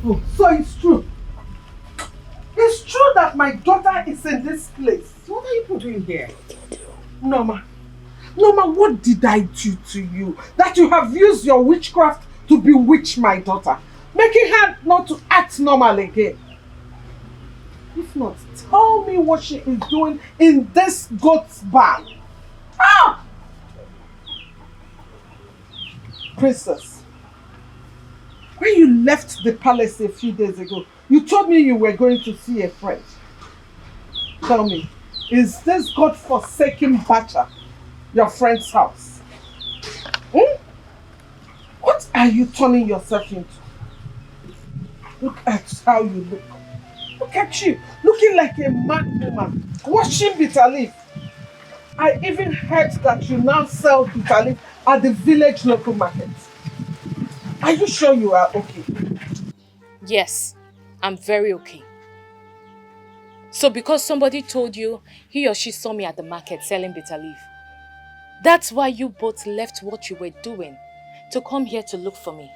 Oh, so it's true. It's true that my daughter is in this place. What are you doing here? Norma, what did I do to you? That you have used your witchcraft to bewitch my daughter, making her not to act normal again. If not, tell me what she is doing in this goat's barn. Ah! Princess, when you left the palace a few days ago, you told me you were going to see a friend. Tell me, is this God-forsaken Bacha your friend's house? What are you turning yourself into? Look at how you look. Look at you, looking like a mad woman, washing bitter leaf. I even heard that you now sell bitter leaf at the village local market. Are you sure you are okay? Yes, I'm very okay. So because somebody told you he or she saw me at the market selling bitter leaf, that's why you both left what you were doing to come here to look for me.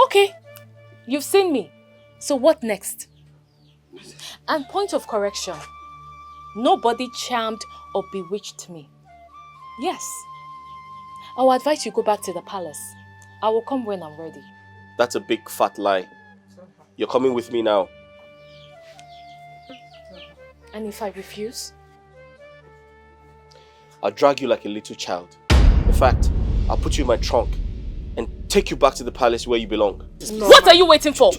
Okay, you've seen me. So what next? And point of correction, nobody charmed or bewitched me. Yes. I will advise you go back to the palace. I will come when I'm ready. That's a big fat lie. You're coming with me now. And if I refuse? I'll drag you like a little child. In fact, I'll put you in my trunk and take you back to the palace where you belong. Norma. What are you waiting for?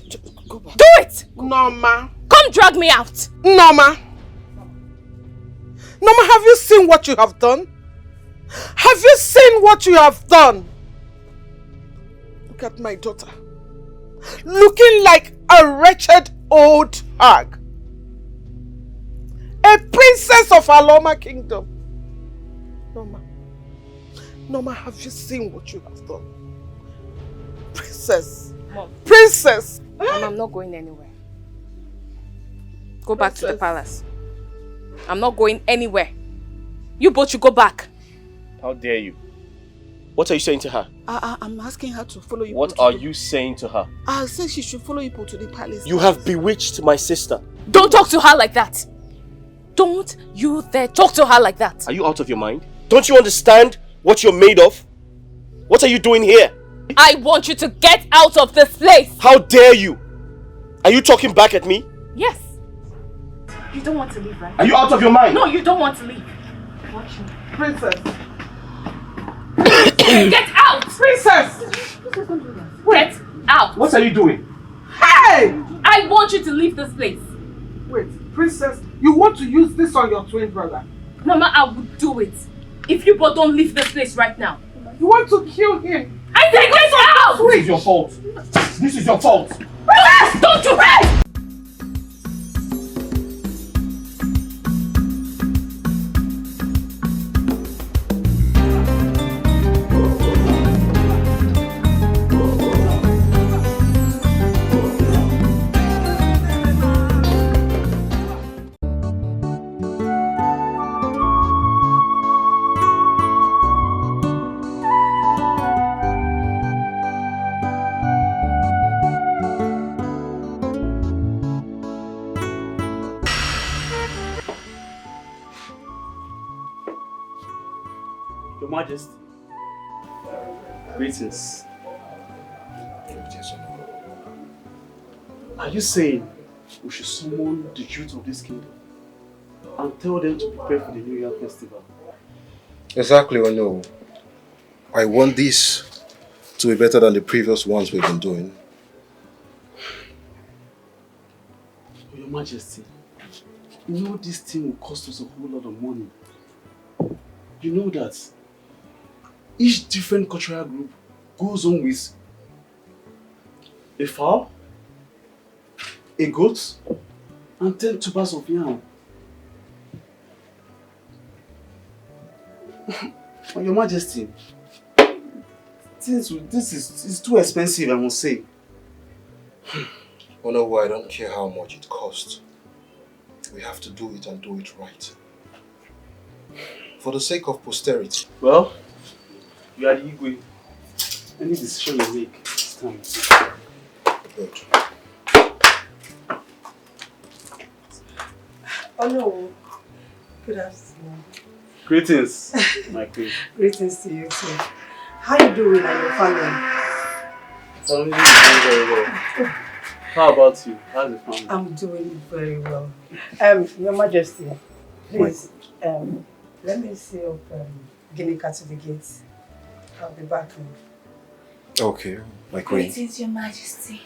Go back. Do it! Norma. Come drag me out! Norma, have you seen what you have done? Have you seen what you have done? Look at my daughter. Looking like a wretched old hag. A princess of Aloma Kingdom. Norma, have you seen what you have done? Princess. Mom. Princess. Mom, I'm not going anywhere. Go back to the palace. I'm not going anywhere. You both should go back. How dare you? What are you saying to her? I'm asking her to follow you. What are you saying to her? I said she should follow you to the palace. You have bewitched my sister. Don't talk to her like that. Don't you dare talk to her like that. Are you out of your mind? Don't you understand what you're made of? What are you doing here? I want you to get out of this place. How dare you? Are you talking back at me? Yes. You don't want to leave, right? Are you out of your mind? No, you don't want to leave. Watch me. Princess. Get out! Princess! Get out! What are you doing? Hey! I want you to leave this place. Wait, Princess, you want to use this on your twin brother? Mama, I will do it. If you both don't leave this place right now. You want to kill him? I said get out! This is your fault. This is your fault. Relax! Don't you rest! Majesty. Greetings. Are you saying we should summon the youth of this kingdom and tell them to prepare for the New Year festival? Exactly, or no. I want this to be better than the previous ones we've been doing. Your Majesty, you know this thing will cost us a whole lot of money. You know that each different cultural group goes on with a fowl, a goat, and 10 tubers of yam. Your Majesty, this is too expensive, I must say. Oh no, I don't care how much it costs. We have to do it and do it right. For the sake of posterity. Well, you are the Igwe. Any decision you make, it's time. Good. Oh no. Good afternoon. Greetings, my queen. Greetings to you too. How you doing and your family? Family is doing very well. How about you? How's the family? I'm doing very well. Your Majesty, please, let me see up Guinea to the gates. I'll be back. Okay, my queen. Greetings, Your Majesty.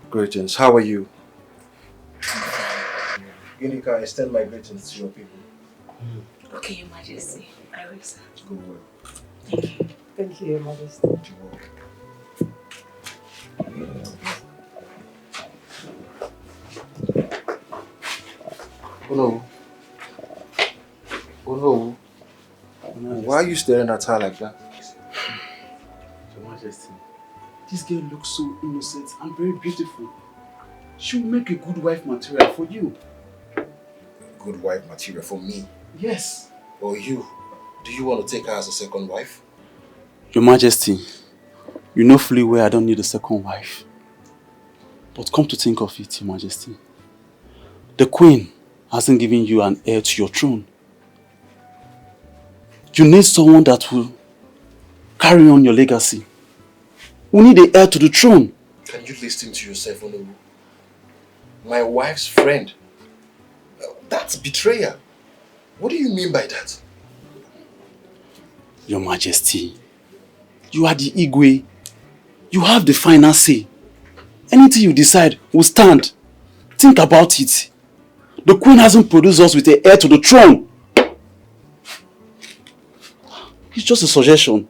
Greetings. How are you? Guinea, extend my greetings to your people. Okay, Your Majesty. I will, sir. Go well. Thank you. Thank you, Your Majesty. Oh no. Oh no. Why are you staring at her like that? Your Majesty, this girl looks so innocent and very beautiful. She will make a good wife material for you. Good wife material for me? Yes. Or you? Do you want to take her as a second wife? Your Majesty, you know fully well I don't need a second wife. But come to think of it, Your Majesty, the Queen hasn't given you an heir to your throne. You need someone that will carry on your legacy. We need an heir to the throne. Can you listen to yourself, Onowu? My wife's friend. That's betrayal. What do you mean by that? Your Majesty, you are the Igwe. You have the final say. Anything you decide will stand. Think about it. The Queen hasn't produced us with an heir to the throne. It's just a suggestion.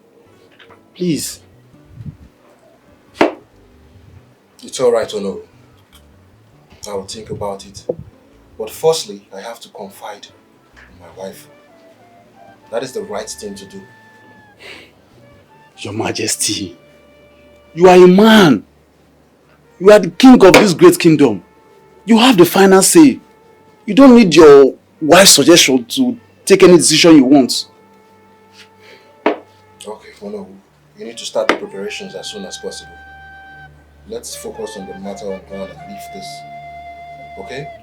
Please. It's alright, Onowu. I will think about it. But firstly, I have to confide in my wife. That is the right thing to do. Your Majesty, you are a man. You are the king of this great kingdom. You have the final say. You don't need your wife's suggestion to take any decision you want. Okay, Onowu, you need to start the preparations as soon as possible. Let's focus on the matter on ground and leave this. Okay?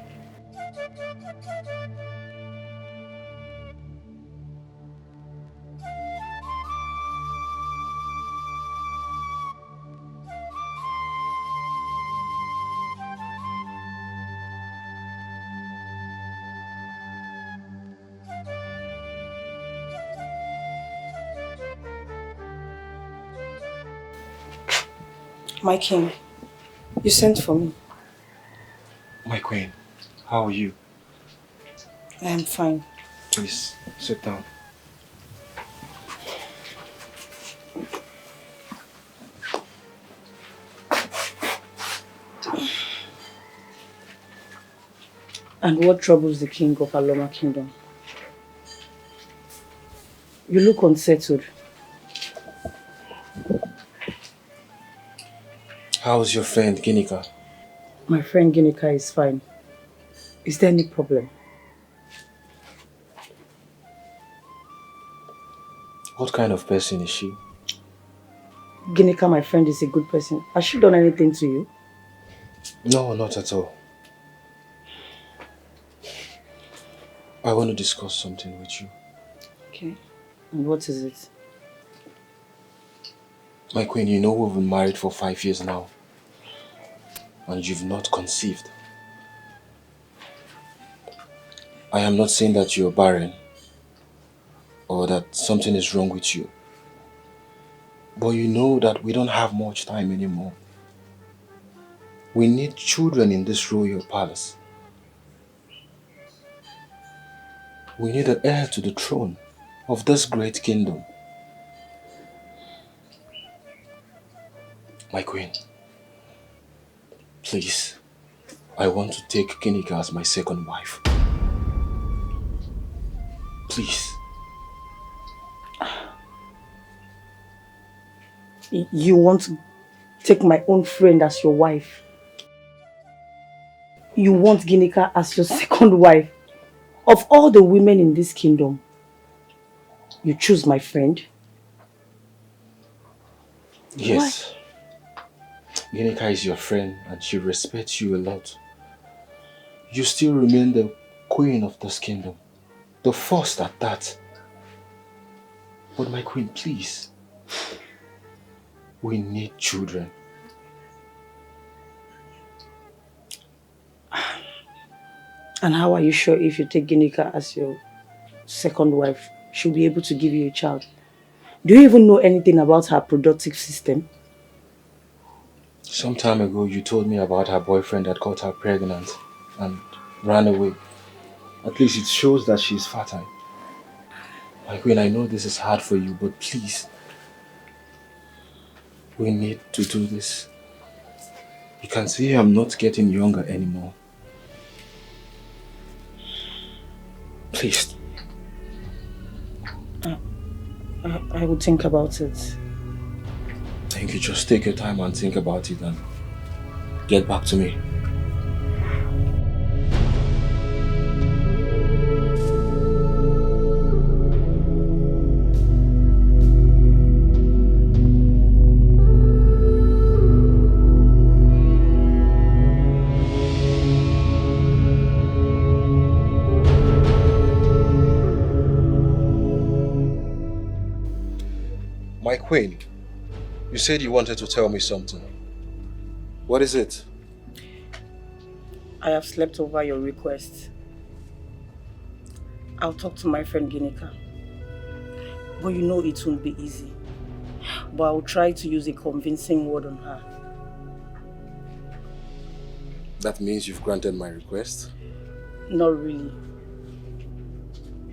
My king, you sent for me. My queen, how are you? I am fine. Please, sit down. And what troubles the king of Aloma Kingdom? You look unsettled. How's your friend, Ginika? My friend Ginika is fine. Is there any problem? What kind of person is she? Ginika, my friend, is a good person. Has she done anything to you? No, not at all. I want to discuss something with you. Okay. And what is it? My queen, you know we've been married for 5 years now. And you've not conceived. I am not saying that you're barren. Or that something is wrong with you. But you know that we don't have much time anymore. We need children in this royal palace. We need an heir to the throne of this great kingdom. My queen, please, I want to take Ginika as my second wife. Please. You want to take my own friend as your wife? You want Ginika as your second wife? Of all the women in this kingdom, you choose my friend? Yes. Ginika is your friend and she respects you a lot. You still remain the queen of this kingdom. The first at that. But my queen, please. We need children. And how are you sure if you take Guinea as your second wife, she'll be able to give you a child? Do you even know anything about her reproductive system? Some time ago, you told me about her boyfriend that got her pregnant and ran away. At least it shows that she's fertile. My queen, I know this is hard for you, but please, we need to do this. You can see I'm not getting younger anymore. Please. I will think about it. Thank you. Just take your time and think about it and get back to me. My queen, you said you wanted to tell me something. What is it? I have slept over your request. I'll talk to my friend Guinea. But you know it won't be easy. But I'll try to use a convincing word on her. That means you've granted my request? Not really.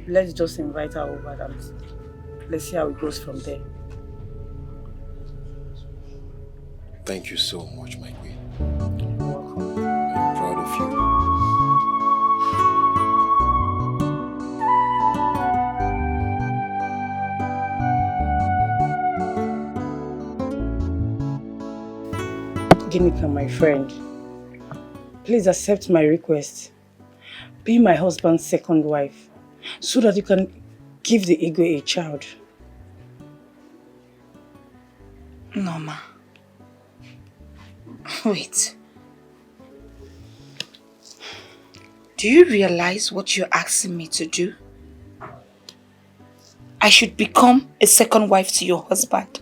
Let's just invite her over and let's see how it goes from there. Thank you so much, my queen. You're welcome. I'm proud of you. Guinea, my friend, please accept my request. Be my husband's second wife so that you can give the Igwe a child. Norma. Wait. Do you realize what you're asking me to do? I should become a second wife to your husband.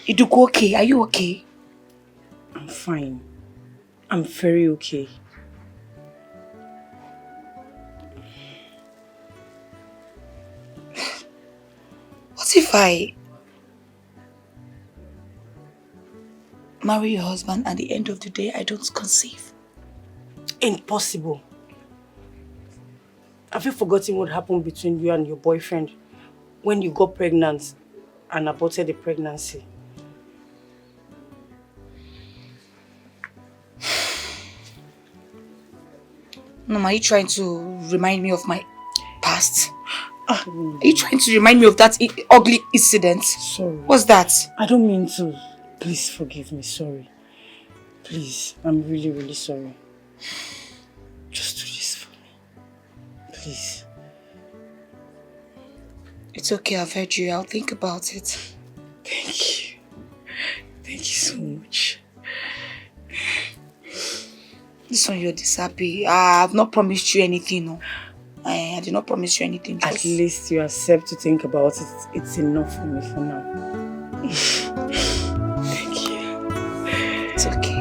Idugo, okay? Are you okay? I'm fine. I'm very okay. What if I marry your husband and at the end of the day I don't conceive? Impossible. Have you forgotten what happened between you and your boyfriend when you got pregnant and aborted the pregnancy? Mama, are you trying to remind me of my past? Are you trying to remind me of that ugly incident? Sorry. What's that? I don't mean to. Please forgive me. Sorry. Please. I'm really, really sorry. Just do this for me. Please. It's okay, I've heard you. I'll think about it. Thank you. Thank you so much. This one, you're this happy. I've not promised you anything, no. I did not promise you anything. At least you accept to think about it. It's enough for me for now. Thank you. It's okay.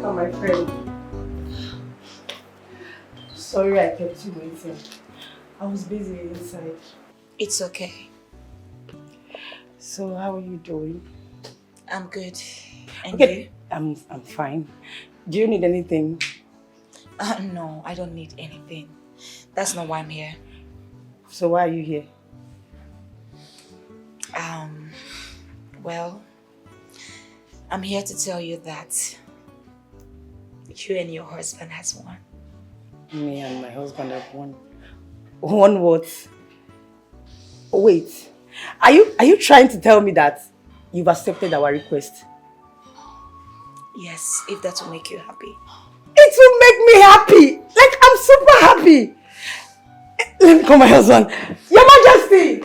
My friend. Sorry I kept you waiting. I was busy inside. It's okay. So how are you doing? I'm good. And okay. You? I'm fine. Do you need anything? No, I don't need anything. That's not why I'm here. So why are you here? Well, I'm here to tell you that you and your husband has won. Me and my husband have won. Won what? Wait. Are you trying to tell me that you've accepted our request? Yes, if that will make you happy. It will make me happy! Like, I'm super happy! Let me call my husband. Your Majesty!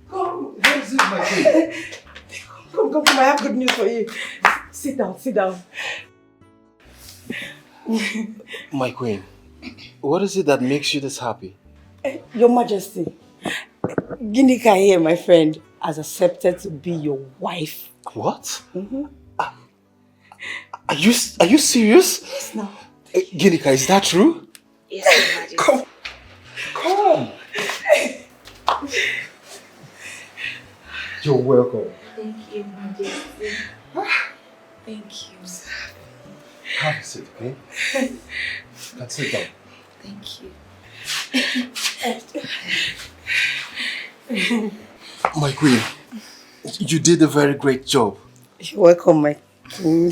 Come. What is it, my queen? Come, I have good news for you. Sit down. My queen, what is it that makes you this happy? Your Majesty, Guinea here, my friend, has accepted to be your wife. What? Are you serious? Yes, no. Guinea, is that true? Yes, Your Majesty. Come. You're welcome. Thank you, Majesty. Thank you. Have a seat, okay? You can sit down. Thank you. My queen, you did a very great job. You're welcome, my king.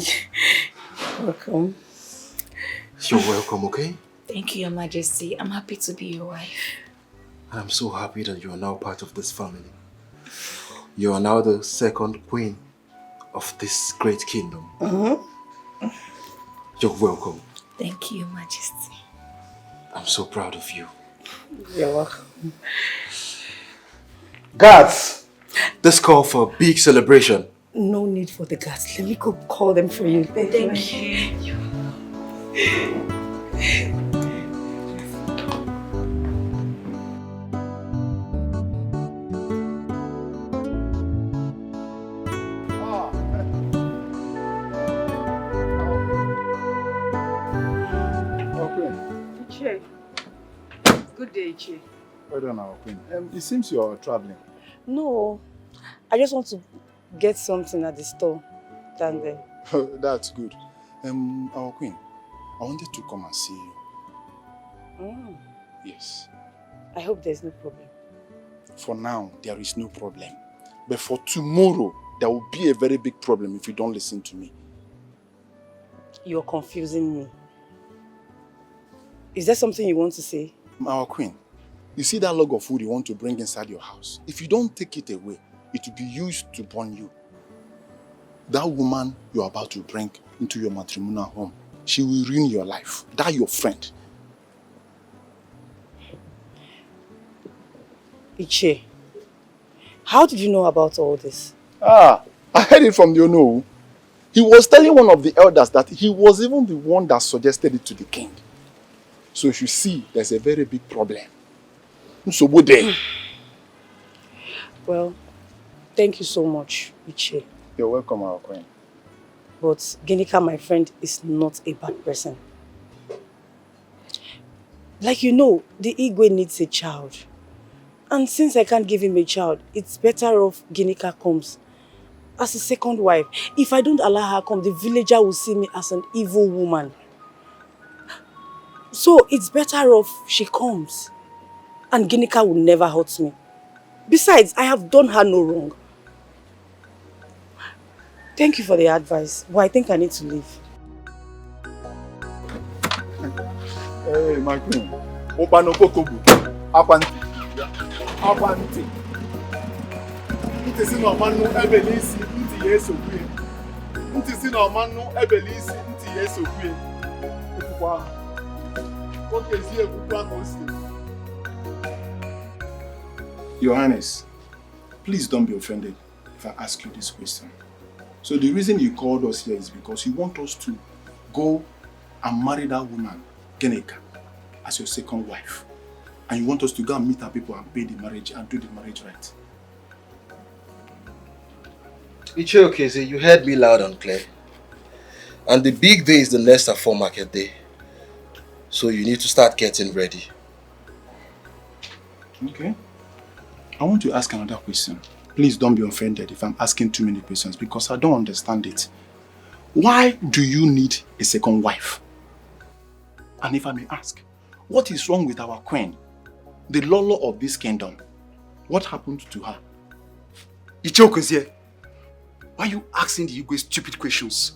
Welcome. You're welcome, okay? Thank you, Your Majesty. I'm happy to be your wife. And I'm so happy that you are now part of this family. You are now the second queen of this great kingdom. You're welcome. Thank you, Your Majesty. I'm so proud of you. You're welcome. Guards! This call for a big celebration. No need for the guards. Let me go call them for you. Thank you. Iche. Good day, Iche. Well done, our queen. It seems you are traveling. No, I just want to get something at the store. Down there. That's good. Our queen, I wanted to come and see you. Yes. I hope there's no problem. For now, there is no problem. But for tomorrow, there will be a very big problem if you don't listen to me. You're confusing me. Is there something you want to say? Our queen, you see that log of wood you want to bring inside your house? If you don't take it away, it will be used to burn you. That woman you're about to bring into your matrimonial home, she will ruin your life. That your friend. Iche, how did you know about all this? I heard it from the Ono. He was telling one of the elders that he was even the one that suggested it to the king. So you see, there's a very big problem. So what day? Well, thank you so much, Iche. You're welcome, our queen. But Guinea, my friend, is not a bad person. Like you know, the Igwe needs a child. And since I can't give him a child, it's better off Guinea comes as a second wife. If I don't allow her come, the villager will see me as an evil woman. So it's better off she comes. And Guinea will never hurt me. Besides, I have done her no wrong. Thank you for the advice, but I think I need to leave. Hey, my queen. Opano pokobu. Akwanti. Akwanti. Ntisi no manu ebelisi nti yeso kwe. Ntisi no manu ebelisi nti yeso kwe. Ekukwa. Okezi ekukwa kosi. Your Highness, please don't be offended if I ask you this question. So the reason you called us here is because you want us to go and marry that woman, Geneka, as your second wife. And you want us to go and meet her people and pay the marriage and do the marriage right. Iche Okeze, you heard me loud and clear. And the big day is the Leicester 4 market day. So you need to start getting ready. Okay. I want to ask another question. Please don't be offended if I'm asking too many questions because I don't understand it. Why do you need a second wife? And if I may ask, what is wrong with our queen the Lolo of this kingdom, what happened to her? Ichokozie, why are you asking the Igwe stupid questions?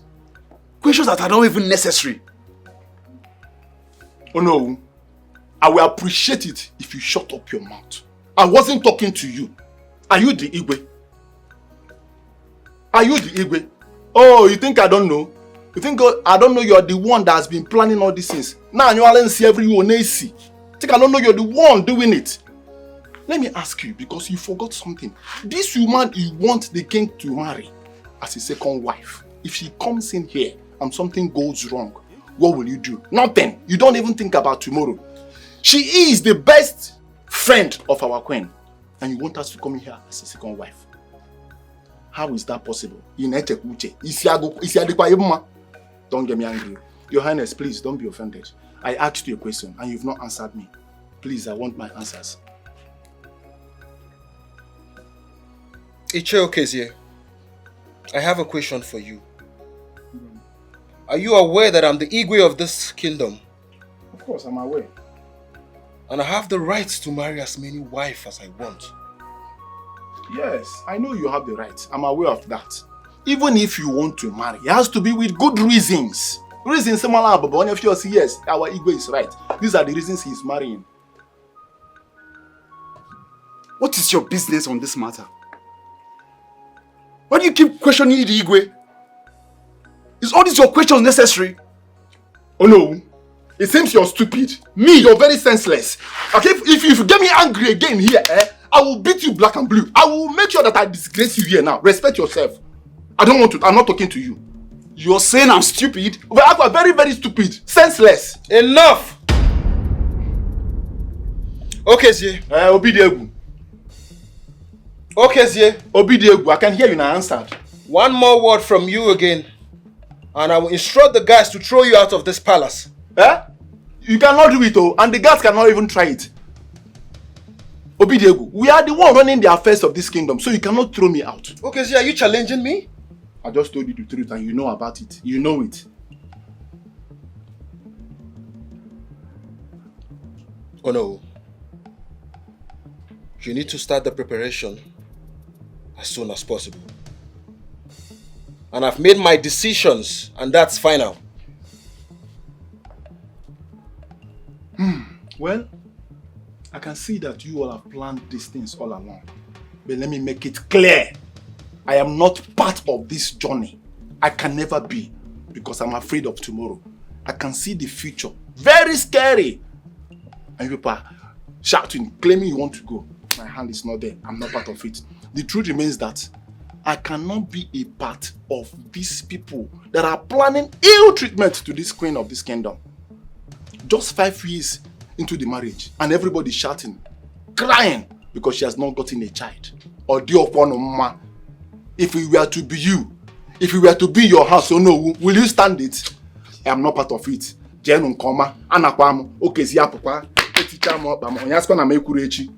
Questions that are not even necessary. Oh no, I will appreciate it if you shut up your mouth. I wasn't talking to you. Are you the Igwe? Are you the Igwe? Oh, you think I don't know? You think I don't know you're the one that has been planning all these things? Now you all see everyone see. Think I don't know you're the one doing it? Let me ask you, because you forgot something. This woman you want the king to marry as a second wife. If she comes in here and something goes wrong, what will you do? Nothing. You don't even think about tomorrow. She is the best friend of our queen, and you want us to come in here as a second wife. How is that possible? Don't get me angry. Your Highness, please don't be offended. I asked you a question and you've not answered me. Please, I want my answers. Iche I have a question for you. Are you aware that I'm the Igwe of this kingdom? Of course, I'm aware. And I have the right to marry as many wives as I want. Yes, I know you have the right. I'm aware of that. Even if you want to marry, it has to be with good reasons. Reasons, yes, our Igwe is right. These are the reasons he's marrying. What is your business on this matter? Why do you keep questioning the Igwe? Is all these your questions necessary? Oh no, it seems you're stupid. Me, you're very senseless. Okay, if you get me angry again here, I will beat you black and blue. I will make sure that I disgrace you here now. Respect yourself. I don't want to, I'm not talking to you. You're saying I'm stupid? But I'm very, very stupid. Senseless. Enough! Okay, Zie. Obidiegu. Okay, Zie. Obidiegu, I can hear you now answered. One more word from you again, and I will instruct the guys to throw you out of this palace. You cannot do it, oh, and the guards cannot even try it. Obidiegu, we are the one running the affairs of this kingdom, so you cannot throw me out. Okay, Zie, are you challenging me? I just told you the truth and you know about it. You know it. Oh no. You need to start the preparation as soon as possible. And I've made my decisions, and that's final. Well, I can see that you all have planned these things all along. But let me make it clear. I am not part of this journey. I can never be, because I'm afraid of tomorrow. I can see the future. Very scary. And people are shouting, claiming you want to go. My hand is not there. I'm not part of it. The truth remains that I cannot be a part of these people that are planning ill treatment to this queen of this kingdom. Just 5 years into the marriage, and everybody shouting, crying, because she has not gotten a child. Or dear mama. If we were to be you, if we were to be your house, oh no, will you stand it? I am not part of it. Jenun koma, anakwam, okezia papa, etichamo, bamonyasko na mekurechi.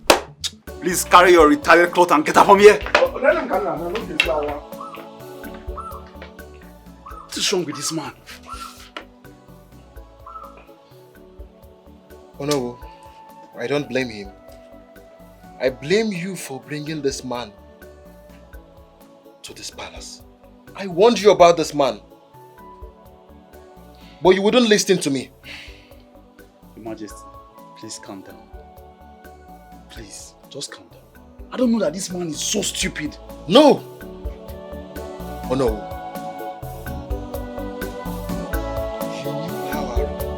Please carry your retired cloth and get up from here. What is wrong with this man? Oh no, I don't blame him. I blame you for bringing this man to this palace. I warned you about this man, but you wouldn't listen to me. Your Majesty, please calm down. Please, just calm down. I don't know that this man is so stupid. No! Oh no. You knew how I wrote.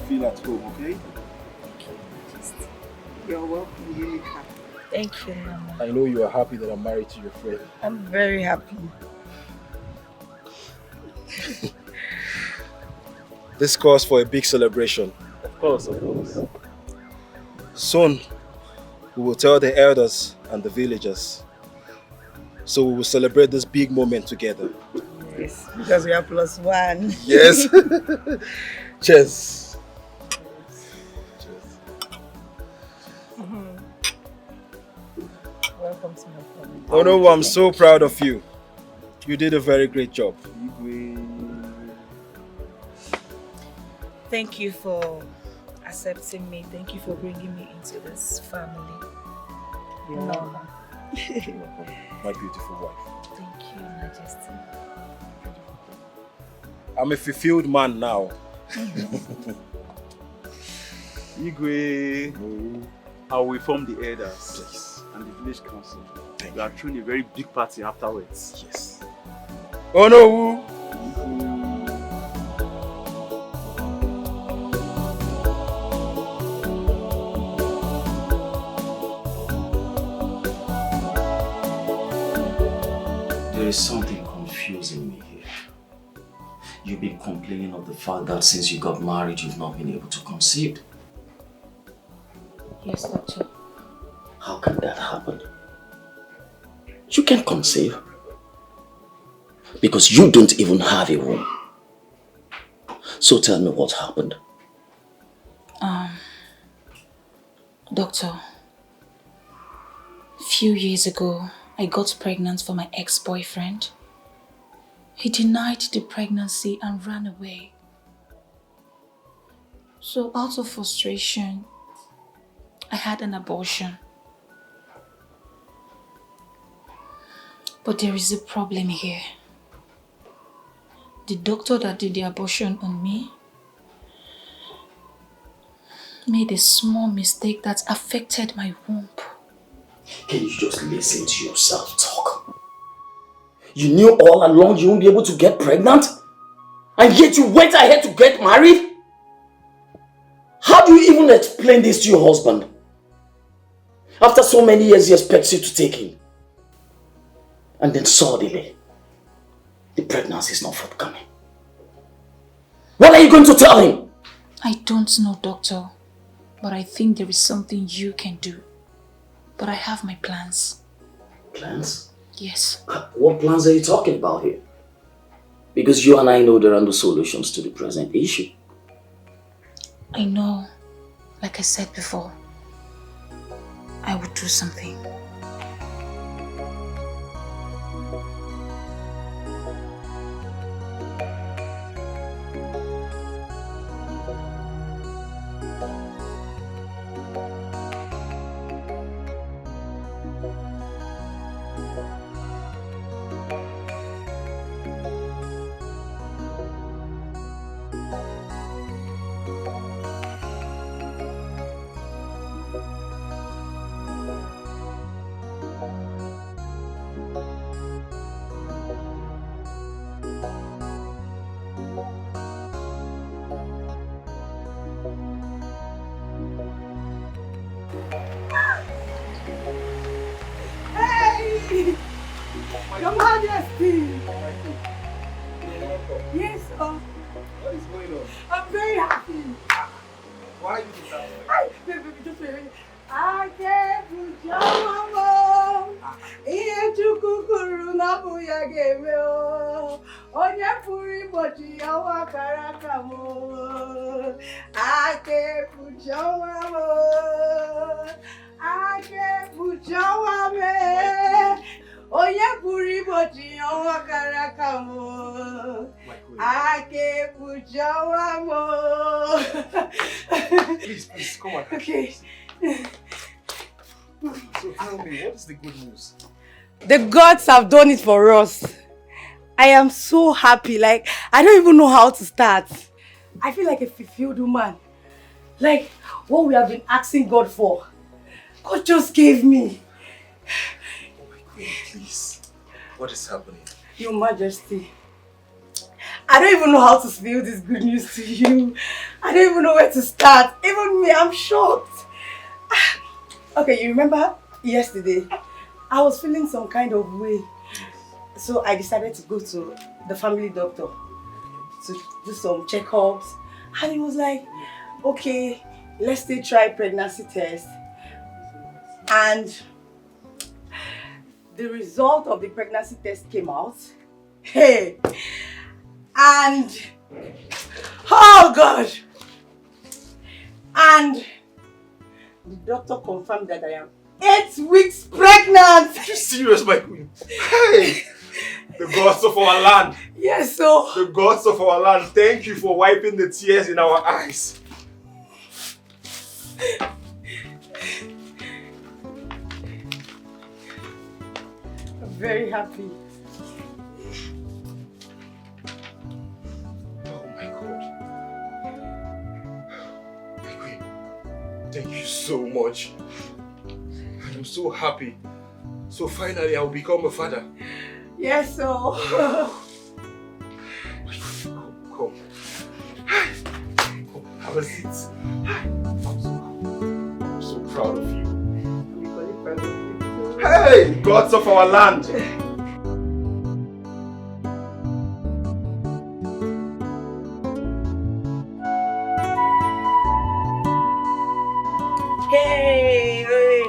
Feel at home, okay? You're welcome, Unica. Thank you, Mama. I know you are happy that I'm married to your friend. I'm very happy. This calls for a big celebration. Of course, of course. Soon, we will tell the elders and the villagers. So we will celebrate this big moment together. Yes, because we are +1. Yes. Cheers. Welcome to my family. Oh no, I'm so proud of you. You did a very great job. Thank you for accepting me. Thank you for bringing me into this family. No. My beautiful wife. Thank you, Majesty. I'm a fulfilled man now. Igwe, I will inform the elders and the village council. We are throwing a very big party afterwards. Yes. Oh no! There is something confusing me here. You've been complaining of the fact that since you got married, you've not been able to conceive. Yes, doctor. How can that happen? You can't conceive. Because you don't even have a womb. So tell me what happened. Doctor, a few years ago, I got pregnant for my ex-boyfriend. He denied the pregnancy and ran away. So out of frustration, I had an abortion. But there is a problem here. The doctor that did the abortion on me made a small mistake that affected my womb. Can you just listen to yourself talk? You knew all along you won't be able to get pregnant? And yet you went ahead to get married? How do you even explain this to your husband? After so many years he expects you to take him. And then suddenly, the pregnancy is not forthcoming. What are you going to tell him? I don't know, doctor. But I think there is something you can do. But I have my plans. Plans? Yes. What plans are you talking about here? Because you and I know there are no solutions to the present issue. I know, like I said before, I would do something. Hey! Your Majesty! Yes, sir. What is going on? I'm very happy. Why are you disappointed? Hi, baby, just wait. I can't put your mama. Iye chukukuru na buya game o. Onye puri bochi yawa karaka mo. I can't put your mama. I can't put your mama. Onye puri bochi yawa karaka mo. I can't put your mama. Please, come on. Okay. So tell me, what is the good news? The gods have done it for us. I am so happy. Like, I don't even know how to start. I feel like a fulfilled woman. Like, what we have been asking God for. God just gave me. Oh my God, please. What is happening? Your Majesty. I don't even know how to spill this good news to you. I don't even know where to start. Even me, I'm shocked. Okay, you remember yesterday? I was feeling some kind of way. So I decided to go to the family doctor to do some checkups. And he was like, okay, let's still try pregnancy test. And the result of the pregnancy test came out. Hey. And oh God. And the doctor confirmed that I am 8 weeks pregnant. Are you serious, my queen? Hey! The gods of our land. Yes, so. The gods of our land, thank you for wiping the tears in our eyes. I'm very happy. Oh my God. My queen, thank you so much. I'm so happy. So finally I'll become a father. Yes, so. Come. Come, have a seat. I'm so proud of you. Hey, gods of our land. Hey, hey.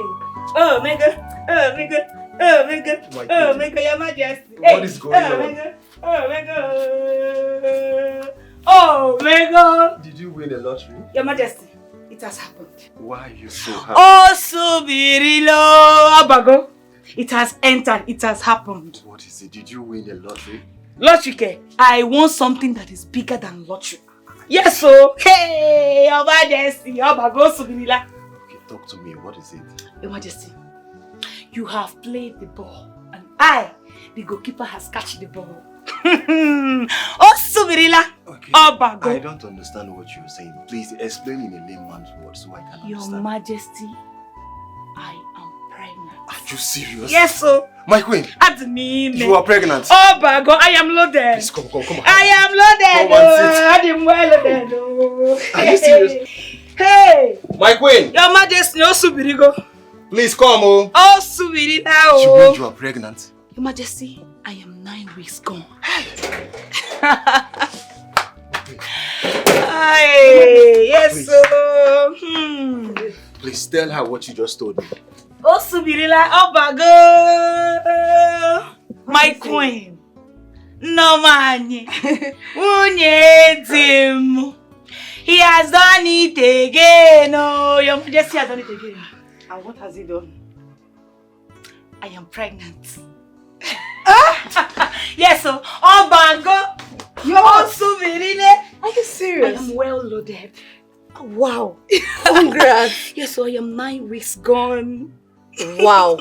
Oh my God. Oh my God. Oh my God. Oh my God, Your Majesty. What is going on? Oh my God. Oh my God. Oh my God. Did you win the lottery? Your Majesty, it has happened. Why are you so happy? Oh, Subirilo Abago. It has entered. It has happened. What is it? Did you win the lottery? Lottery. I want something that is bigger than lottery. Yes, so. Hey, Your Majesty. Abago Subirila. Okay, talk to me. What is it? Your Majesty, you have played the ball, and I, the goalkeeper, has catched the ball. Oh, Subirila! Okay. Abago. I don't understand what you're saying. Please explain in a layman's word so I can understand. Your Majesty, I am pregnant. Are you serious? Yes, sir. My queen, Admin. you are pregnant. Abago, I am loaded. Please come on. I am loaded. Come and sit. I am well loaded. Are you serious? Hey! My queen! Your Majesty, oh, Subirigo. Please come, oh. Oh, Subiri now. You mean you are pregnant? Your Majesty, I am 9 weeks gone. Hey, yes, so. Please tell her what you just told me. Oh, Subirila, Obago. My queen. No man. Unyetim. He has done it again. Oh, Your Majesty has done it again. And what has he done? I am pregnant. Yes, so Obago. You're Subirila. Are you serious? I am well loaded. Wow. Congrats. Yes, so I am 9 weeks gone. Wow.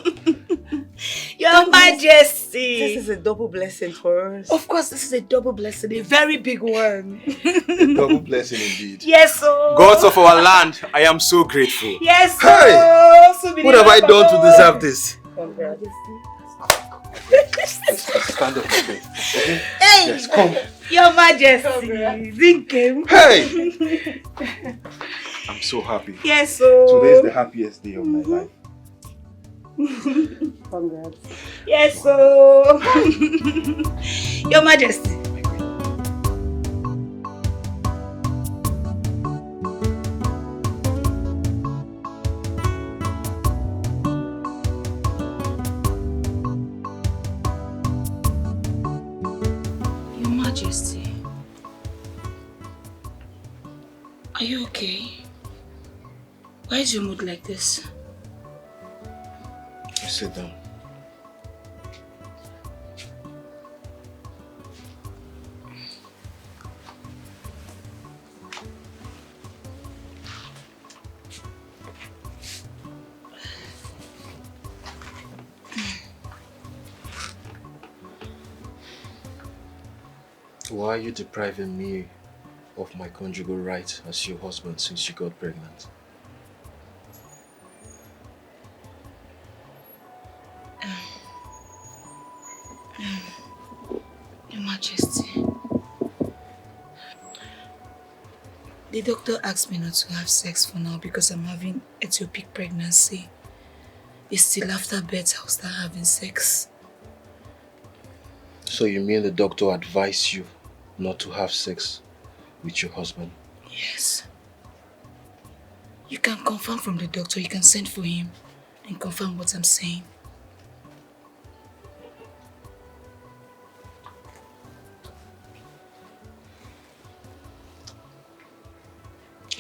Your Majesty. This is a double blessing for us. Of course, this is a double blessing, a very big one. A double blessing indeed. Yes, sir. Gods of our land, I am so grateful. Yes, sir. Hey! What have I done to deserve this? Stand up, okay? Hey! Yes, come. Your Majesty. Zinkem. Hey! I'm so happy. Yes, sir. Today is the happiest day of my life. Congrats. Yes, sir. Your Majesty. Your Majesty. Are you okay? Why is your mood like this? You sit down. Why are you depriving me of my conjugal right as your husband since you got pregnant? Your Majesty, the doctor asked me not to have sex for now because I'm having ectopic pregnancy. It's still after birth I'll start having sex. So you mean the doctor advised you not to have sex with your husband? Yes. You can confirm from the doctor, you can send for him and confirm what I'm saying.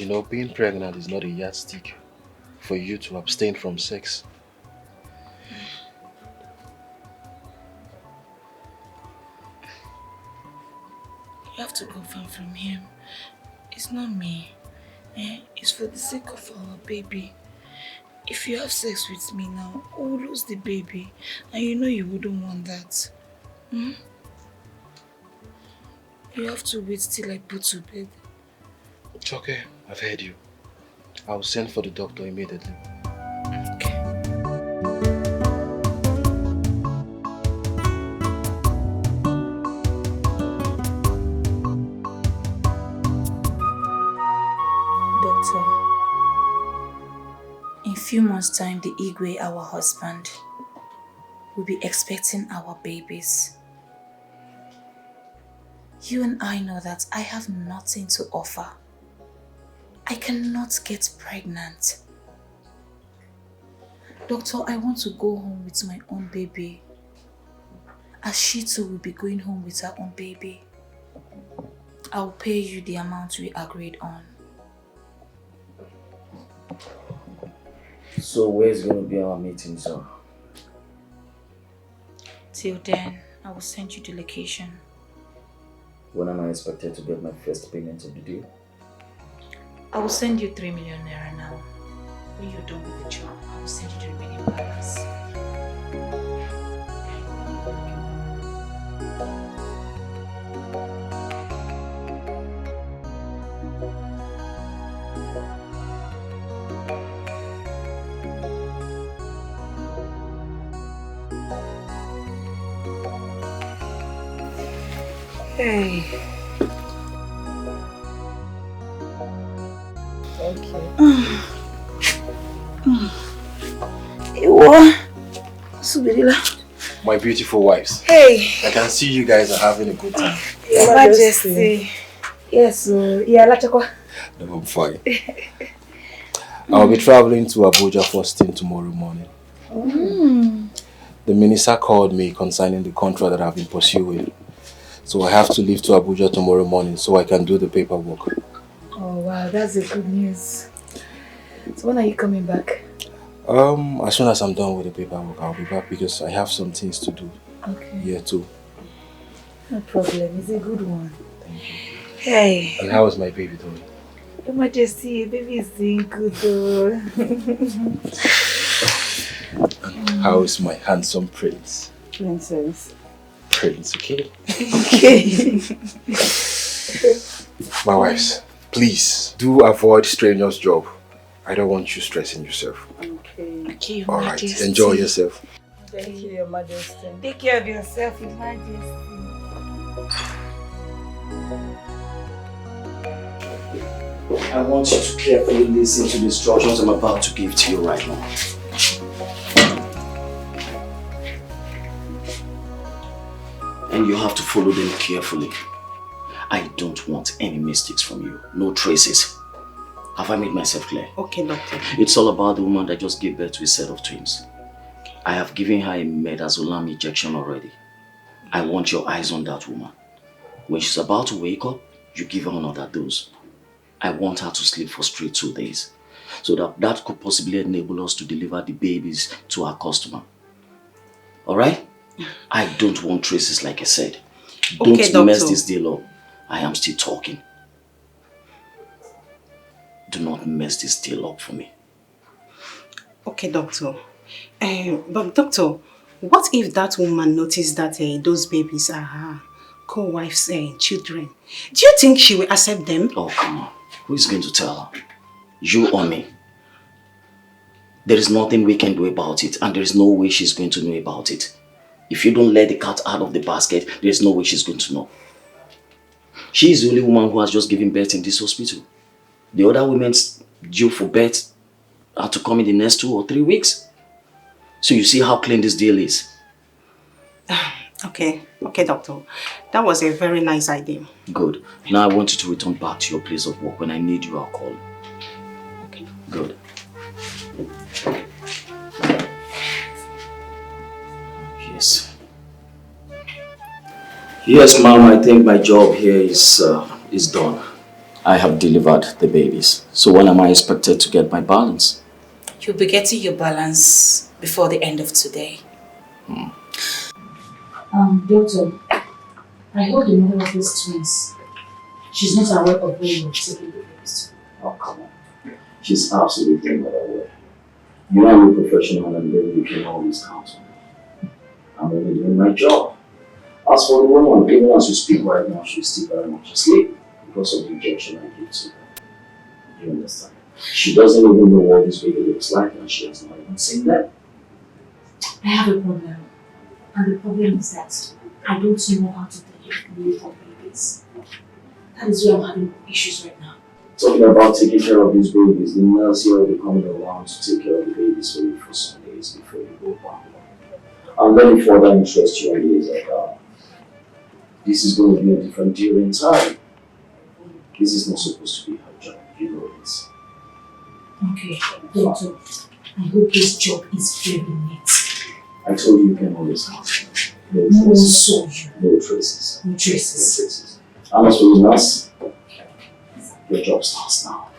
You know, being pregnant is not a yardstick for you to abstain from sex. You have to confirm from him. It's not me. It's for the sake of our baby. If you have sex with me now, we'll lose the baby. And you know you wouldn't want that. You have to wait till I put to bed. It's okay. I've heard you. I'll send for the doctor immediately. Okay. Doctor, in few months' time, the Igwe, our husband, will be expecting our babies. You and I know that I have nothing to offer. I cannot get pregnant. Doctor, I want to go home with my own baby. As she too will be going home with her own baby. I'll pay you the amount we agreed on. So where's going to be our meeting, sir? Till then, I will send you the location. When am I expected to get my first payment of the deal? I will send you 3 million naira now. When you're done with the job, I will send you the remaining balance. Hey. Thank you. My beautiful wives. Hey. I can see you guys are having a good time. Your Majesty. Yes, yeah, Lachakwa. No, I'm fine. I'll be traveling to Abuja first thing tomorrow morning. The minister called me concerning the contract that I've been pursuing. So I have to leave to Abuja tomorrow morning so I can do the paperwork. Oh wow, that's a good news. So when are you coming back? As soon as I'm done with the paperwork, I'll be back because I have some things to do. Okay. Here too. No problem, it's a good one. Thank you. Hey. And how is my baby doing? Your Majesty, baby is doing good though. And how is my handsome prince? Princess. Prince, okay? Okay. My wives, please do avoid strangers' job. I don't want you stressing yourself. Okay, Your Alright, Majesty. enjoy yourself. Thank you, Your Majesty. Take care of yourself, Your Majesty. I want you to carefully listen to the instructions I'm about to give to you right now. And you have to follow them carefully. I don't want any mistakes from you. No traces. Have I made myself clear? Okay, doctor. It's all about the woman that just gave birth to a set of twins. I have given her a midazolam injection already. I want your eyes on that woman. When she's about to wake up, you give her another dose. I want her to sleep for straight 2 days. So that could possibly enable us to deliver the babies to our customer. Alright? I don't want traces, like I said. Okay, Don't mess doctor. this deal up. I am still talking. Do not mess this deal up for me. Okay, doctor. But doctor, what if that woman noticed that those babies are her co-wife's children? Do you think she will accept them? Oh, come on. Who is going to tell her? You or me? There is nothing we can do about it, and there is no way she's going to know about it. If you don't let the cat out of the basket, there is no way she's going to know. She is the only woman who has just given birth in this hospital. The other women's due for birth are to come in the next 2 or 3 weeks. So you see how clean this deal is. Okay, doctor. That was a very nice idea. Good. Now I want you to return back to your place of work. When I need you, I'll call you. Okay. Good. Yes. Yes, ma'am, I think my job here is done. I have delivered the babies. So when am I expected to get my balance? You'll be getting your balance before the end of today. Doctor, I heard the mother of these twins. She's not aware of where you're taking the babies to. Oh, come on. She's absolutely not aware. You are a professional and then you can always count on me. I'm only doing my job. As for the woman, even as we speak right now, she's still very much asleep because of the injection I gave to her. You understand? She doesn't even know what this baby looks like and she has not even seen them. I have a problem. And the problem is that I don't know how to take care of babies. That is where I'm having issues right now. Talking about taking care of these babies, the nurse here will be coming around to take care of the babies for you for some days before you go back. And let me further interest you in this that this is going to be a different deal in time. This is not supposed to be her job, you know this. Okay, doctor, I hope this job is very neat. I told you can always ask. No traces. No traces. No traces. And as for the nurse, your job starts now.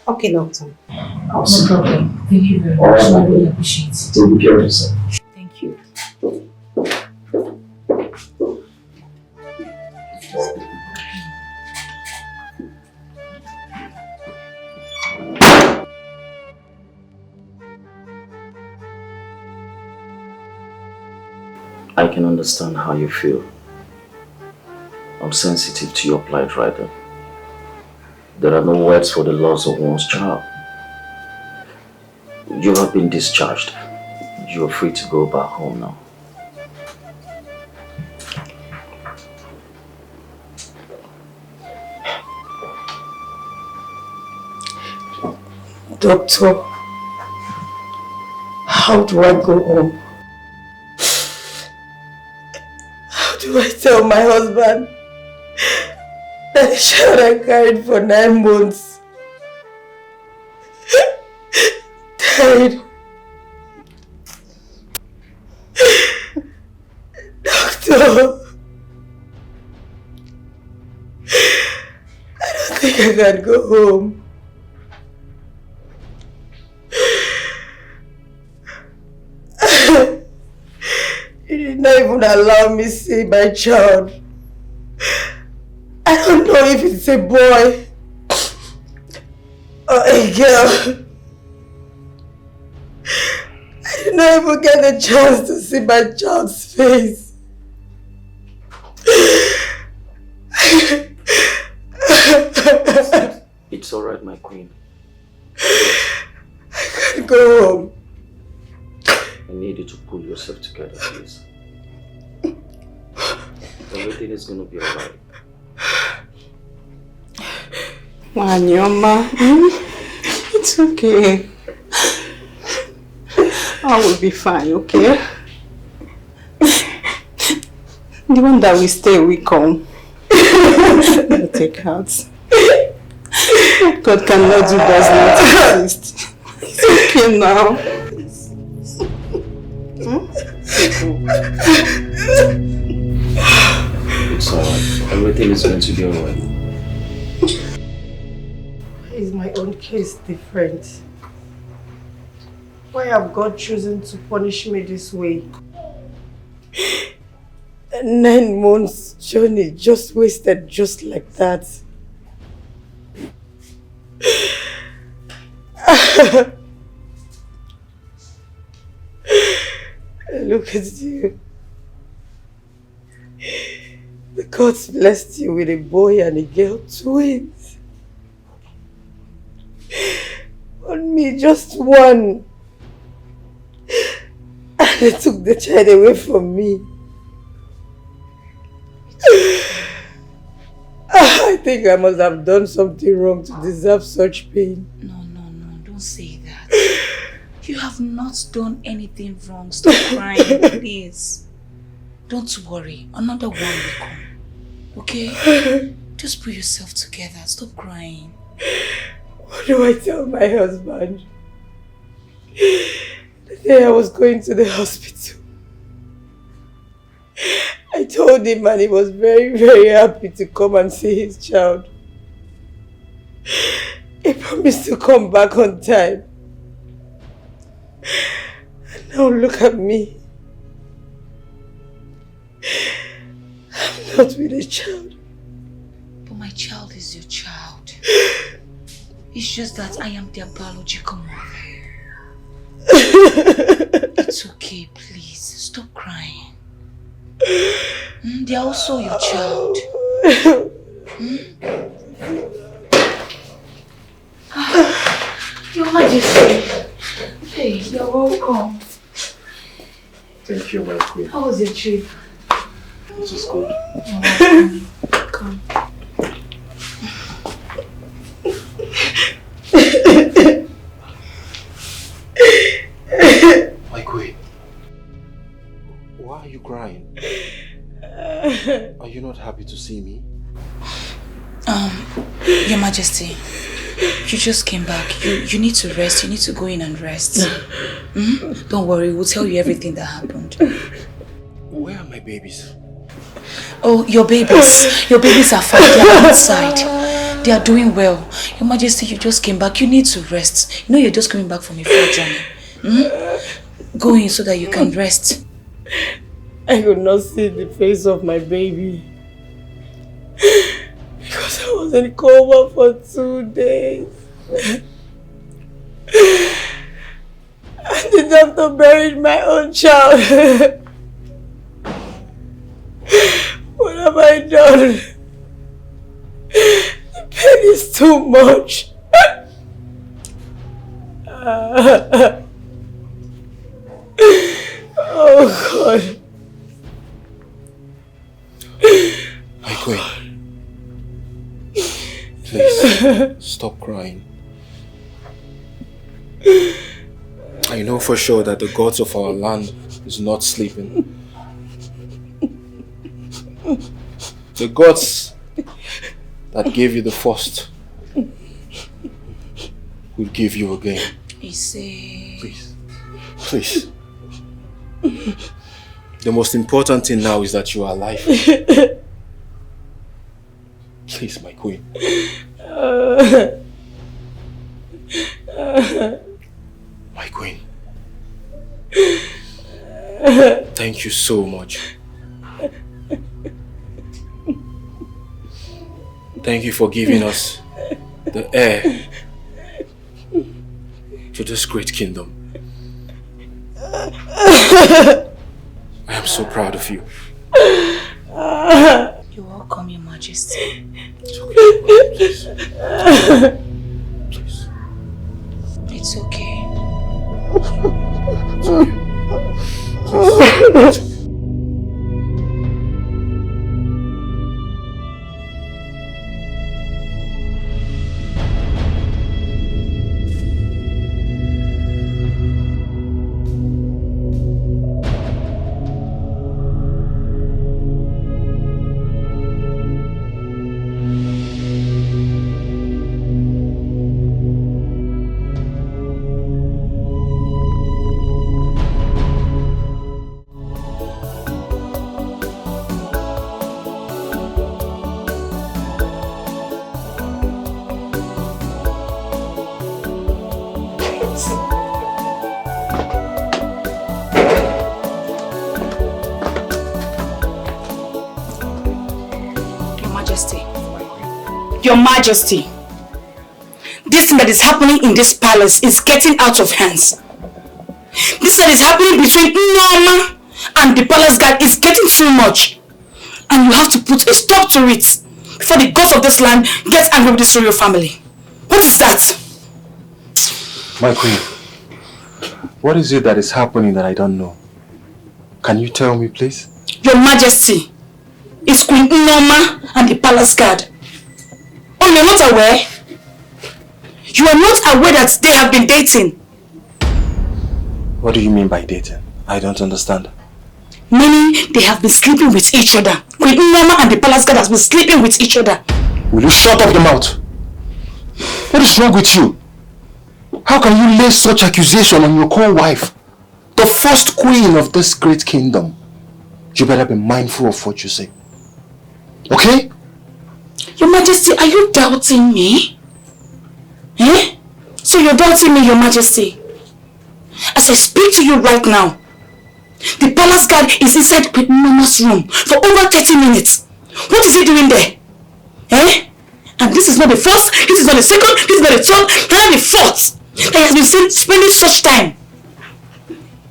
Okay, doctor. No problem. Thank you very much. I really appreciate it. Take good care of yourself. Thank you. I can understand how you feel. I'm sensitive to your plight, Ryder. There are no words for the loss of one's child. You have been discharged. You are free to go back home now. Doctor, how do I go home? How do I tell my husband that the child I carried for 9 months died? Doctor, I don't think I can go home. You did not even allow me to see my child. I don't know if it's a boy or a girl. I did not even get the chance to see my child's face. It's alright, my queen. I can't go home. I need you to pull yourself together, please. Everything is going to be alright. Wanyoma, it's okay. I will be fine, okay? The one that we stay, we come. We'll take out. God cannot do does not exist. It's okay now. It's alright. Everything is going to be alright. Why is my own case different? Why have God chosen to punish me this way? A 9 months journey just wasted just like that. Look at you. The gods blessed you with a boy and a girl twins. On me, just one. And they took the child away from me. I think I must have done something wrong to deserve such pain. No, don't say that. You have not done anything wrong. Stop crying, please. Don't worry, another one will come. Okay? Just put yourself together. Stop crying. What do I tell my husband? The day I was going to the hospital, I told him and he was very, very happy to come and see his child. He promised to come back on time. And now look at me. I'm not with a child. But my child is your child. It's just that I am their biological mother. It's okay, please. Stop crying. They are also your child. Your Majesty. Hey, you're welcome. Thank you, my queen. How was your trip? It was good. You're welcome. Come. My queen. Why are you crying? Are you not happy to see me? Your Majesty, you just came back. You need to rest. You need to go in and rest. Don't worry, we'll tell you everything that happened. Where are my babies? Oh, your babies. Your babies are fine. They are outside. They are doing well. Your Majesty, you just came back. You need to rest. You know you're just coming back from a far journey. Go in so that you can rest. I could not see the face of my baby. Because I was in coma for 2 days. And the doctor buried my own child. What have I done? The pain is too much. Oh God. My queen. Please, stop crying. I know for sure that the gods of our land is not sleeping. The gods that gave you the first will give you again. Please. Please. The most important thing now is that you are alive. Please, my queen. My queen. Thank you so much. Thank you for giving us the heir to this great kingdom. I am so proud of you. You're welcome, Your Majesty. It's okay. Please. Please. It's okay. It's okay. Please. Your Majesty, this thing that is happening in this palace is getting out of hands. This that is happening between Norma and the palace guard is getting too much. And you have to put a stop to it before the gods of this land get angry with this royal family. What is that? My queen, what is it that is happening that I don't know? Can you tell me, please? Your Majesty, it's Queen Norma and the palace guard. Oh, you're not aware? You are not aware that they have been dating? What do you mean by dating? I don't understand. Meaning they have been sleeping with each other. Queen Norma and the palace guard has been sleeping with each other. Will you shut up your mouth? What is wrong with you? How can you lay such accusation on your co-wife, the first queen of this great kingdom? You better be mindful of what you say. Okay? Your Majesty, are you doubting me? So you're doubting me, Your Majesty? As I speak to you right now, the palace guard is inside Queen Mama's room for over 30 minutes. What is he doing there? Eh? And this is not the first, this is not the second, this is not the third, not the fourth that he has been spending such time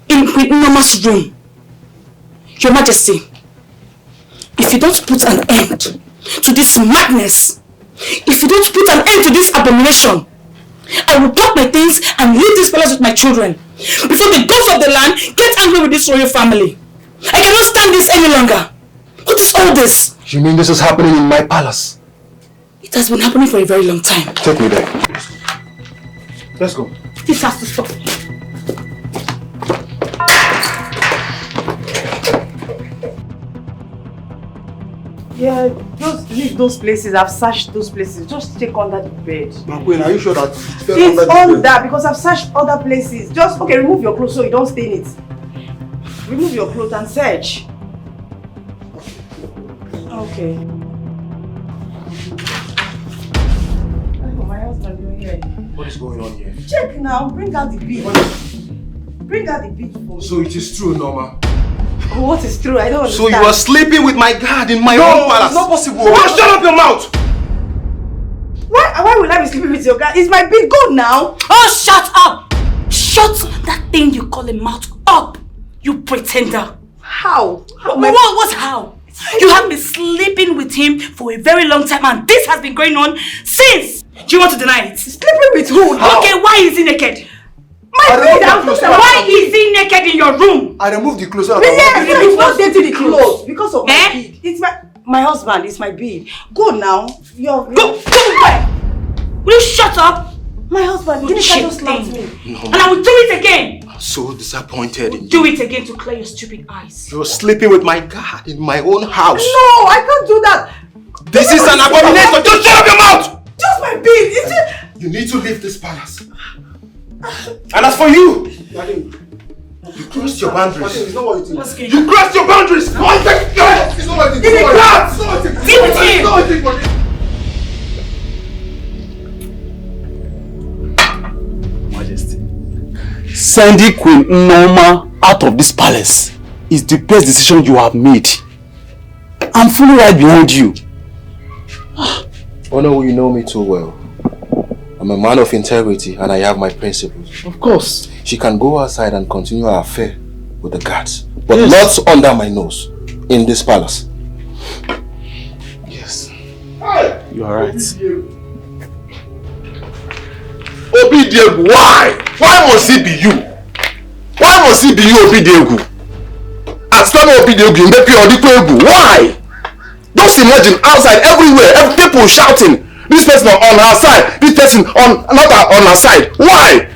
in Queen Mama's room. Your Majesty, if you don't put an end to this madness, if you don't put an end to this abomination, I will pack my things and leave this palace with my children before the gods of the land get angry with this royal family. I cannot stand this any longer. What is all this? You mean this is happening in my palace? It has been happening for a very long time. Take me there. Let's go. This has to stop. Yeah, just leave those places. I've searched those places. Just check under the bed. My queen, are you sure that It's under because I've searched other places. Just, okay, remove your clothes so you don't stain it. Remove your clothes and search. Okay. Oh, my husband, you're here. What is going on here? Check now. Bring out the bead. Bring out the bead for me. So it is true, Norma? Oh, what is true? I don't So understand. you are sleeping with my guard in my own palace? It's not possible. Oh, shut up your mouth! Why will I be sleeping with your guard? Is my bead gone now? Oh, shut up! Shut that thing you call a mouth up, you pretender. How? What's how? You have been sleeping with him for a very long time and this has been going on since. Do you want to deny it? Sleeping with who? How? Okay, why is he naked? Why is he naked in your room? I removed the clothes. It's not dating the clothes because of my bead. It's my husband. It's my bead. Go now. Go where? Will you shut up? My husband. Guinea just slapped me. No. And I will do it again. I'm so disappointed in you. Do it again to clear your stupid eyes. You're sleeping with my guard in my own house. No, I can't do that. This is an abomination. Just shut up your mouth. Just my bead. You need to leave this palace. And as for you, you crossed your boundaries. It's not what you think. You crossed your boundaries. Go and take it. It's not what you Give think. me that. Deal with him. It's not what you think. Majesty, sending Queen Norma out of this palace is the best decision you have made. I'm fully right behind you. Oh no, you know me too well. I'm a man of integrity and I have my principles. Of course. She can go outside and continue her affair with the guards, but not under my nose in this palace. Yes. You are right. Obidiegu, why? Why must it be you? Why must it be you, Obidiegu? As long as Obidiegu, you make your why? Just imagine outside everywhere, people shouting. This person on her side, this person not on her side. Why?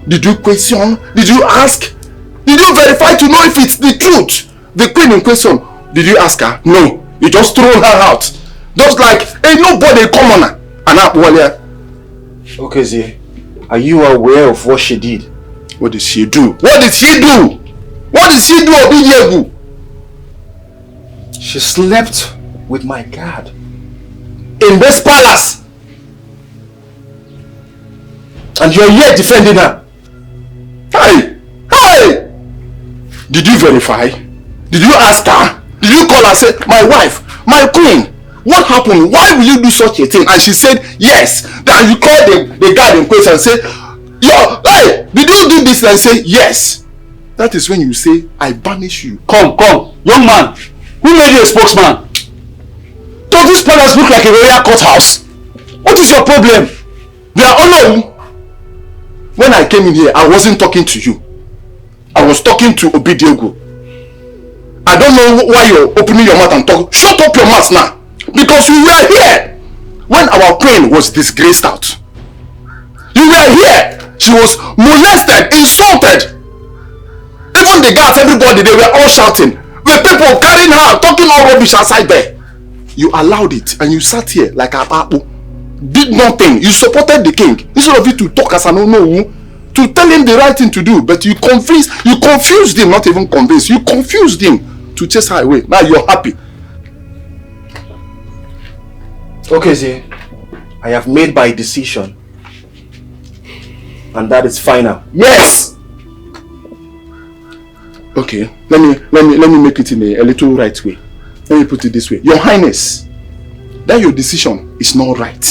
Did you question? Did you ask? Did you verify to know if it's the truth? The queen in question, did you ask her? No. You just throw her out. Just like, ain't nobody commoner. And up one here. Okay, Zee. Are you aware of what she did? What did she do? What did she do? What did she do, Obidiegu? She slept with my guard. In this palace. And you're here defending her. Hey! Hey! Did you verify? Did you ask her? Did you call her and say, my wife, my queen, what happened? Why will you do such a thing? And she said, yes. Then you called the guard in question and say, yo, hey, did you do this? And say, yes. That is when you say, I banish you. Come, young man. Who made you a spokesman? Does this palace look like a royal courthouse? What is your problem? They are unknown. When I came in here, I wasn't talking to you. I was talking to Obidiegu. I don't know why you're opening your mouth and talking. Shut up your mouth now. Because you were here when our queen was disgraced out. You were here. She was molested, insulted. Even the guards, everybody, they were all shouting. The people carrying her, talking all rubbish outside there. You allowed it and you sat here like a papu. Did nothing. You supported the king. Instead of you to talk as an unknown, to tell him the right thing to do, but you confused him, not even convinced. You confused him to chase her away. Now you're happy. Okay, Zee. I have made my decision. And that is final. Yes! Okay, let me make it in a little right way. Let me put it this way. Your Highness, that your decision is not right.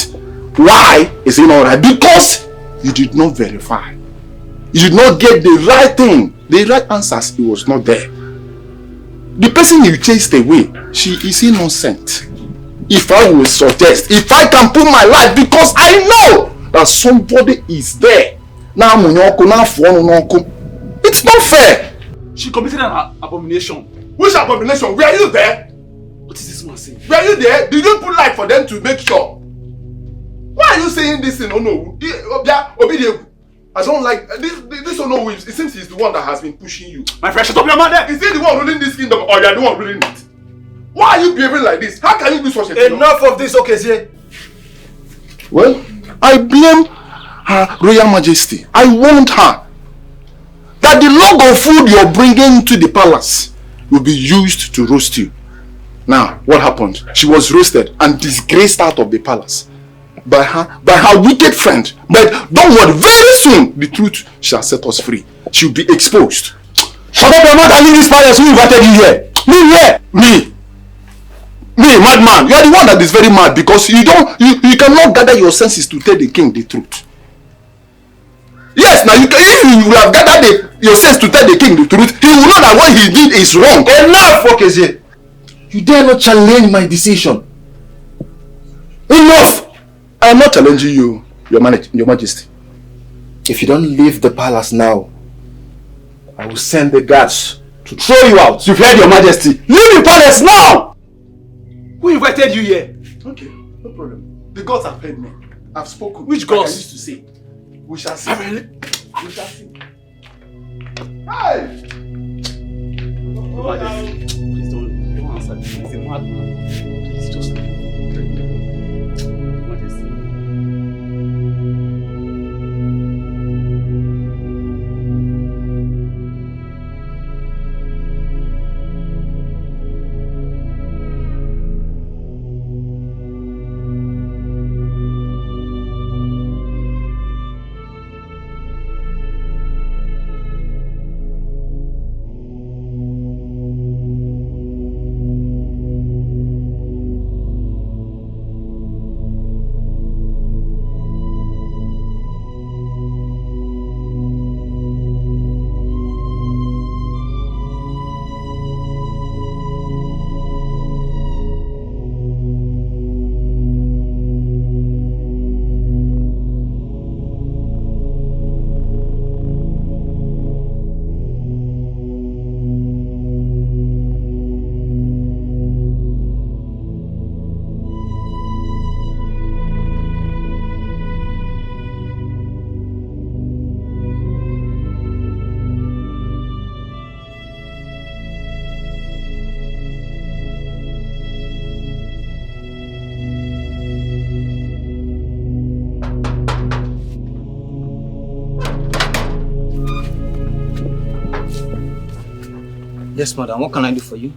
Why is it not right? Because you did not verify. You did not get the right thing. The right answers, it was not there. The person you chased away, she is innocent. If I will suggest, if I can put my life, because I know that somebody is there. It's not fair. She committed an abomination. Which abomination? Were you there? What is this man saying? Were you there? Did you put life for them to make sure? Why are you saying this thing? Oh no. I don't like this. Oh no. It seems he's the one that has been pushing you. My friend, shut up your mouth there. Is he the one ruling this kingdom or you are the one ruling it? Why are you behaving like this? How can you do such a thing? Enough of this, Okezie. Well, I blame Her Royal Majesty. I warned her that the log of food you're bringing to the palace will be used to roast you. Now, what happened? She was roasted and disgraced out of the palace by her wicked friend. But don't worry, very soon the truth shall set us free. She'll be exposed. Shut up your mouth and leave this palace. Who invited you here? Leave here! Me, madman. You are the one that is very mad because you cannot gather your senses to tell the king the truth. Yes, now if you will have gathered your sense to tell the king the truth, he will know that what he did is wrong. Enough, Okezie! You dare not challenge my decision. Enough! I am not challenging you, your majesty. If you don't leave the palace now, I will send the guards to throw you out. You've heard, your majesty. Leave the palace now! Who invited you here? Okay, no problem. The gods have heard me. I've spoken. Which gods? Like I used to say. We shall see. We shall see. Hey! Your majesty, please don't answer me. He's a madman. Please just... Your majesty. Yes, madam. What can I do for you?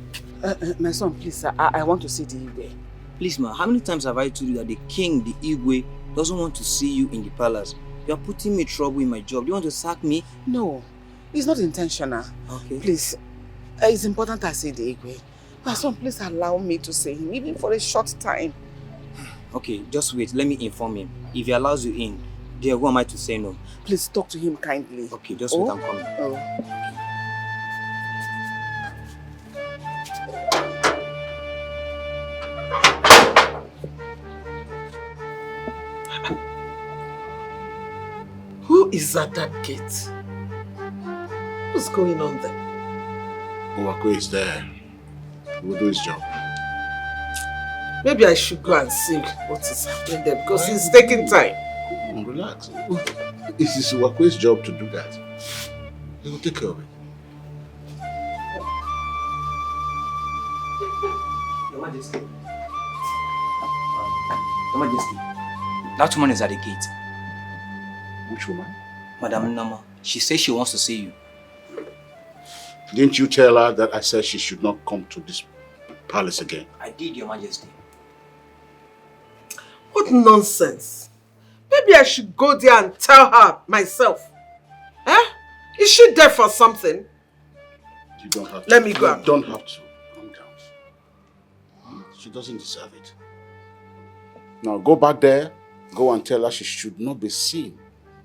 My son, please, I want to see the Igwe. Please, ma, how many times have I told you that the king, the Igwe, doesn't want to see you in the palace? You are putting me trouble in my job. Do you want to sack me? No, it's not intentional. Okay. Please, it's important I see the Igwe. My son, please allow me to see him, even for a short time. Okay, just wait. Let me inform him. If he allows you in, dear, who am I to say no? Please talk to him kindly. Okay, just wait. I'm coming. Oh. Who is at that gate? What's going on there? Uwako is there. He will do his job. Maybe I should go and see what is happening there because it's taking time. Relax. It is Uwako's job to do that. He will take care of it. Your Majesty. Your Majesty. That woman is at the gate. Which woman? Madam Nama. She says she wants to see you. Didn't you tell her that I said she should not come to this palace again? I did, Your Majesty. What nonsense. Maybe I should go there and tell her myself. Eh? Is she there for something? You don't have to. Let me go. You don't have to. Calm down. She doesn't deserve it. Now go back there. Go and tell her she should not be seen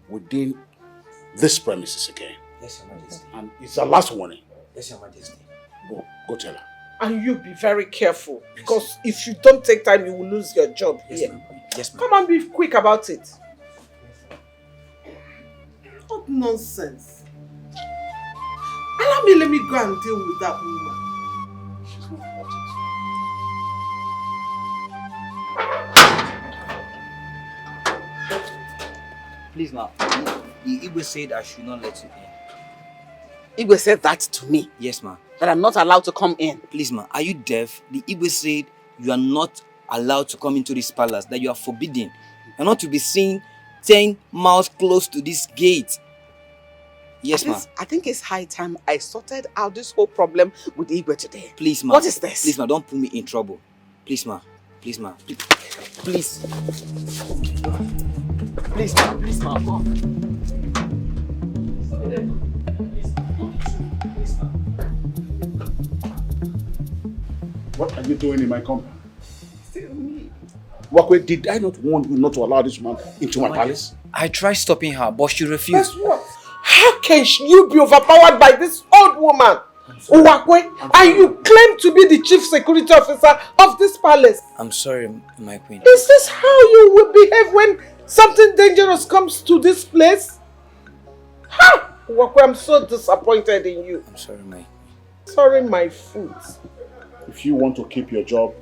within this premises again. Yes, Your Majesty. And it's her last warning. Yes, Your Majesty. Go tell her. And you be very careful, because if you don't take time, you will lose your job here. Yes, ma'am. Come and be quick about it. What nonsense. Let me go and deal with that woman. She's not important. Please, ma'am. The Igwe said I should not let you in. Igwe said that to me. Yes, ma'am. That I'm not allowed to come in. Please, ma'am. Are you deaf? The Igwe said you are not allowed to come into this palace, that you are forbidden. You're not to be seen 10 miles close to this gate. Yes, ma'am. I think it's high time I sorted out this whole problem with Igwe today. Please, ma'am. What is this? Please, ma'am. Don't put me in trouble. Please, ma'am. Please, ma'am. Please. Please, ma'am. Please, ma'am. What are you doing in my compound? Wakwe, did I not warn you not to allow this man into my palace? I tried stopping her, but she refused. Guess what? How can you be overpowered by this old woman, Uwakwe, and you claim to be the chief security officer of this palace? I'm sorry, my queen. Is this how you will behave when something dangerous comes to this place? Ha! Uwakwe, I'm so disappointed in you. I'm sorry, my queen. Sorry, my foot. If you want to keep your job,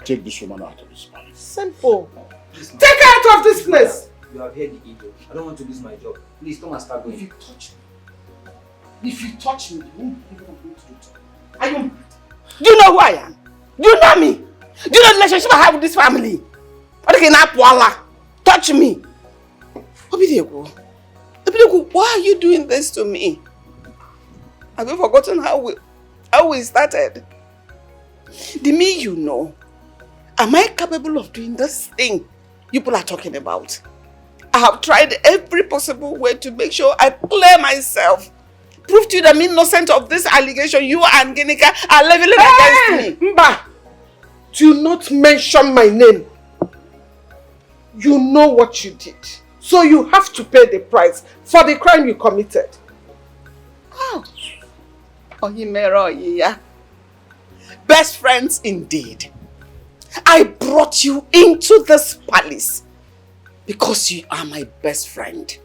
take this woman out of this palace. Simple. Take her out of this place. You have heard the ego. I don't want to lose my job. Please come and start going. If you touch me, you won't even want me to do it. Are you mad? Do you know who I am? Do you know me? Do you know the relationship I have with this family? Touch me. Obidiego, why are you doing this to me? Have you forgotten how we started? The me you know. Am I capable of doing this thing you people are talking about? I have tried every possible way to make sure I clear myself. Prove to you that I'm innocent of this allegation you and Guinea are leveling against me. Mba, do not mention my name. You know what you did. So you have to pay the price for the crime you committed. Oh. Yeah. Best friends indeed. I brought you into this palace because you are my best friend.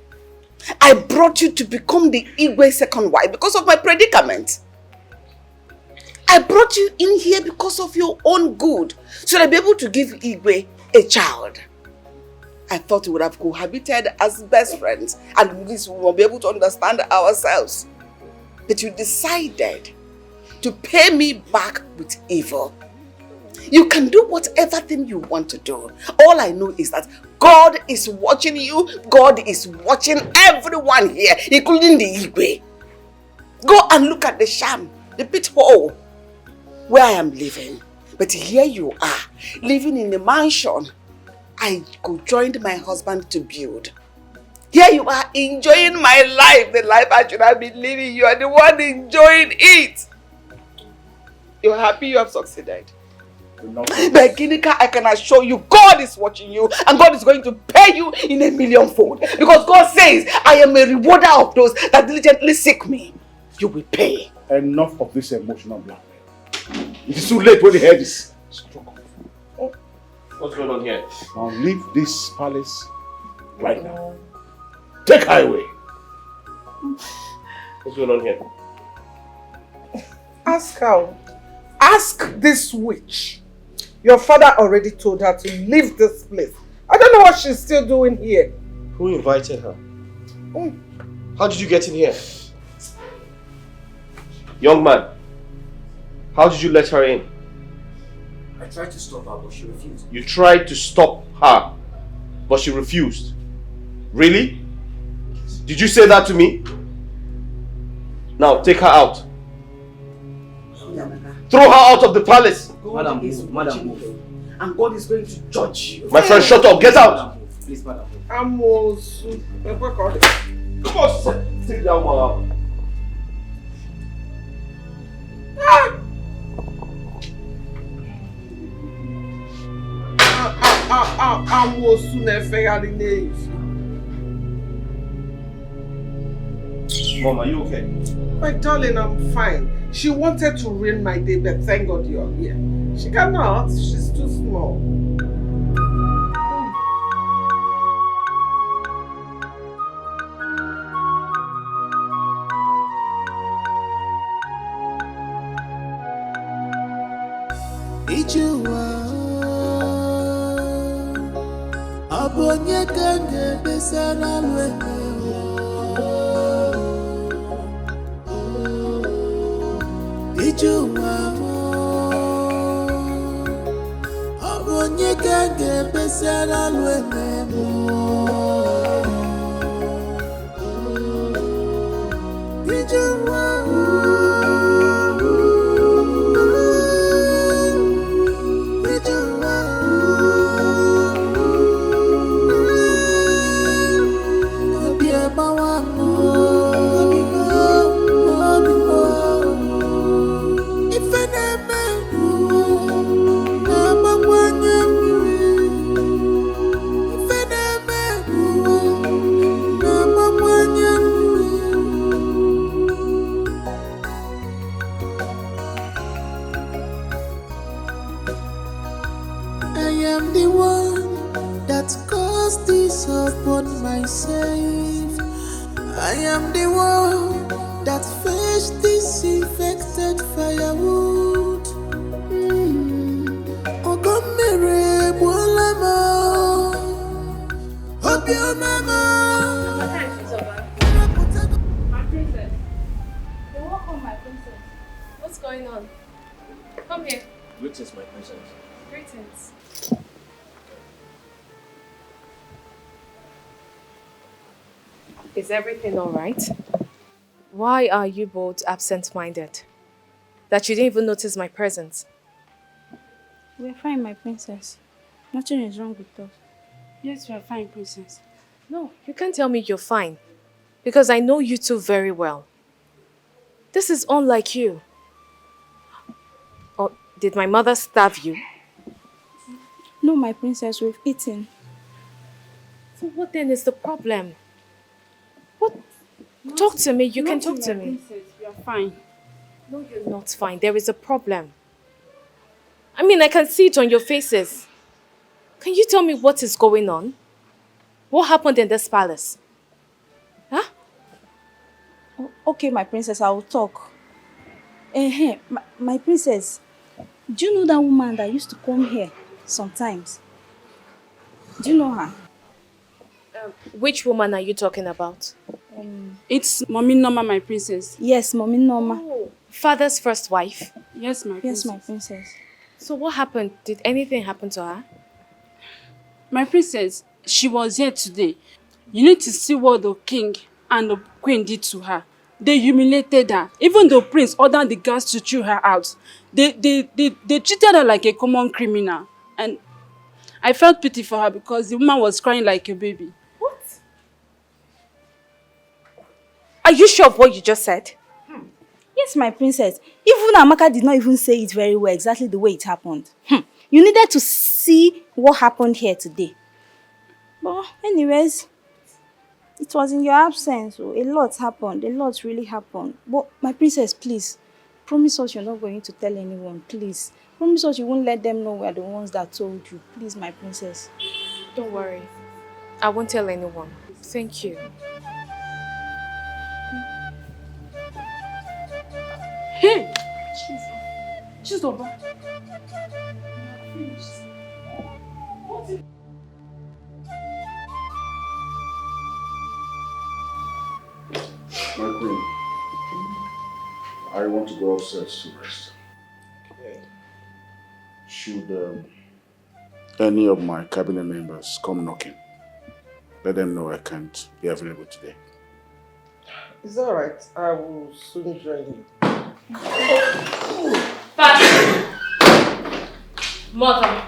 I brought you to become the Igwe's second wife because of my predicament. I brought you in here because of your own good, so that I'll be able to give Igwe a child. I thought we would have cohabited as best friends and at least we will be able to understand ourselves. But you decided to pay me back with evil. You can do whatever thing you want to do. All I know is that God is watching you. God is watching everyone here, including the Igwe. Go and look at the sham, the pit hole where I am living. But here you are, living in a mansion I joined my husband to build. Here you are enjoying my life, the life I should have been living. You are the one enjoying it. You're happy you have succeeded. But Ginika, I can assure you, God is watching you and God is going to pay you in 1,000,000-fold. Because God says, I am a rewarder of those that diligently seek me. You will pay. Enough of this emotional blackmail. It is too late when the head is struck off. Oh. What's going on here? Now leave this palace right now. Take her away. What's going on here? Ask her. Ask this witch. Your father already told her to leave this place. I don't know what she's still doing here. Who invited her? How did you get in here? Young man, how did you let her in? I tried to stop her, but she refused. You tried to stop her, but she refused. Really? Did you say that to me? Now, take her out. Throw her out of the palace. Madam, move. And God is going to judge you. My friend, shut up. Get out. Please, madam. Amosu. Come on, sit down, mama. Amosu nefegari neif. Mom, are you okay? My darling, I'm fine. She wanted to ruin my day, but thank God you're here. She cannot. She's too small. Abonye kange besara lwene Ijuwa Abonye kange besara lwene Ijuwa upon myself. I am the one that fetched this infected firewood. Ogomere bolama, obio mama. My princess. You're welcome, my princess. What's going on? Come here. Greetings, my princess. Greetings. Is everything all right? Why are you both absent-minded? That you didn't even notice my presence? We're fine, my princess. Nothing is wrong with us. Yes, we're fine, princess. No, you can't tell me you're fine. Because I know you two very well. This is unlike you. Or did my mother starve you? No, my princess, we've eaten. So what then is the problem? What? Talk to me. You can talk to me. Princess, we are fine. No, you're not fine. There is a problem. I mean, I can see it on your faces. Can you tell me what is going on? What happened in this palace? Huh? Okay, my princess, I will talk. My princess, do you know that woman that used to come here sometimes? Do you know her? Which woman are you talking about? It's Mommy Norma, my princess. Yes, Mommy Norma. Oh, father's first wife? Yes, my princess. Yes, my princess. So what happened? Did anything happen to her? My princess, she was here today. You need to see what the king and the queen did to her. They humiliated her. Even the prince ordered the guards to throw her out. They treated her like a common criminal. And I felt pity for her because the woman was crying like a baby. What? Are you sure of what you just said? Yes, my princess. Even Amaka did not even say it very well, exactly the way it happened. You needed to see what happened here today. But anyways, it was in your absence. So a lot happened. A lot really happened. But my princess, please, promise us you're not going to tell anyone, please. Promise us you won't let them know we're the ones that told you. Please, my princess. Don't worry. I won't tell anyone. Thank you. Hey! She's over. My queen, I want to go upstairs to rest. Okay. Should any of my cabinet members come knocking, let them know I can't be available today. It's alright. I will soon join you. Father! Mother!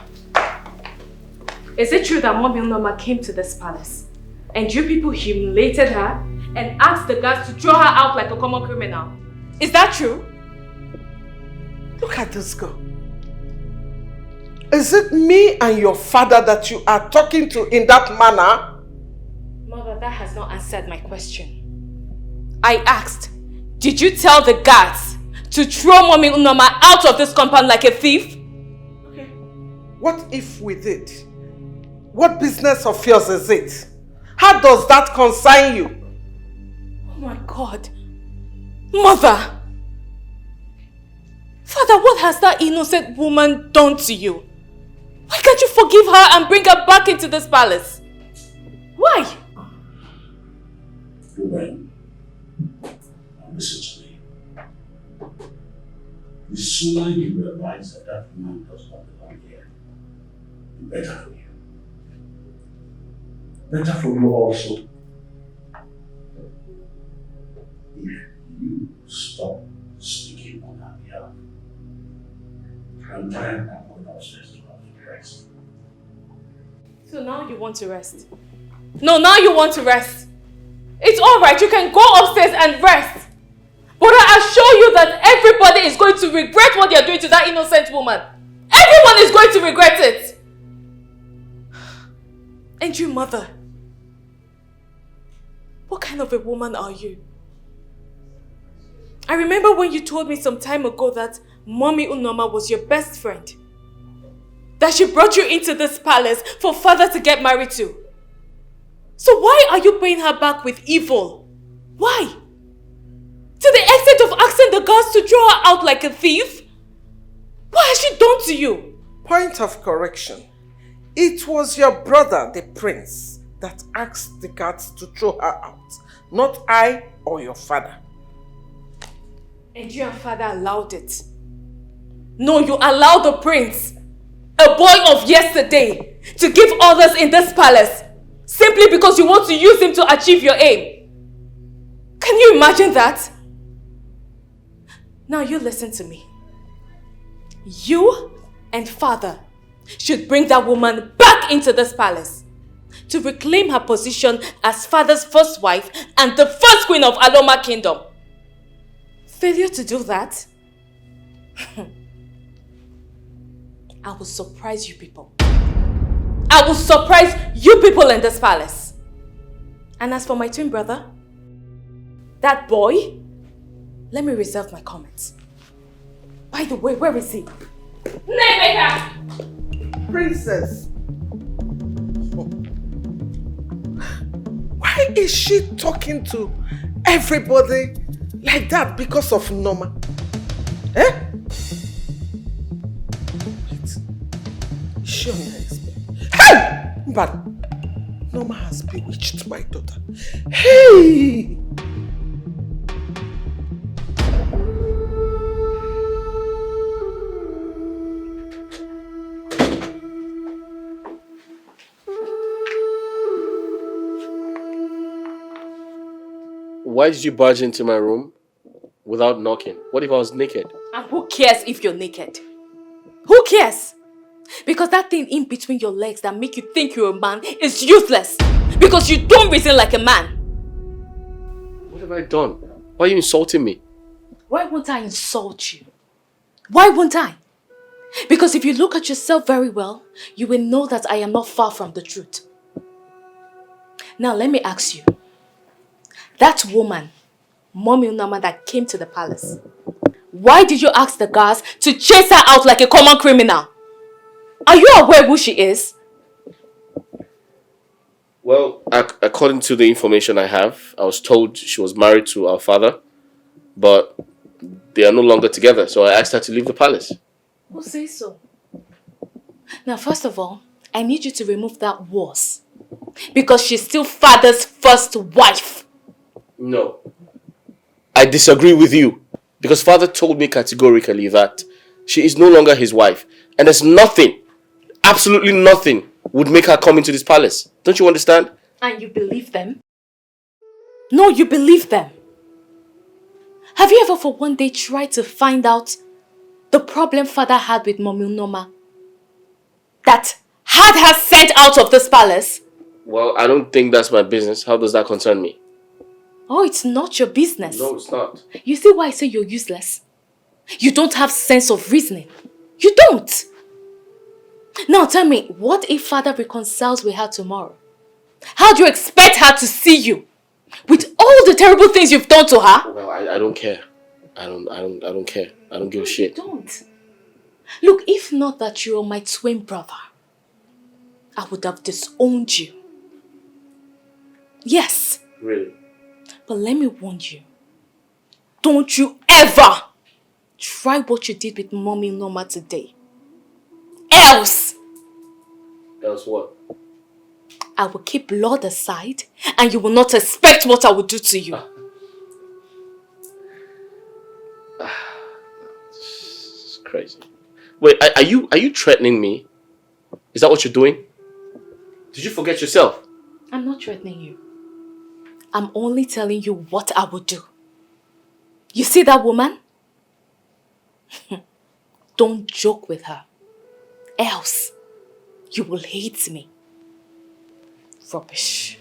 Is it true that Mommy Unoma came to this palace and you people humiliated her and asked the guards to throw her out like a common criminal? Is that true? Look at this girl. Is it me and your father that you are talking to in that manner? Mother, that has not answered my question. I asked, did you tell the guards to throw Mommy Unoma out of this compound like a thief? Okay. What if we did? What business of yours is it? How does that concern you? Oh my God. Mother! Father, what has that innocent woman done to you? Why can't you forgive her and bring her back into this palace? Why? Duben, listen to me. The sooner you realize that that woman does not belong here, the better for you. Better for you also. If you stop speaking on her behalf, I'm tired and I'm going upstairs to have to rest. So now you want to rest? No, now you want to rest. It's alright, you can go upstairs and rest. But I assure you that everybody is going to regret what you're doing to that innocent woman. Everyone is going to regret it. And you, mother, what kind of a woman are you? I remember when you told me some time ago that Mommy Unoma was your best friend. That she brought you into this palace for father to get married to. So why are you paying her back with evil? Why? To the extent of asking the guards to throw her out like a thief? What has she done to you? Point of correction. It was your brother, the prince, that asked the guards to throw her out. Not I or your father. And you and father allowed it. No, you allowed the prince, a boy of yesterday, to give orders in this palace simply because you want to use him to achieve your aim. Can you imagine that? Now you listen to me. You and father should bring that woman back into this palace to reclaim her position as father's first wife and the first queen of Aloma Kingdom. Failure to do that? I will surprise you people. I will surprise you people in this palace. And as for my twin brother, that boy, let me reserve my comments. By the way, where is he? Nebeka! Princess. Why is she talking to everybody like that because of Noma? Eh? Wait. Is she on her expert? Hey! But Noma has bewitched my daughter. Hey! Why did you barge into my room without knocking? What if I was naked? And who cares if you're naked? Who cares? Because that thing in between your legs that make you think you're a man is useless. Because you don't reason like a man. What have I done? Why are you insulting me? Why won't I insult you? Why won't I? Because if you look at yourself very well, you will know that I am not far from the truth. Now let me ask you. That woman, Mommy Unoma, that came to the palace, why did you ask the guards to chase her out like a common criminal? Are you aware who she is? Well, according to the information I have, I was told she was married to our father, but they are no longer together, so I asked her to leave the palace. Who says so? Now, first of all, I need you to remove that was, because she's still father's first wife. No. I disagree with you, because father told me categorically that she is no longer his wife, and there's nothing, absolutely nothing, would make her come into this palace. Don't you understand? And you believe them? No, you believe them. Have you ever for one day tried to find out the problem father had with Mommy Unoma? That had her sent out of this palace? Well, I don't think that's my business. How does that concern me? Oh, it's not your business. No, it's not. You see why I say you're useless? You don't have sense of reasoning. You don't. Now tell me, what if father reconciles with her tomorrow? How do you expect her to see you? With all the terrible things you've done to her? Well, I don't care. I don't care. I don't give a shit. You don't. Look, if not that you're my twin brother, I would have disowned you. Yes. Really? But let me warn you. Don't you ever try what you did with Mommy Norma today. Else what? I will keep Lord aside and you will not expect what I will do to you. It's crazy. Wait, are you threatening me? Is that what you're doing? Did you forget yourself? I'm not threatening you. I'm only telling you what I will do. You see that woman? Don't joke with her. Else, you will hate me. Rubbish.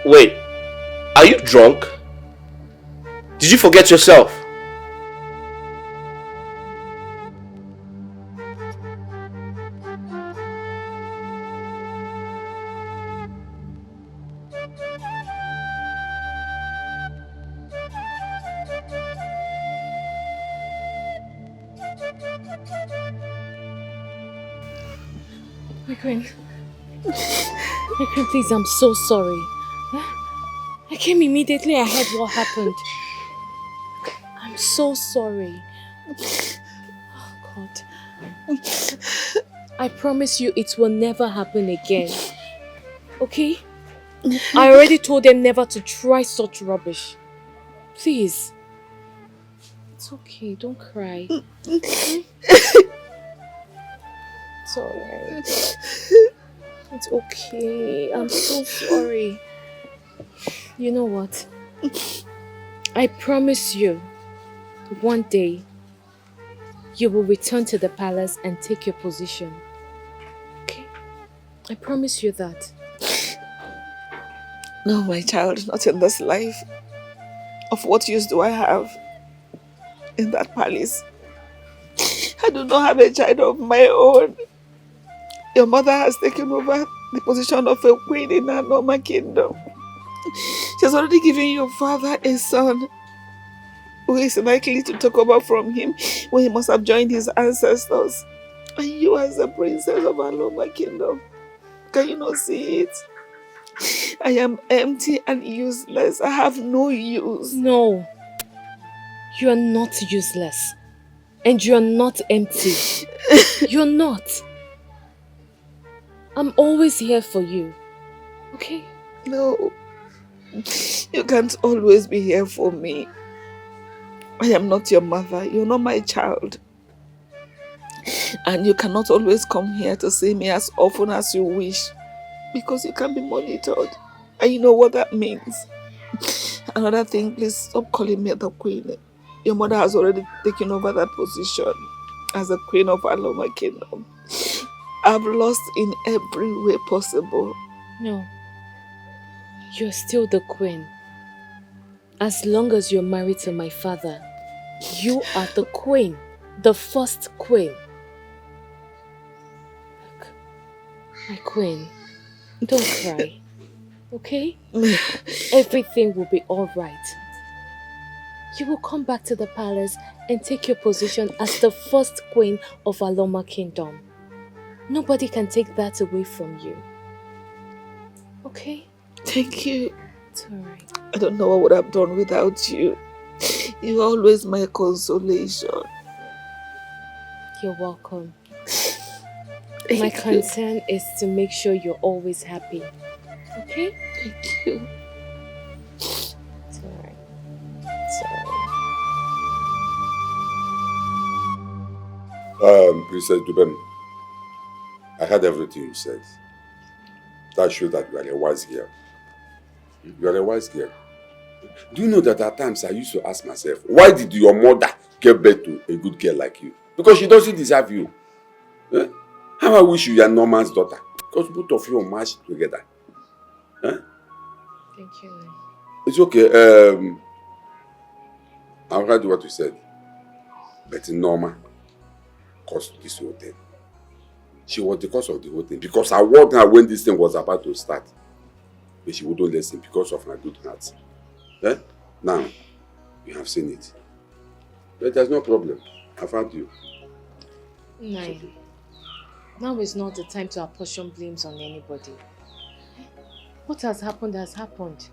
Wait, are you drunk? Did you forget yourself? My queen. My queen, please, I'm so sorry. I came immediately, I heard what happened. I'm so sorry. Oh, God. I promise you it will never happen again. Okay? I already told them never to try such rubbish. Please. It's okay, don't cry. It's alright. It's okay. I'm so sorry. You know what? I promise you, one day, you will return to the palace and take your position. Okay? I promise you that. No, my child, not in this life. Of what use do I have in that palace? I do not have a child of my own. Your mother has taken over the position of a queen in her normal kingdom. She has already given your father a son who is likely to take over from him when he must have joined his ancestors. And you as the princess of our normal kingdom, can you not see it? I am empty and useless. I have no use. No. You are not useless. And you are not empty. You're not. I'm always here for you. Okay? No. You can't always be here for me. I am not your mother. You're not my child. And you cannot always come here to see me as often as you wish. Because you can be monitored. And you know what that means. Another thing, please stop calling me the queen. Your mother has already taken over that position as the queen of Aloma Kingdom. I've lost in every way possible. No. You're still the queen. As long as you're married to my father, you are the queen. The first queen. Look, my queen, don't cry. Okay? Everything will be alright. You will come back to the palace and take your position as the first queen of Aloma Kingdom. Nobody can take that away from you. Okay? Thank you. It's alright. I don't know what I would have done without you. You're always my consolation. You're welcome. My concern is to make sure you're always happy. Okay? Thank you. It's alright. It's alright. Princess Duben, I heard everything you said. That shows that you are a wise girl. You are a wise girl. Do you know that at times I used to ask myself, why did your mother gave birth to a good girl like you. Because she doesn't deserve you. Eh? How I wish you were Norman's daughter. Because both of you are matched together. Eh? Thank you. It's okay. I heard what you said. But Norma caused this whole thing. She was the cause of the whole thing. Because I warned her when this thing was about to start. But she wouldn't listen because of her good heart. Eh? Now, you have seen it. But there's no problem. I've had you. Nine. Now is not the time to apportion blames on anybody. What has happened has happened.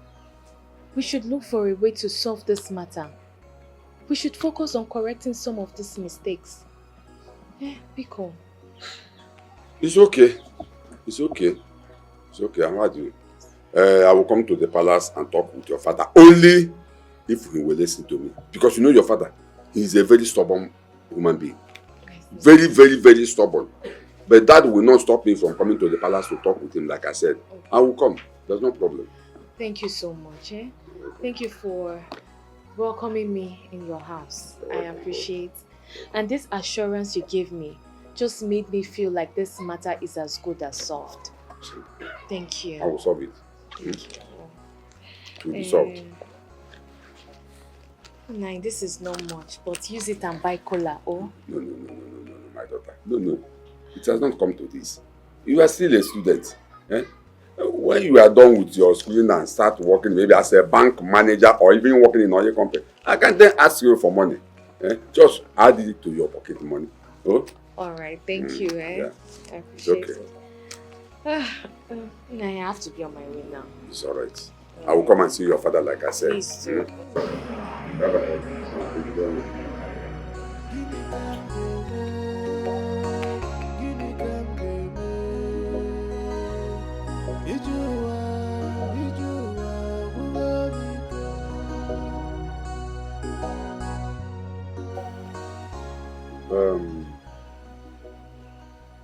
We should look for a way to solve this matter. We should focus on correcting some of these mistakes. Biko. It's okay. It's okay. It's okay. I've had you. I will come to the palace and talk with your father. Only if he will listen to me. Because you know your father. He is a very stubborn human being. Very, very, very stubborn. But that will not stop me from coming to the palace to talk with him, like I said. I will come. There's no problem. Thank you so much. Thank you for welcoming me in your house. I appreciate. And this assurance you gave me just made me feel like this matter is as good as solved. Thank you. I will solve it. It will be solved. Nine, this is not much, but use it and buy cola, oh? No, my daughter. No. It has not come to this. You are still a student. Eh? When you are done with your schooling and start working maybe as a bank manager or even working in oil company, I can then ask you for money. Eh? Just add it to your pocket money. Oh? Alright, thank you. Yeah. I appreciate okay. it. I have to be on my way now. It's alright. I will come and see your father like I said. Please do. Bye-bye.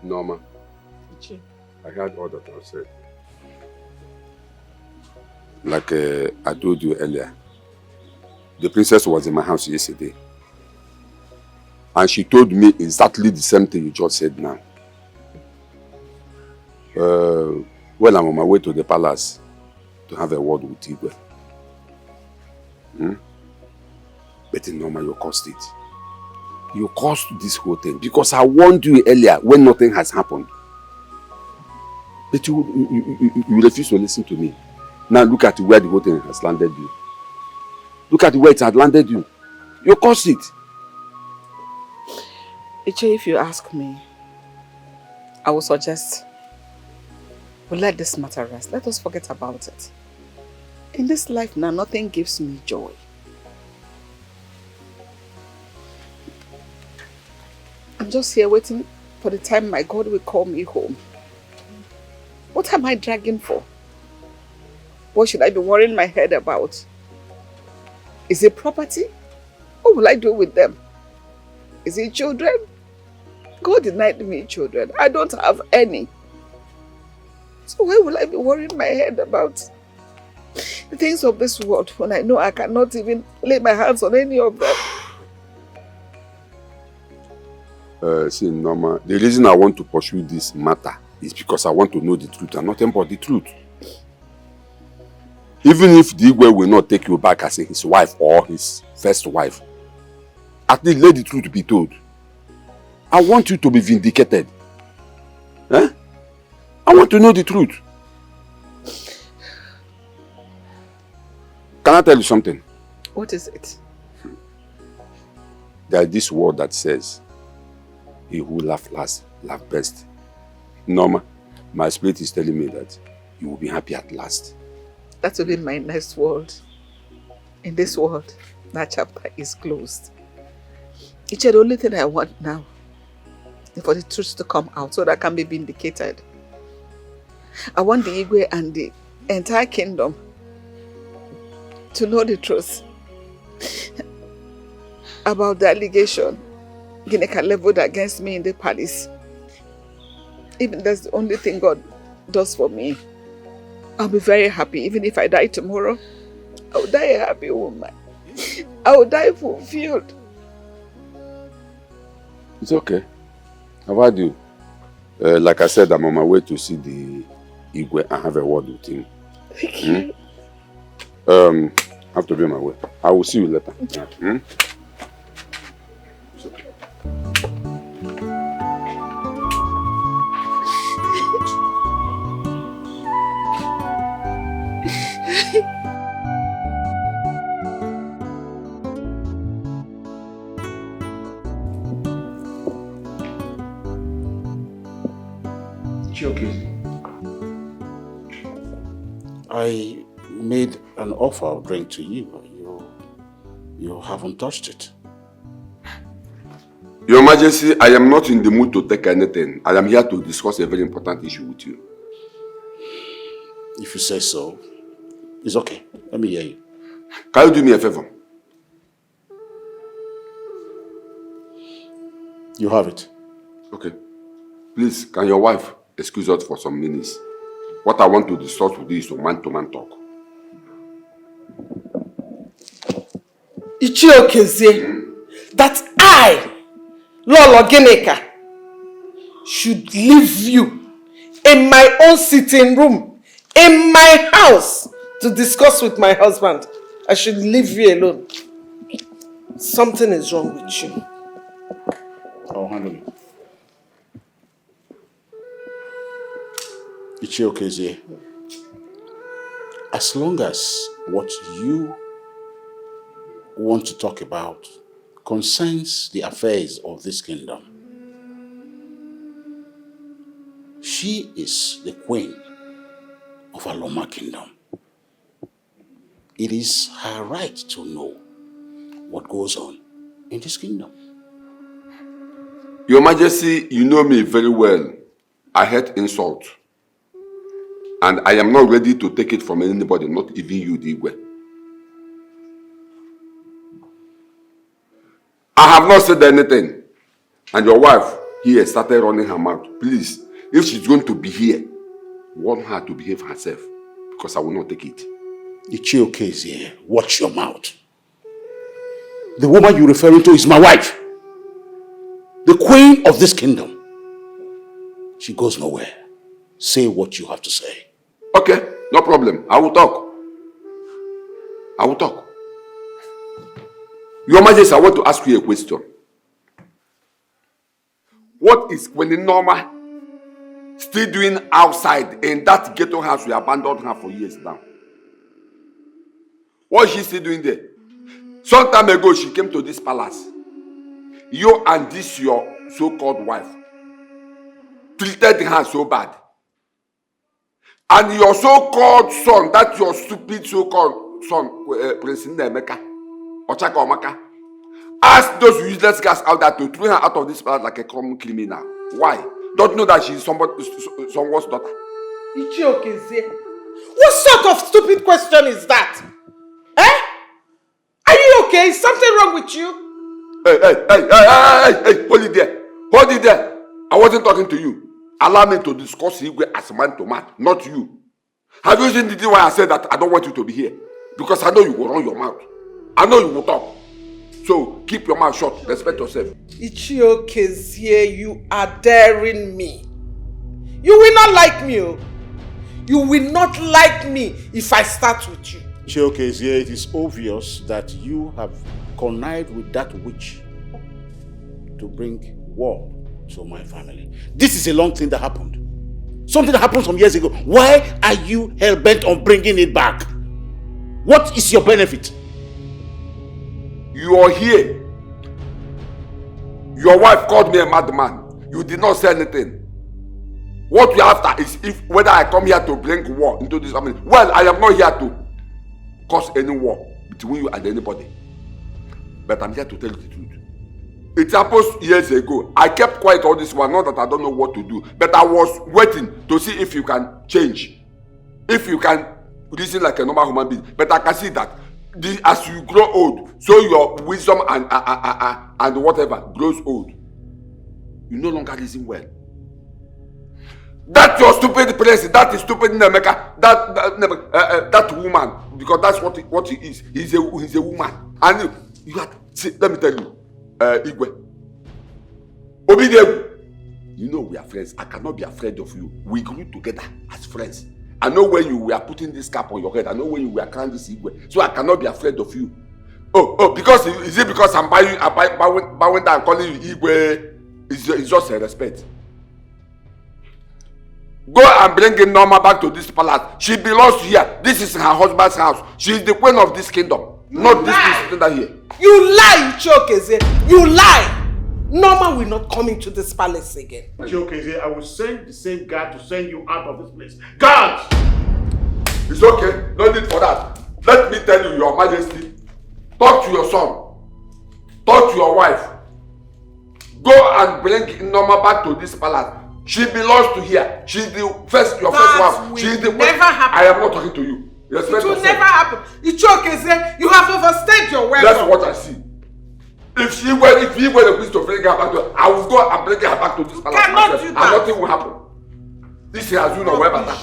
Norma, I heard all that I said. Like I told you earlier, the princess was in my house yesterday. And she told me exactly the same thing you just said now. Well, I'm on my way to the palace to have a word with Igwe. But Norma, you caused it. You caused this whole thing because I warned you earlier when nothing has happened. But you refuse to listen to me. Now look at where the whole thing has landed you. Look at where it had landed you. You caused it. Iche, if you ask me, I would suggest we let this matter rest. Let us forget about it. In this life now, nothing gives me joy. I'm just here waiting for the time my God will call me home. What am I dragging for? What should I be worrying my head about? Is it property? What will I do with them? Is it children? God denied me children. I don't have any. So why will I be worrying my head about the things of this world when I know I cannot even lay my hands on any of them? See, Norma, the reason I want to pursue this matter is because I want to know the truth and nothing but the truth. Even if the Igwe will not take you back as his wife or his first wife, at least let the truth be told. I want you to be vindicated. Eh? I want to know the truth. Can I tell you something? What is it? There is this word that says, he who laughs last, laughs best. Norma, my spirit is telling me that you will be happy at last. That will be my next word. In this world, that chapter is closed. It's the only thing I want now is for the truth to come out so that I can be vindicated. I want the Igwe and the entire kingdom to know the truth about the allegation Guinea leveled against me in the palace. Even that's the only thing God does for me. I'll be very happy. Even if I die tomorrow, I will die a happy woman. I will die fulfilled. It's okay. How about you? Like I said, I'm on my way to see the Igwe and have a word with him. Thank you. I have to be on my way. I will see you later. Okay. It's okay. Okay. I made an offer of drink to you. You haven't touched it. Your Majesty, I am not in the mood to take anything. I am here to discuss a very important issue with you. If you say so, it's okay. Let me hear you. Can you do me a favor? You have it. Okay. Please, can your wife excuse us for some minutes? What I want to discuss with you is a man-to-man talk. Ichiokezie, that I, Lolo Geneka, should leave you in my own sitting room, in my house, to discuss with my husband. I should leave you alone. Something is wrong with you. I'll handle it. Ichiokezie, as long as what you want to talk about concerns the affairs of this kingdom, she is the queen of Aloma kingdom. It is her right to know what goes on in this kingdom. Your Majesty, you know me very well. I hate insult. And I am not ready to take it from anybody, not even you, Digwe. I have not said anything. And your wife here started running her mouth. Please, if she's going to be here, warn her to behave herself, because I will not take it. Ichiokezie, watch your mouth. The woman you're referring to is my wife. The queen of this kingdom. She goes nowhere. Say what you have to say. Okay, no problem. I will talk. I will talk. Your Majesty, I want to ask you a question. What is Queen Norma still doing outside in that ghetto house we abandoned her for years now? What is she still doing there? Some time ago, she came to this palace. You and this your so-called wife treated her so bad. And your so-called son, that your stupid so-called son, Prince Nemeka, Ochaka Omaka, asked those useless guys out there to throw her out of this palace like a common criminal. Why? Don't you know that she is someone's daughter? Ichiokezie, what sort of stupid question is that? Eh? Are you okay? Is something wrong with you? Hey, hold it there. Hold it there. I wasn't talking to you. Allow me to discuss Igwe as man to man, not you. Have you seen the reason why I said that I don't want you to be here? Because I know you will run your mouth. I know you will talk. So keep your mouth shut. Respect yourself. Ichiokezie, you are daring me. You will not like me. Oh. You will not like me if I start with you. Ichiokezie, it is obvious that you have connived with that witch to bring war to my family. This is a long thing that happened. Something that happened some years ago. Why are you hell-bent on bringing it back? What is your benefit? You are here. Your wife called me a madman. You did not say anything. What you're after is whether I come here to bring war into this family. Well, I am not here to cause any war between you and anybody. But I'm here to tell you the truth. It happened years ago. I kept quiet all this while, not that I don't know what to do. But I was waiting to see if you can change. If you can reason like a normal human being. But I can see that as you grow old, so your wisdom and whatever grows old. You no longer reason well. That your stupid place, that is stupid Nemeka, that woman, because that's what he is. He's a woman. And you have, see, let me tell you, Igwe, Obedient. You know we are friends. I cannot be afraid of you. We grew together as friends. I know when you were putting this cap on your head. I know when you were carrying this igwe. So I cannot be afraid of you. Because is it because I'm bowing down and calling you igwe? It's just a respect. Go and bring Norma back to this palace. She belongs here. This is her husband's house. She is the queen of this kingdom. Not this sitting here. You lie, Chokeze. You lie. Norma will not come into this palace again. Chokeze, I will send the same guard to send you out of this place. Guards! It's okay. No need for that. Let me tell you, Your Majesty. Talk to your son. Talk to your wife. Go and bring Norma back to this palace. She belongs to here. She's your first wife. She's the never happen. I am not talking to you. Respect it will yourself. never happen. Ichokeze, you have overstayed your welcome. That's what I see. If he were the priest to bring her back to, I will go and bring her back to this palace myself, and nothing will happen. This has you know where better.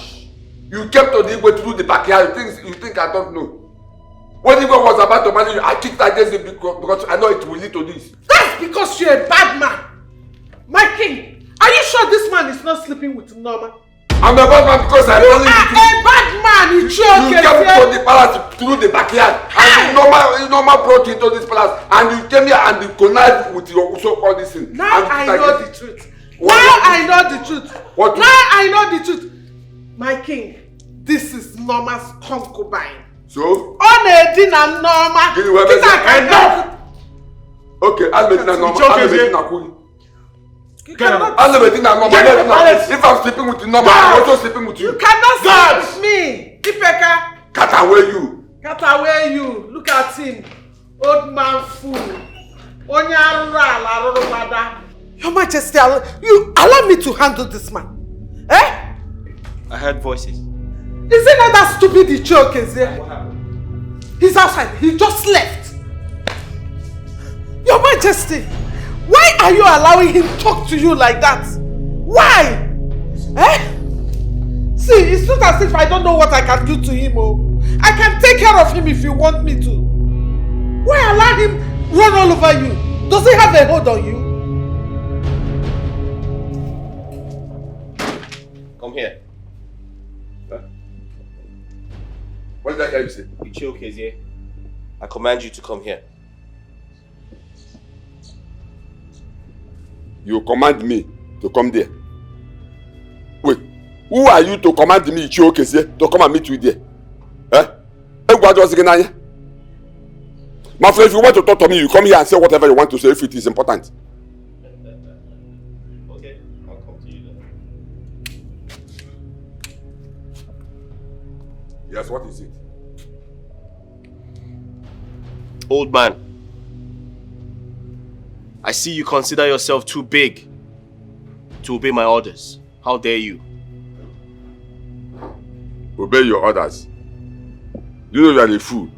You kept on the way to do the backyard. You think I don't know? When Igwe was about to marry you, I kicked against it because I know it will lead to this. That's because you're a bad man. My king, are you sure this man is not sleeping with Norma? I'm a bad man because I'm running with you. You are a bad man, You came to the palace through the backyard and Norma brought you into this palace and you came here and you connived with your so-called this thing. Now I know the truth. Now I know the truth. What now I know the truth. My king, this is Norma's concubine. So? Onedina Norma. Okay, I'll make Norma. If I'm sleeping with Norma, I'm also sleeping with you. You cannot sleep with me. Ipeka. Cut away you. Cut away you. Look at him. Old man fool. Your Majesty, you allow me to handle this man. Eh? I heard voices. Is it not that stupid Ichokeze? What happened? He's outside. He just left. Your Majesty, why are you allowing him to talk to you like that? Why? Eh? See, it's not as if I don't know what I can do to him. Oh. I can take care of him if you want me to. Why allow him run all over you? Does he have a hold on you? Come here. Huh? What did I hear you say? Ichokeze, I command you to come here. You command me to come there. Wait, who are you to command me, Ichokeze, to come and meet you there? Eh? My friend, if you want to talk to me, you come here and say whatever you want to say if it is important. Okay, I'll come to you then. Yes, what is it? Old man, I see you consider yourself too big to obey my orders. How dare you? Obey your orders. You know you are a fool.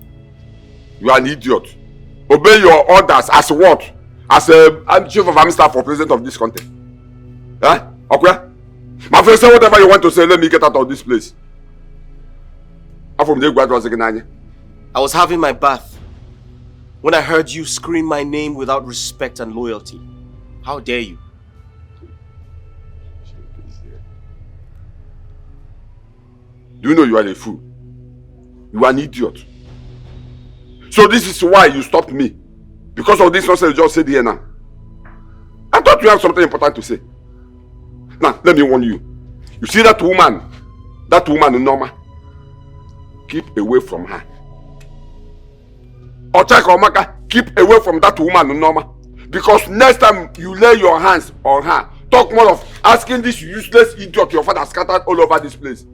You are an idiot. Obey your orders as what? As I'm chief of army staff for president of this country. Huh? Okay? My friend, say whatever you want to say. Let me get out of this place. I was having my bath when I heard you scream my name without respect and loyalty. How dare you? Do you know you are a fool? You are an idiot. So this is why you stopped me. Because of this nonsense you just said here now. I thought you had something important to say. Now, let me warn you. You see that woman Norma? Keep away from her. Ochaka Omaka, keep away from that woman Norma. Because next time you lay your hands on her, talk more of asking this useless idiot your father scattered all over this place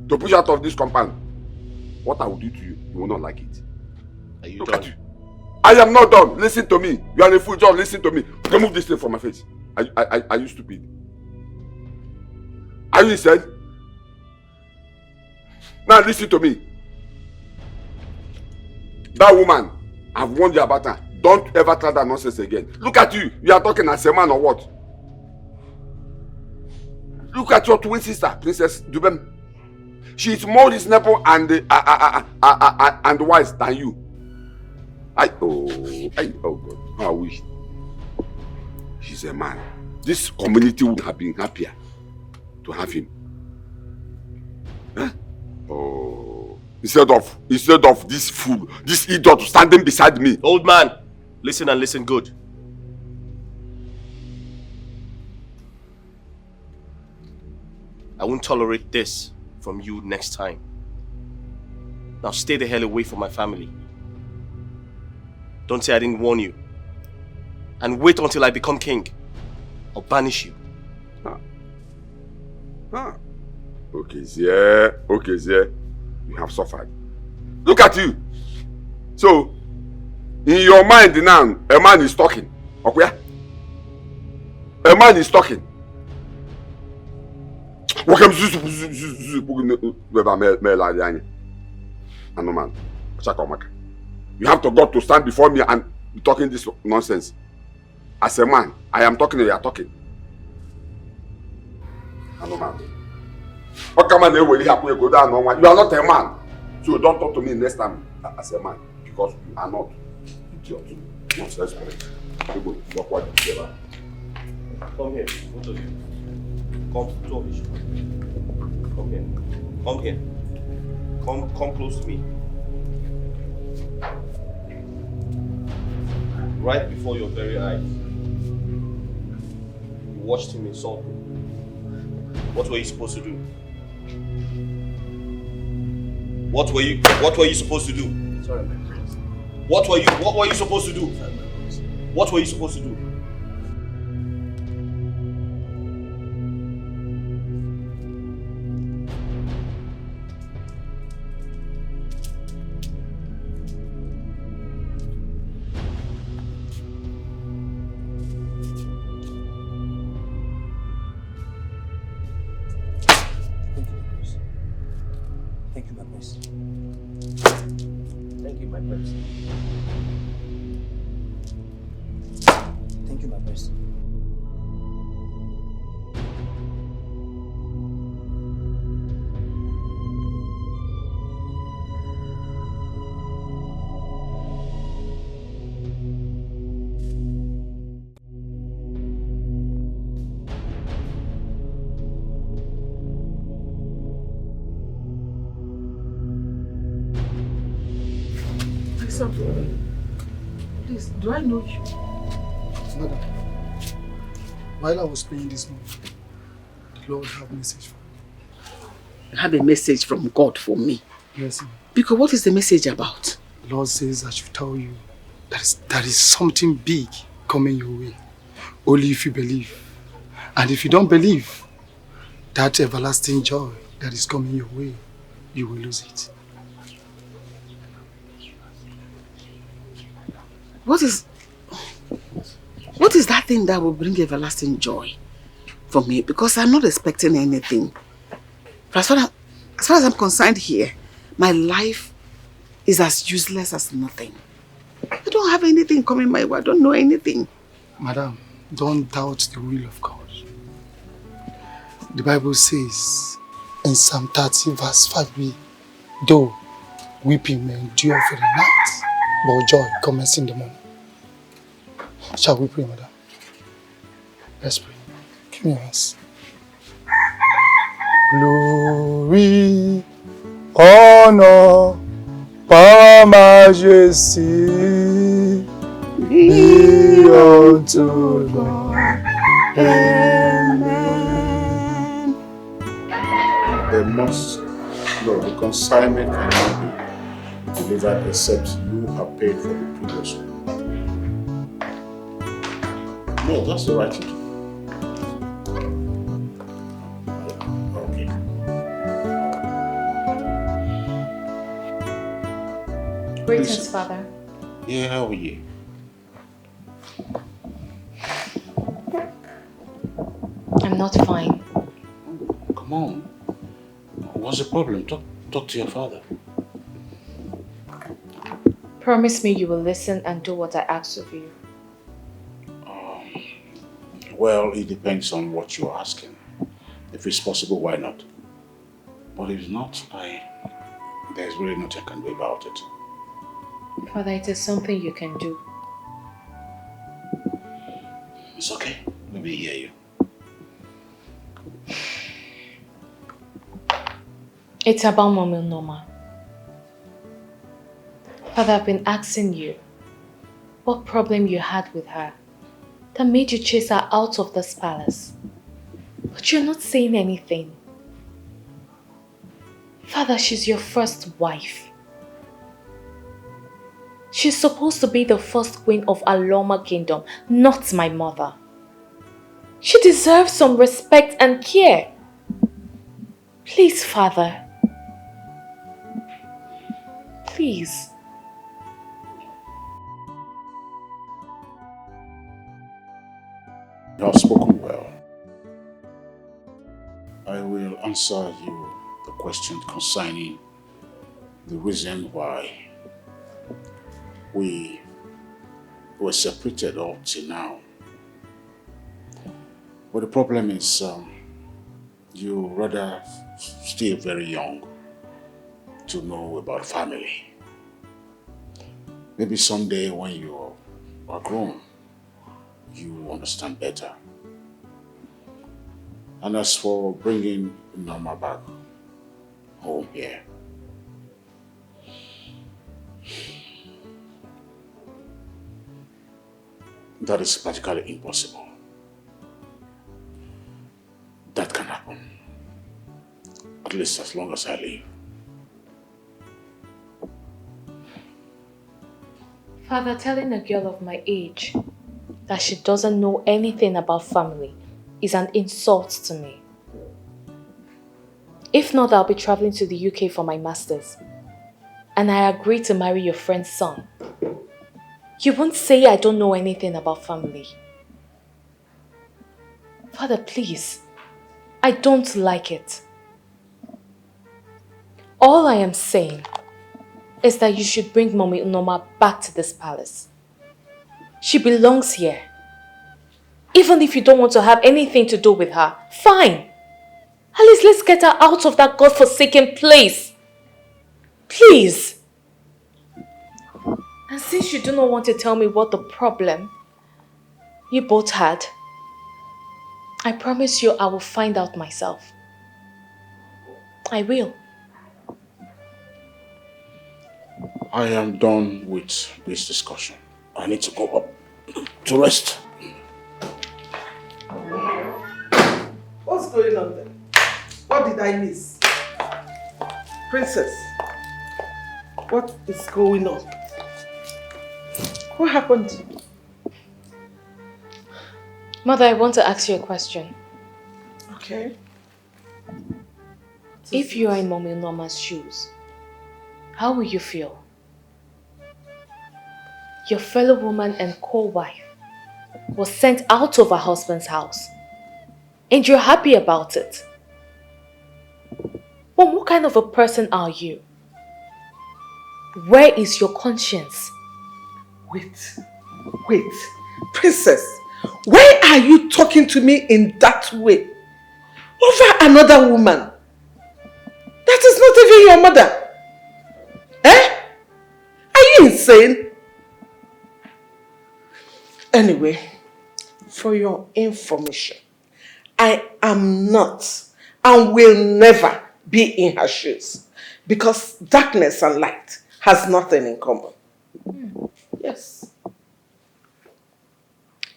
to push out of this compound. What I will do to you, you will not like it. Are you Look done? at you. I am not done. Listen to me. You are a fool. Just listen to me. Remove this thing from my face. Are you stupid? Are you insane? Now listen to me. That woman, I've warned you about her. Don't ever try that nonsense again. Look at you. You are talking as a man or what? Look at your twin sister, Princess Duben. She is more reasonable and wise than you. Oh God, how I wish. He's a man. This community would have been happier to have him. Huh? Oh, instead of this fool, this idiot standing beside me. Old man, listen and listen good. I won't tolerate this from you next time. Now stay the hell away from my family. Don't say I didn't warn you. And wait until I become king. I'll banish you. Okay, Zia. You have suffered. Look at you. So, in your mind now, a man is talking. Okay? A man is talking. You have to go to stand before me and be talking this nonsense. As a man, I am talking and you are talking. What can man really happen? You are not a man. So don't talk to me next time as a man. Because you are not. Idiot. Nonsense. Come here, both of you. Come, two of you. Come here. Come here. Come close to me. Right before your very eyes, you watched him insult me. What were you supposed to do? What were you supposed to do? Sorry, my prince. What were you supposed to do? What were you supposed to do? Thank you, my prince. Thank you, my prince. Thank you, my prince. Please, do I know you? Madam, while I was praying this morning, the Lord had a message for me. You have a message from God for me? Yes, ma'am. Because what is the message about? The Lord says I should tell you that is something big coming your way. Only if you believe. And if you don't believe, that everlasting joy that is coming your way, you will lose it. What is that thing that will bring everlasting joy for me? Because I'm not expecting anything. But as far as I'm concerned here, my life is as useless as nothing. I don't have anything coming my way. I don't know anything. Madam, don't doubt the will of God. The Bible says in Psalm 30 verse 5b, though weeping may endure for the night, but joy comes in the morning. Shall we pray, madam? Let's pray. Give me your hands. Glory, honor, power, majesty be unto God. Amen. There must, no, the consignment cannot be delivered except you have paid for the previous one. No, that's the right thing to do. Okay. Greetings, Listen. Father. Yeah, how are you? I'm not fine. Come on. What's the problem? Talk to your father. Promise me you will listen and do what I ask of you. Well, it depends on what you're asking. If it's possible, why not? But if not, there's really nothing I can do about it. Father, it is something you can do. It's okay. Let me hear you. It's about Mommy Noma. Father, I've been asking you what problem you had with her that made you chase her out of this palace. But you're not saying anything. Father, she's your first wife. She's supposed to be the first queen of Aloma Kingdom, not my mother. She deserves some respect and care. Please, Father. Please. You have spoken well. I will answer you the question concerning the reason why we were separated up till now. But the problem is you rather still very young to know about family. Maybe someday when you are grown, you will understand better. And as for bringing Norma back home here, that is practically impossible. That can happen, at least as long as I live. Father, telling a girl of my age that she doesn't know anything about family is an insult to me. If not, I'll be traveling to the UK for my master's. And I agree to marry your friend's son. You won't say I don't know anything about family. Father, please. I don't like it. All I am saying is that you should bring Mommy Unoma back to this palace. She belongs here. Even if you don't want to have anything to do with her, fine. At least let's get her out of that godforsaken place. Please. And since you do not want to tell me what the problem you both had, I promise you I will find out myself. I will. I am done with this discussion. I need to go up to rest. What's going on there? What did I miss? Princess, what is going on? What happened? Mother, I want to ask you a question. Okay. If you are in Mommy Norma's shoes, how will you feel? Your fellow woman and co-wife was sent out of her husband's house, and you're happy about it. But what kind of a person are you? Where is your conscience? Wait. Princess, why are you talking to me in that way? Over another woman? That is not even your mother. Eh? Are you insane? Anyway, for your information, I am not and will never be in her shoes because darkness and light has nothing in common. Yes.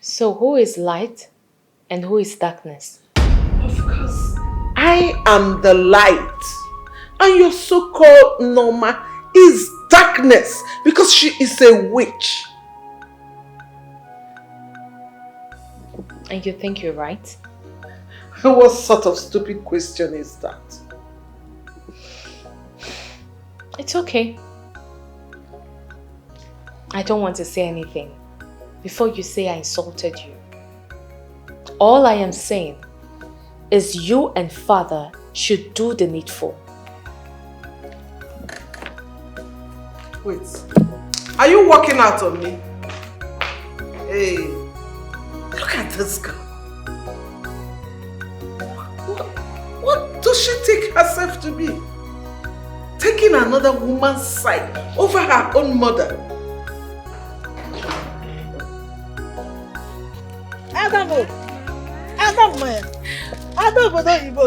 So who is light and who is darkness? Of course. I am the light and your so-called Norma is darkness because she is a witch. And you think you're right? What sort of stupid question is that? It's okay. I don't want to say anything before you say I insulted you. All I am saying is you and Father should do the needful. Wait, are you walking out on me? Hey, look at this girl. What does she take herself to be? Taking another woman's side over her own mother. Adamo. Adam man. Adam bodo ibo.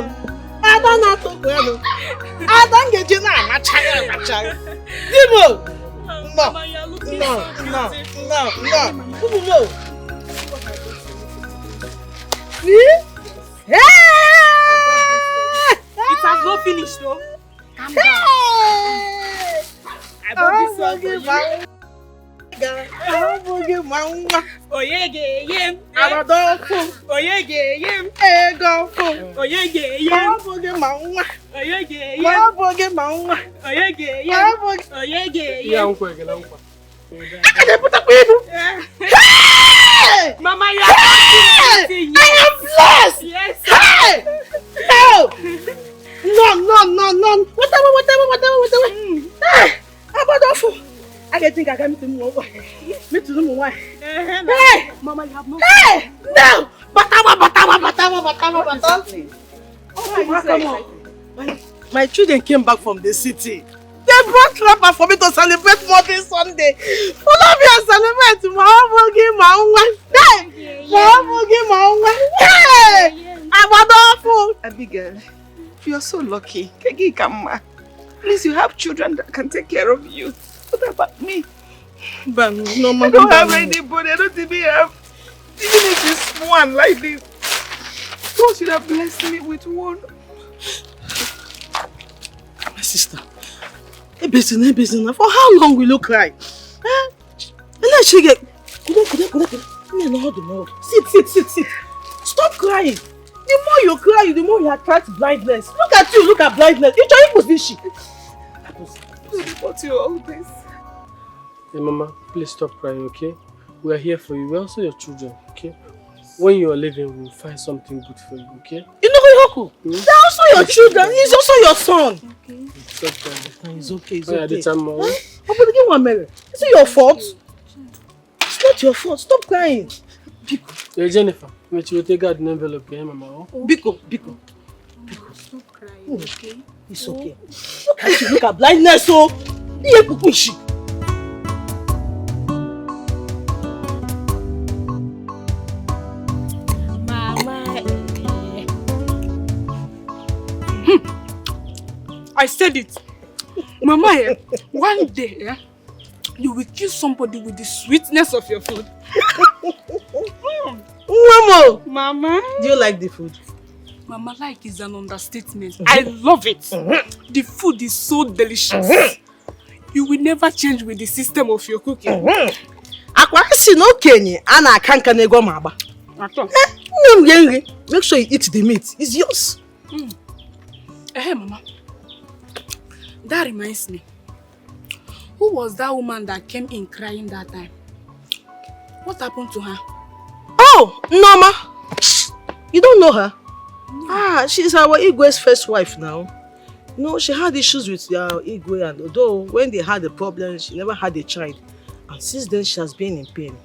Adam na to kwelo. Adam geje na chaya. Dibo. No. No. See? Hey! It has not finished though. Calm down. I bought this one for you. Oyege yem. Abadofo. Oyege yem. Egofo. Oyege yem. Maboge maunwa. Oyege yem. Maboge maunwa. Oyege yem. Oyege yem. Ya unkwe gela unkwa. Akade puta kwenu. Hey! Mama, you are hey! I am blessed. Yes. Hey! No. Whatever. Hey! Abadofo. I can think I can meet him over. Meet him over. Hey! Mama, you have no. Hey! No! Batama. Oh, come on. My children came back from the city. They brought rapper for me to celebrate Mother's Sunday. Follow me and celebrate. Hey! Abadofo. Abigail, you are so lucky. Kegi Kama. Please, you have children that can take care of you. What about me? But no, I don't have anybody. I don't even have. Even if it's one like this, God should have blessed me with one. My sister, for how long will you cry? And then she get. Sit. Stop crying. The more you cry, the more you attract blindness. Look at you, look at blindness. You trying to position. What's all this? Hey mama, please stop crying, okay? We are here for you. We're also your children, okay? When you are leaving, we'll find something good for you, okay? You know Yoku? They're also your children. He's also your son. Okay. It's okay. It's okay. Oh, yeah, the time, Huh? I'm gonna give one minute. Is it your fault? It's not your fault. Stop crying. Hey Jennifer, you will take out an envelope, okay, mama? Biko. Stop crying, okay? It's okay. Look at you, look at blindness, so. I said it. Mama, one day, you will kill somebody with the sweetness of your food. Mama. Do you like the food? Mama, like is an understatement. I love it. The food is so delicious. You will never change with the system of your cooking. Akwasi no kenye, ana akanka nego maba. Make sure you eat the meat. It's yours. Hey, Mama. That reminds me. Who was that woman that came in crying that time? What happened to her? Oh, Norma. You don't know her? Ah, she's our Igwe's first wife now. You know, she had issues with Igwe, and although when they had a problem, she never had a child. And since then, she has been in pain.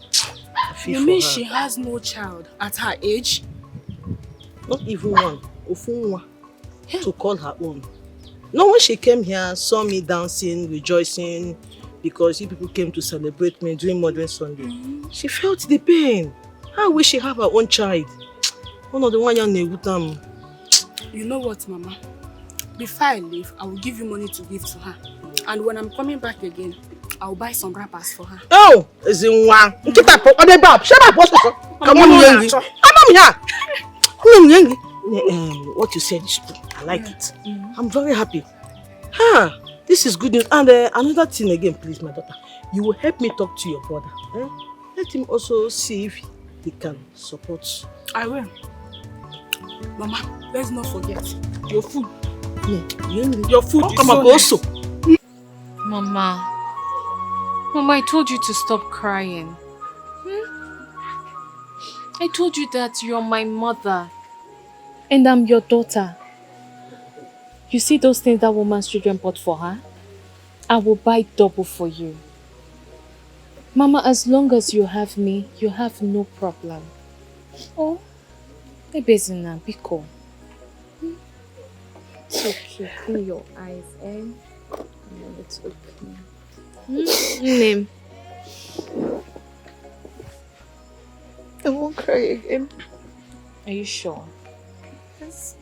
You mean she has no child at her age? Not even one. Ofunwa. To call her own. No, when she came here, saw me dancing, rejoicing, because you people came to celebrate me during Modern Sunday. She felt the pain. I wish she had her own child. One of the one young Negutam. You know what, Mama? Before I leave, I will give you money to give to her. And when I'm coming back again, I will buy some wrappers for her. Oh, is in one. Shut up, what's the come on, Yangi. Come on, what you said is true. I like it. I'm very happy. This is good news. And another thing again, please, my daughter. You will help me talk to your brother. Let him also see if he can support. I will. Mama, let's not forget your food. Your food is so also. Mama, I told you to stop crying. I told you that you're my mother. And I'm your daughter. You see those things that woman's children bought for her? I will buy double for you. Mama, as long as you have me, you have no problem. Oh, Ebezina, Biko. It's okay. Clean your eyes, eh? No, it's okay. Name. I won't cry again. Are you sure? Yes.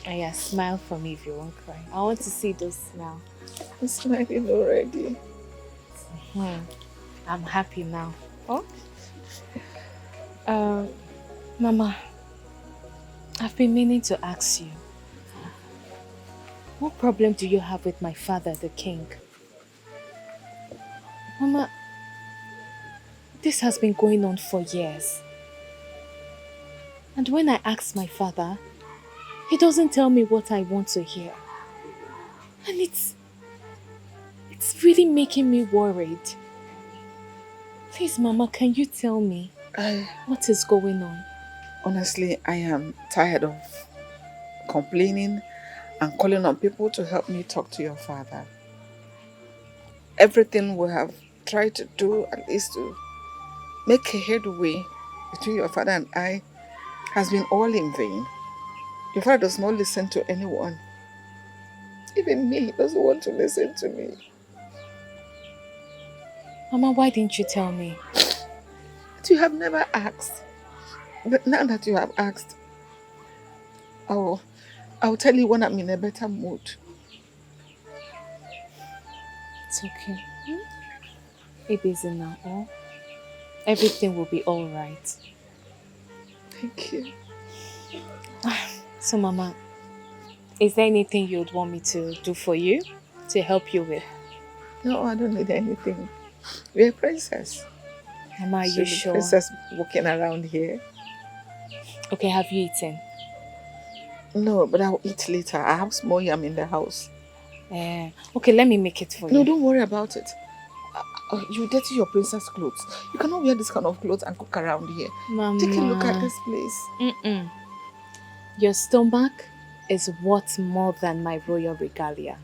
Oh yeah, smile for me if you won't cry. I want to see those smile. I'm smiling already. I'm happy now. Oh? Mama, I've been meaning to ask you. What problem do you have with my father, the king? Mama, this has been going on for years. And when I ask my father, he doesn't tell me what I want to hear. And it's really making me worried. Please, Mama, can you tell me what is going on? Honestly, I am tired of complaining and calling on people to help me talk to your father. Everything we have tried to do, at least to make a headway between your father and I, has been all in vain. Your father does not listen to anyone. Even me, he doesn't want to listen to me. Mama, why didn't you tell me? But you have never asked. But now that you have asked, I'll tell you when I'm in a better mood. It's okay. Be busy now, oh? Everything will be alright. Thank you. So, Mama, is there anything you would want me to do for you? To help you with? No, I don't need anything. You're a princess. Mama, are you sure? Princess walking around here. Okay, have you eaten? No, but I'll eat later. I have small yam in the house. Okay, let me make it for you. No, don't worry about it. You dirty your princess clothes. You cannot wear this kind of clothes and cook around here. Mama. Take a look at this place. Your stomach is worth more than my royal regalia.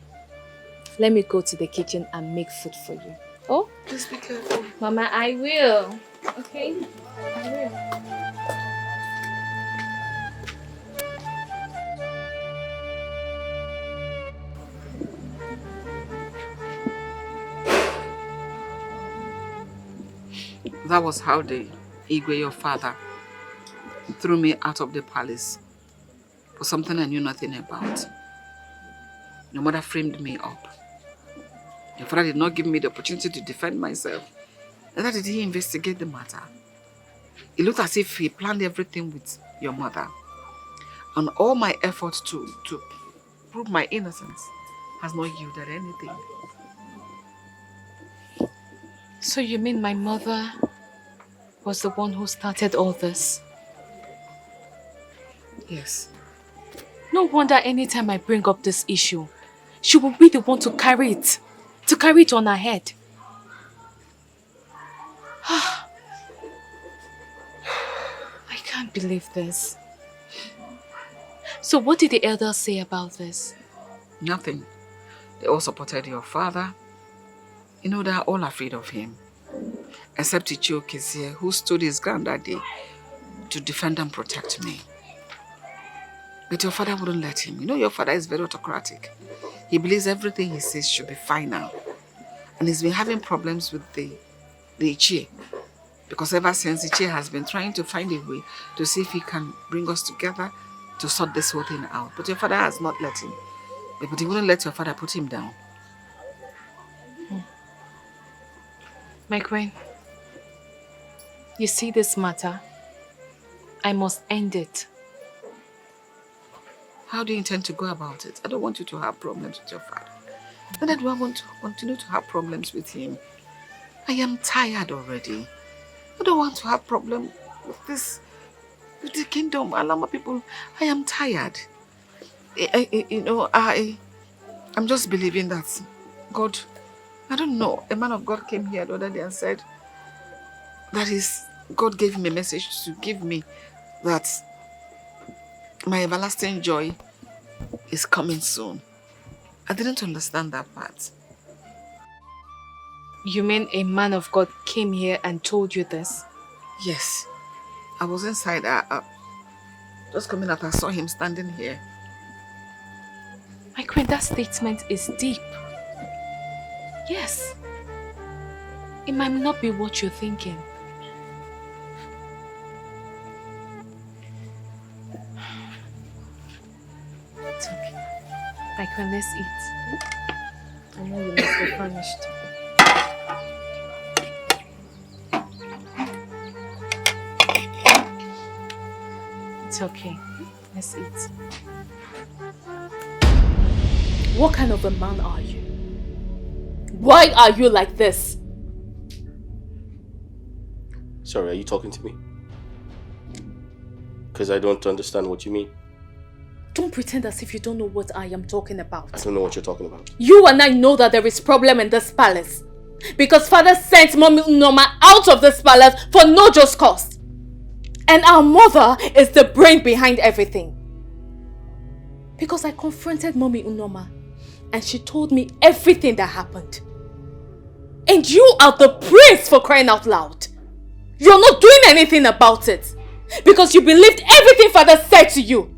Let me go to the kitchen and make food for you. Oh? Please be careful. Mama, I will. Okay? I will. That was how the Igwe, your father, threw me out of the palace for something I knew nothing about. Your mother framed me up. Your father did not give me the opportunity to defend myself. Neither did he investigate the matter. It looked as if he planned everything with your mother. And all my efforts to prove my innocence has not yielded anything. So you mean my mother was the one who started all this? Yes. No wonder anytime I bring up this issue, she will be the one to carry it on her head. I can't believe this. So what did the elders say about this? Nothing. They all supported your father. You know, they are all afraid of him. Except Ichioke here, who stood his ground that day to defend and protect me. But your father wouldn't let him. You know, your father is very autocratic. He believes everything he says should be final. And he's been having problems with the Ichie. Because ever since, Ichie has been trying to find a way to see if he can bring us together to sort this whole thing out. But your father has not let him. But he wouldn't let your father put him down. My queen, you see this matter? I must end it. How do you intend to go about it? I don't want you to have problems with your father. Neither do I want to continue to have problems with him. I am tired already. I don't want to have problems with this, with the kingdom, Alama people. I am tired. I'm just believing that God, I don't know, a man of God came here the other day and said that God gave him a message to give me that my everlasting joy is coming soon. I didn't understand that part. You mean a man of God came here and told you this? Yes. I was inside. Just coming out, I saw him standing here. My queen, that statement is deep. Yes. It might not be what you're thinking. Icon, let's eat. I know you must be famished. It's okay. Let's eat. What kind of a man are you? Why are you like this? Sorry, are you talking to me? Because I don't understand what you mean. Don't pretend as if you don't know what I am talking about. I don't know what you're talking about. You and I know that there is problem in this palace. Because father sent Mommy Unoma out of this palace for no just cause. And our mother is the brain behind everything. Because I confronted Mommy Unoma and she told me everything that happened. And you are the prince, for crying out loud. You're not doing anything about it. Because you believed everything father said to you.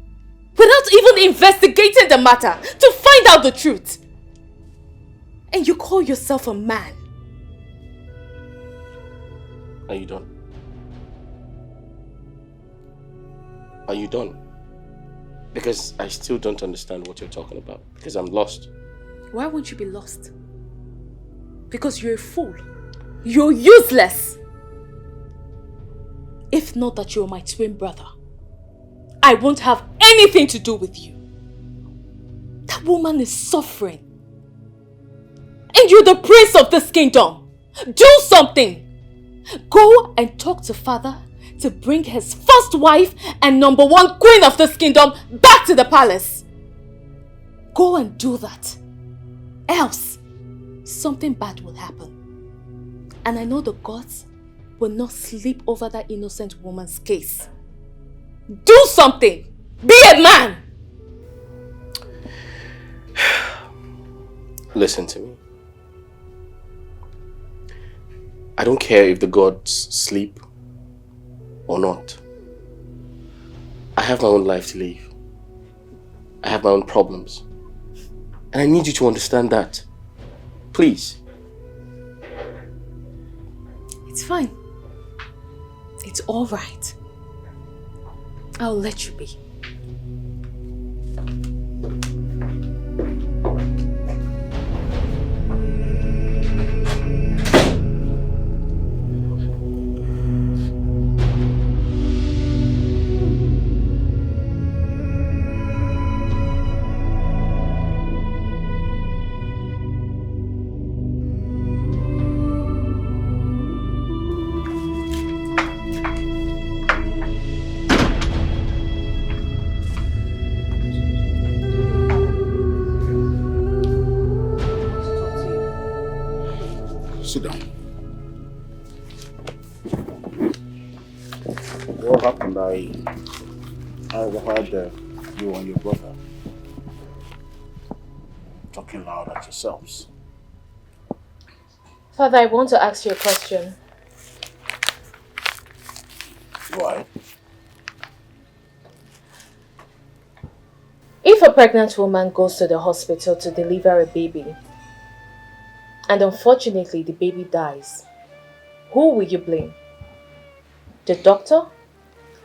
Without even investigating the matter to find out the truth. And you call yourself a man. Are you done? Are you done? Because I still don't understand what you're talking about. Because I'm lost. Why won't you be lost? Because you're a fool. You're useless. If not that you're my twin brother, I won't have anything to do with you. That woman is suffering. And you're the prince of this kingdom. Do something. Go and talk to father to bring his first wife and #1 queen of this kingdom back to the palace. Go and do that. Else, something bad will happen. And I know the gods will not sleep over that innocent woman's case. Do something! Be a man! Listen to me. I don't care if the gods sleep or not. I have my own life to live. I have my own problems. And I need you to understand that. Please. It's fine. It's all right. I'll let you be. Sit down. What happened? I overheard you and your brother talking loud at yourselves. Father, I want to ask you a question. Why? If a pregnant woman goes to the hospital to deliver a baby, and unfortunately the baby dies, who will you blame? The doctor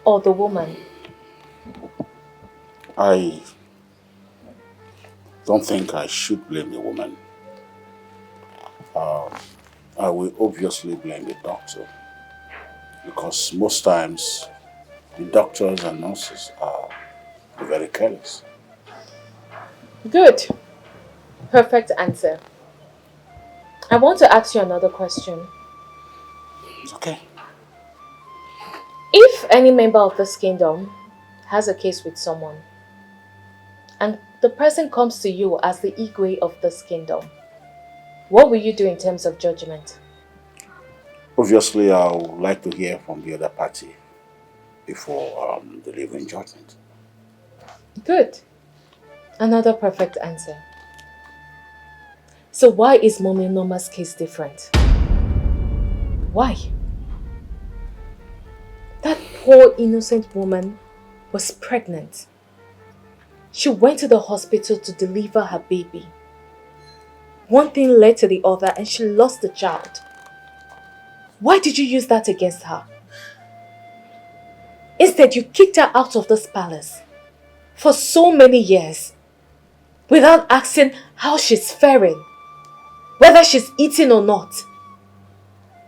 or the woman? I don't think I should blame the woman. I will obviously blame the doctor, because most times the doctors and nurses are very careless. Good. Perfect answer. I want to ask you another question. Okay. If any member of this kingdom has a case with someone, and the person comes to you as the Igwe of this kingdom, what will you do in terms of judgment? Obviously, I would like to hear from the other party before delivering judgment. Good. Another perfect answer. So why is Mommy Noma's case different? Why? That poor innocent woman was pregnant. She went to the hospital to deliver her baby. One thing led to the other and she lost the child. Why did you use that against her? Instead, you kicked her out of this palace for so many years. without asking how she's faring, whether she's eating or not.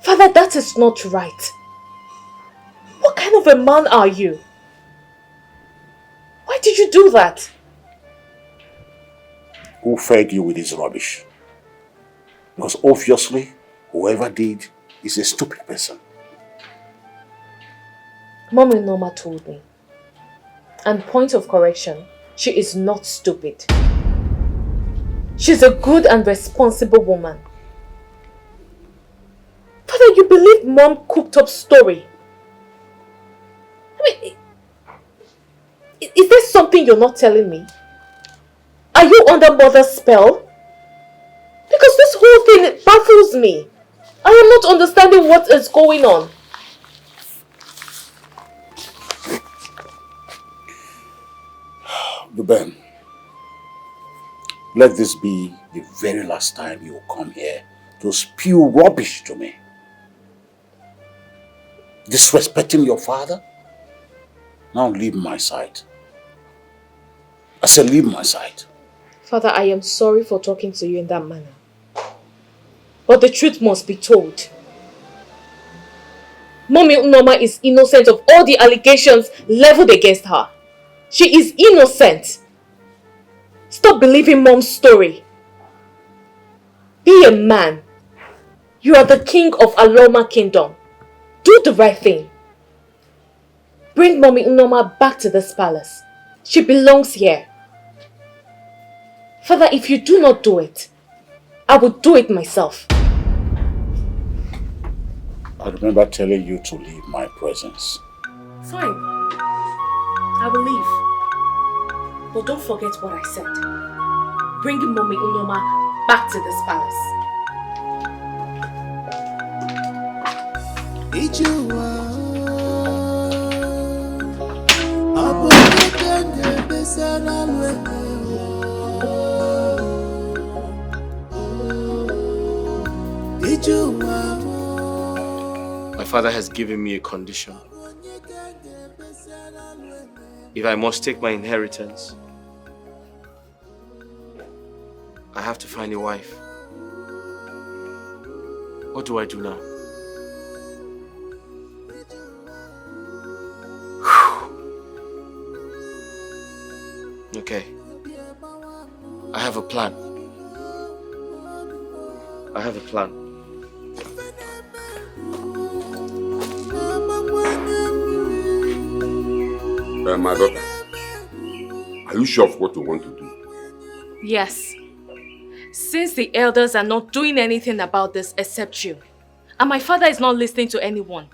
Father, that is not right. What kind of a man are you? Why did you do that? Who fed you with this rubbish? Because obviously, whoever did is a stupid person. Mommy Norma told me. And point of correction, she is not stupid. She's a good and responsible woman. Father, you believe Mom cooked up story? I mean, is there something you're not telling me? Are you under Mother's spell? Because this whole thing baffles me. I am not understanding what is going on. Duben, let this be the very last time you come here to spew rubbish to me. Disrespecting your father? Now leave my side. I said leave my side. Father, I am sorry for talking to you in that manner. But the truth must be told. Mommy Norma is innocent of all the allegations leveled against her. She is innocent. Stop believing Mom's story. Be a man. You are the king of Aloma Kingdom. Do the right thing. Bring Mommy Norma back to this palace. She belongs here. Father, if you do not do it, I will do it myself. I remember telling you to leave my presence. Fine. I will leave. But don't forget what I said. Bring Mommy Unoma back to this palace. My father has given me a condition. If I must take my inheritance, I have to find a wife. What do I do now? Okay. I have a plan. I have a plan. My daughter, are you sure of what you want to do? Yes. Since the elders are not doing anything about this except you, and my father is not listening to anyone,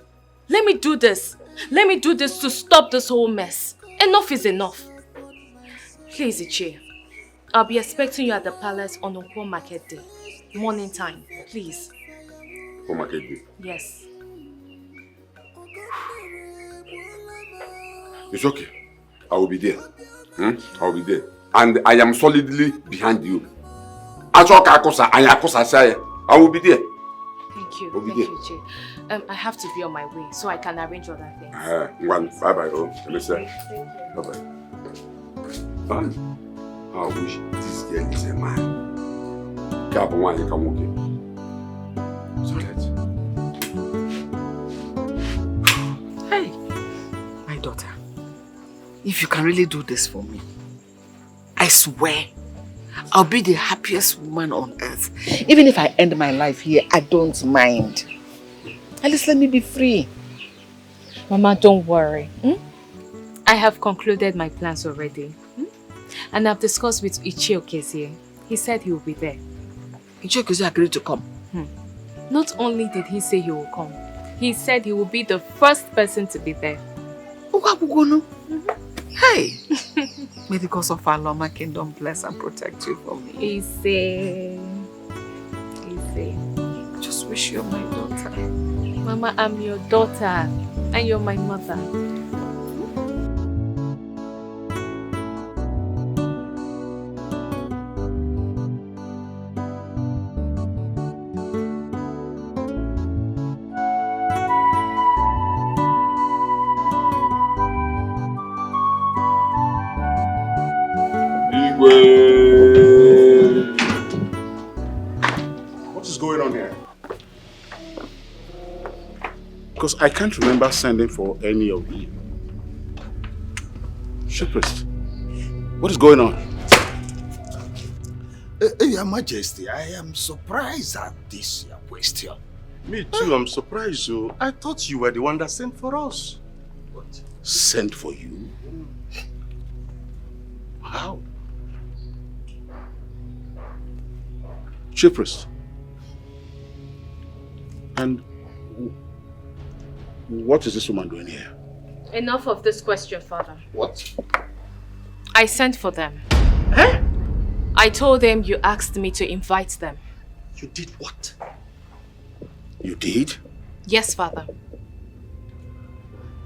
let me do this. Let me do this to stop this whole mess. Enough is enough. Please, Ichie, I'll be expecting you at the palace on Nkwo Market Day. Morning time, please. For Market Day? Yes. It's okay. I will be there. I will be there. And I am solidly behind you. I will be there. Thank you. Thank you, Ichie. I have to be on my way so I can arrange other things. Bye-bye. Bye-bye. I wish this girl is a man. Hey, my daughter, if you can really do this for me, I swear I'll be the happiest woman on earth. Even if I end my life here, I don't mind. At least let me be free. Mama, don't worry. I have concluded my plans already. And I've discussed with Ichie Okezie. He said he will be there. Ichie Okezie agreed to come? Not only did he say he will come, he said he will be the first person to be there. Hey! May the gods of Aloma Kingdom bless and protect you for me. Easy. Just wish you're my daughter. Mama, I'm your daughter. And you're my mother. Because I can't remember sending for any of you. Chief Priest, what is going on? Your Majesty, I am surprised at this question. Me too, I'm surprised. So I thought you were the one that sent for us. What? Sent for you? How? Chief Priest. And what is this woman doing here? Enough of this question, Father. What? I sent for them. Eh? I told them you asked me to invite them. You did what? You did? Yes, Father.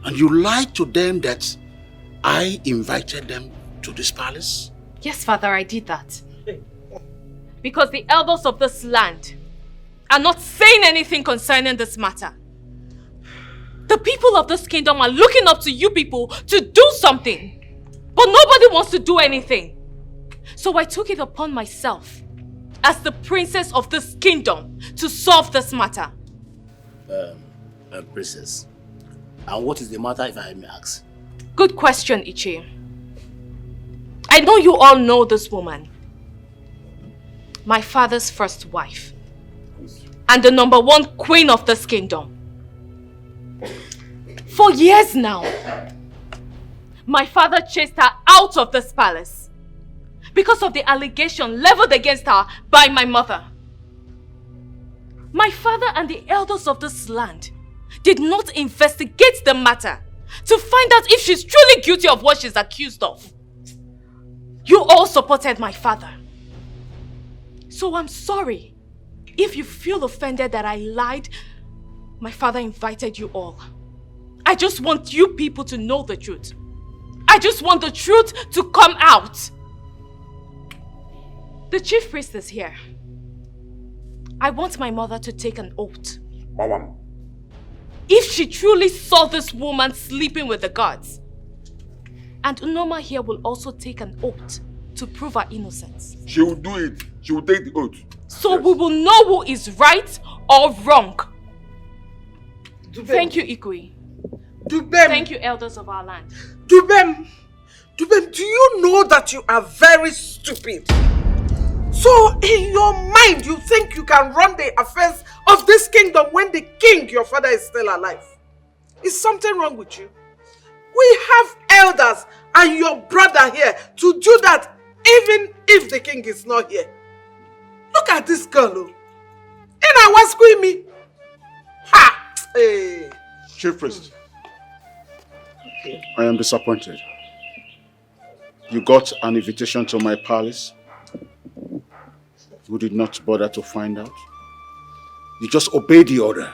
And you lied to them that I invited them to this palace? Yes, Father, I did that. Because the elders of this land are not saying anything concerning this matter. The people of this kingdom are looking up to you people to do something. But nobody wants to do anything. So I took it upon myself as the princess of this kingdom to solve this matter. Princess. And what is the matter, if I may ask? Good question, Ichi. I know you all know this woman. My father's first wife. And the #1 queen of this kingdom. For years now, my father chased her out of this palace because of the allegation leveled against her by my mother. My father and the elders of this land did not investigate the matter to find out if she's truly guilty of what she's accused of. You all supported my father. So I'm sorry if you feel offended that I lied. My father invited you all. I just want you people to know the truth. I just want the truth to come out. The chief priest is here. I want my mother to take an oath. Mama. If she truly saw this woman sleeping with the gods. And Unoma here will also take an oath to prove her innocence. She will do it. She will take the oath. So we will know who is right or wrong. Duben. Thank you, Ikui. Duben. Thank you, elders of our land. Duben, do you know that you are very stupid? So in your mind, you think you can run the affairs of this kingdom when the king, your father, is still alive? Is something wrong with you? We have elders and your brother here to do that even if the king is not here. Look at this girl. And I was screaming. Ha! Hey. Chief Priest. I am disappointed. You got an invitation to my palace. You did not bother to find out. You just obeyed the order.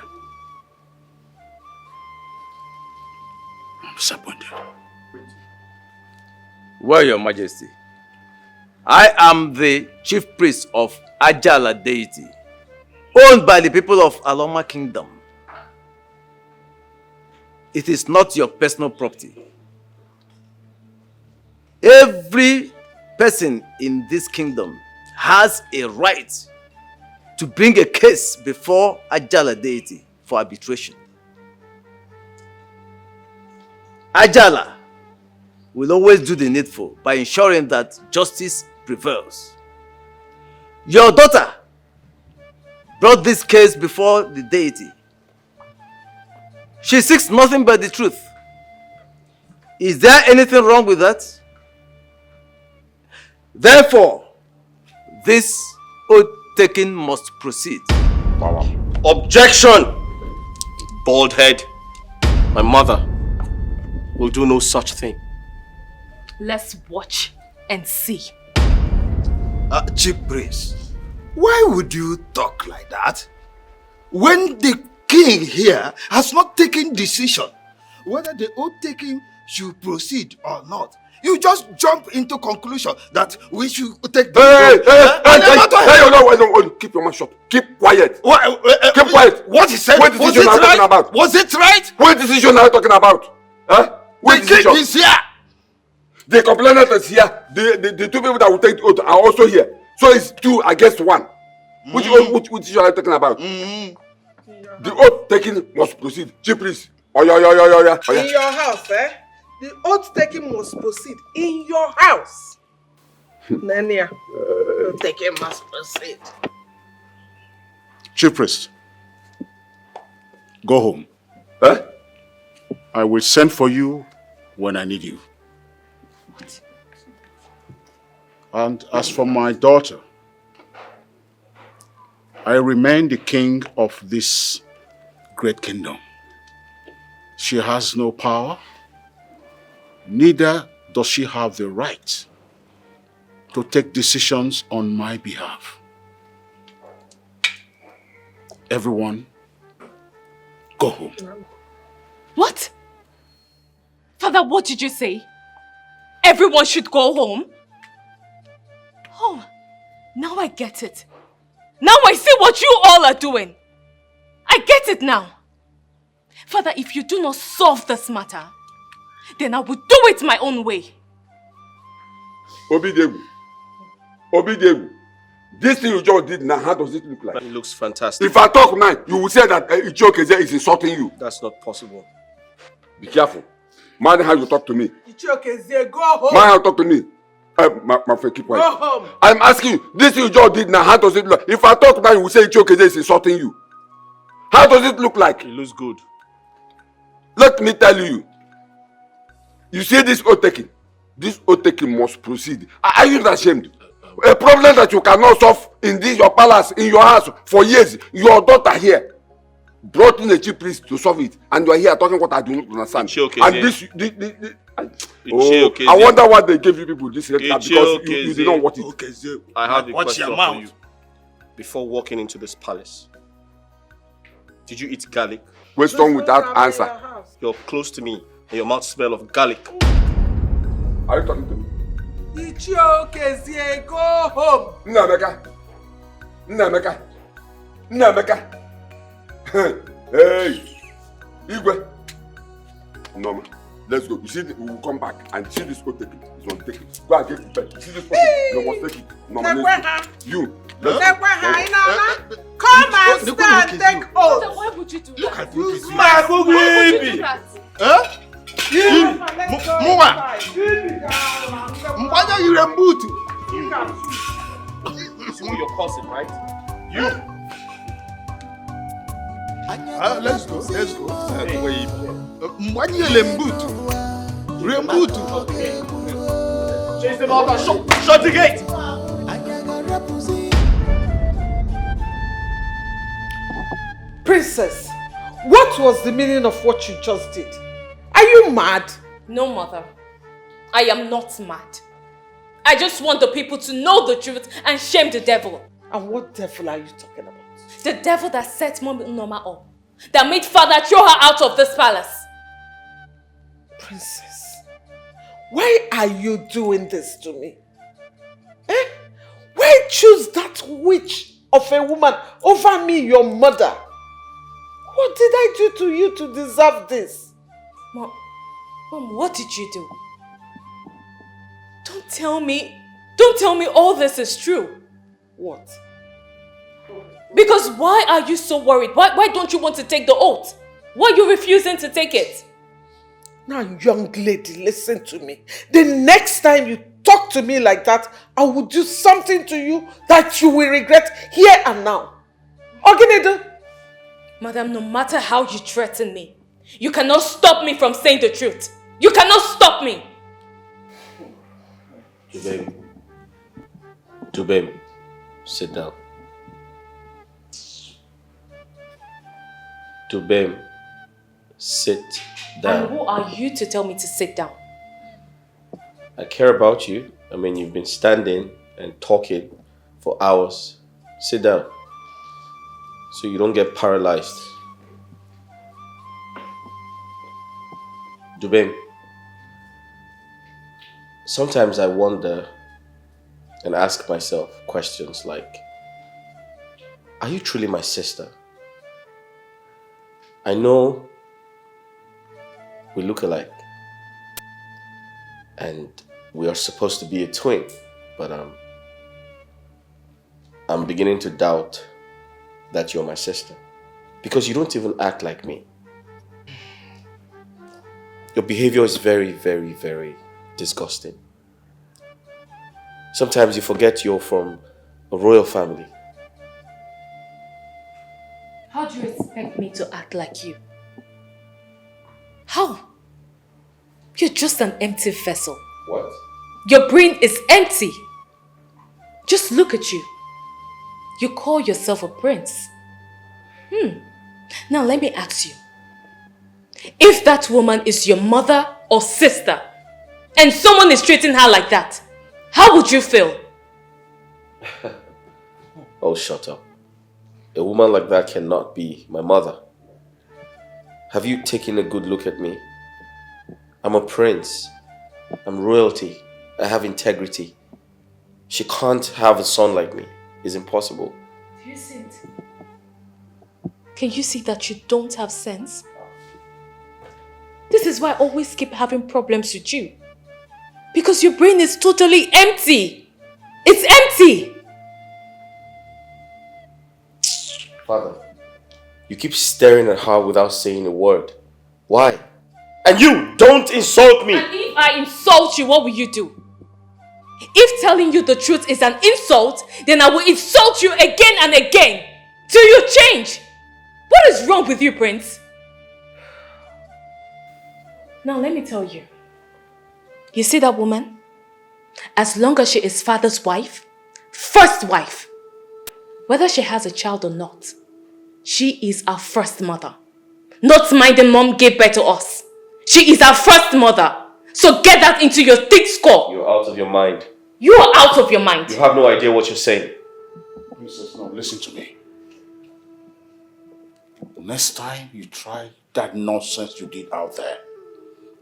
I'm disappointed. Well, Your Majesty, I am the chief priest of Ajala deity, owned by the people of Aloma Kingdom. It is not your personal property. Every person in this kingdom has a right to bring a case before Ajala deity for arbitration. Ajala will always do the needful by ensuring that justice prevails. Your daughter brought this case before the deity. She seeks nothing but the truth. Is there anything wrong with that? Therefore, this oath taking must proceed. Objection! Bald head. My mother will do no such thing. Let's watch and see. Chief Priest, why would you talk like that? When the king here has not taken decision whether the oath taking should proceed or not, you just jump into conclusion that we should take the No, keep your mouth shut. Keep quiet. Keep quiet. What he said, What decision are you talking about? Was it right? What decision are you talking about? Huh? What The king is here. The complainant is here. The two people that will take the oath are also here. So it's 2 against 1. Which decision are you talking about? The oath taking must proceed. Chief priest. Oh yeah. In your house, eh? The oath taking must proceed in your house. Nenia, oath taking must proceed. Chief priest. Go home. Eh? I will send for you when I need you. What? And as for my daughter, I remain the king of this great kingdom. She has no power, neither does she have the right to take decisions on my behalf. Everyone, go home. What? Father, what did you say? Everyone should go home? Oh, now I get it. Now I see what you all are doing. I get it now. Father, if you do not solve this matter, then I will do it my own way. Obidegu. This thing you just did now, how does it look like? It looks fantastic. If I talk now, you will say that Ichioke is insulting you. That's not possible. Be careful. Mind how you talk to me. Ichioke, go home. Mind how you talk to me. My friend, keep quiet. Go home. I'm asking you, this thing you just did now, how does it look like? If I talk now, you will say Ichioke is insulting you. How does it look like? It looks good. Let me tell you. You see this oath taking? This oath taking must proceed. Are you not ashamed? A problem that you cannot solve in this your palace, in your house for years. Your daughter here brought in a chief priest to solve it, and you are here talking what I do not understand. And I wonder why they gave you people this letter because you did not want it. I have a question for you. Before walking into this palace, did you eat garlic? Question without answer. You're close to me, and your mouth smells of garlic. Are you talking to me? Ichioke, go home. Nnameka. Hey, Igwe. Norma, let's go. You see, we will come back and see this oath taking. It's on taking. Go and get prepared. You see this oath taking. You must take it. Norma, let's go. You. Come and stand, take oath. Why would you do that? Look at this. Why would you do that? Huh? Muwa. Mbanya yirembutu. This is what you're causing, right? You. Let's go. Mbanya yirembutu. Rembutu. Chase them out and shut the gate. Princess, what was the meaning of what you just did? Are you mad? No, mother. I am not mad. I just want the people to know the truth and shame the devil. And what devil are you talking about? The devil that set Mommy Noma up. That made father throw her out of this palace. Princess, why are you doing this to me? Why choose that witch of a woman over me, your mother? What did I do to you to deserve this? Mom, what did you do? Don't tell me all this is true. What? Because why are you so worried? Why don't you want to take the oath? Why are you refusing to take it? Now, young lady, listen to me. The next time you talk to me like that, I will do something to you that you will regret here and now. Oginedu? Madam, no matter how you threaten me, you cannot stop me from saying the truth. You cannot stop me. Duben, sit down. Duben, sit down. And who are you to tell me to sit down? I care about you. I mean, you've been standing and talking for hours. Sit down so you don't get paralyzed. Duben, sometimes I wonder and ask myself questions like, are you truly my sister? I know we look alike and we are supposed to be a twin, but I'm beginning to doubt that you're my sister. Because you don't even act like me. Your behavior is very, very, very disgusting. Sometimes you forget you're from a royal family. How do you expect me to act like you? How? You're just an empty vessel. What? Your brain is empty. Just look at you. You call yourself a prince. Now let me ask you. If that woman is your mother or sister, and someone is treating her like that, how would you feel? Oh, shut up. A woman like that cannot be my mother. Have you taken a good look at me? I'm a prince. I'm royalty. I have integrity. She can't have a son like me. It's impossible. Do you see it? Can you see that you don't have sense? This is why I always keep having problems with you. Because your brain is totally empty. It's empty. Father, you keep staring at her without saying a word. Why? And you, don't insult me! And if I insult you, what will you do? If telling you the truth is an insult, then I will insult you again and again till you change. What is wrong with you, Prince? Now let me tell you. You see that woman? As long as she is father's wife, first wife, whether she has a child or not, she is our first mother. Not minding mom gave birth to us. She is our first mother. So get that into your thick skull. You're out of your mind. You are out of your mind. You have no idea what you're saying. Princess, no, listen to me. Next time you try that nonsense you did out there,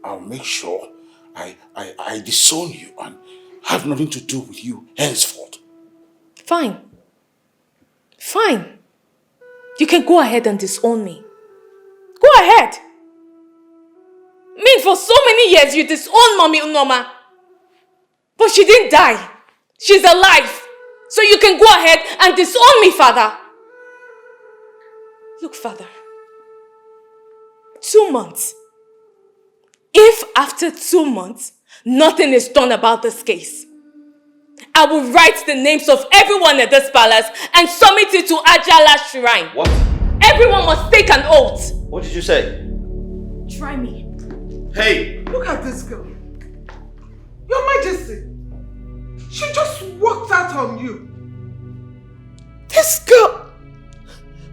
I'll make sure I disown you and have nothing to do with you henceforth. Fine. Fine. You can go ahead and disown me. Go ahead. I mean, for so many years you disowned Mommy Unoma. But she didn't die. She's alive. So you can go ahead and disown me, Father. Look, Father. 2 months. If after 2 months, nothing is done about this case, I will write the names of everyone at this palace and submit it to Ajala's shrine. What? Everyone must take an oath. What did you say? Try me. Hey! Look at this girl. Your Majesty. She just walked out on you. This girl.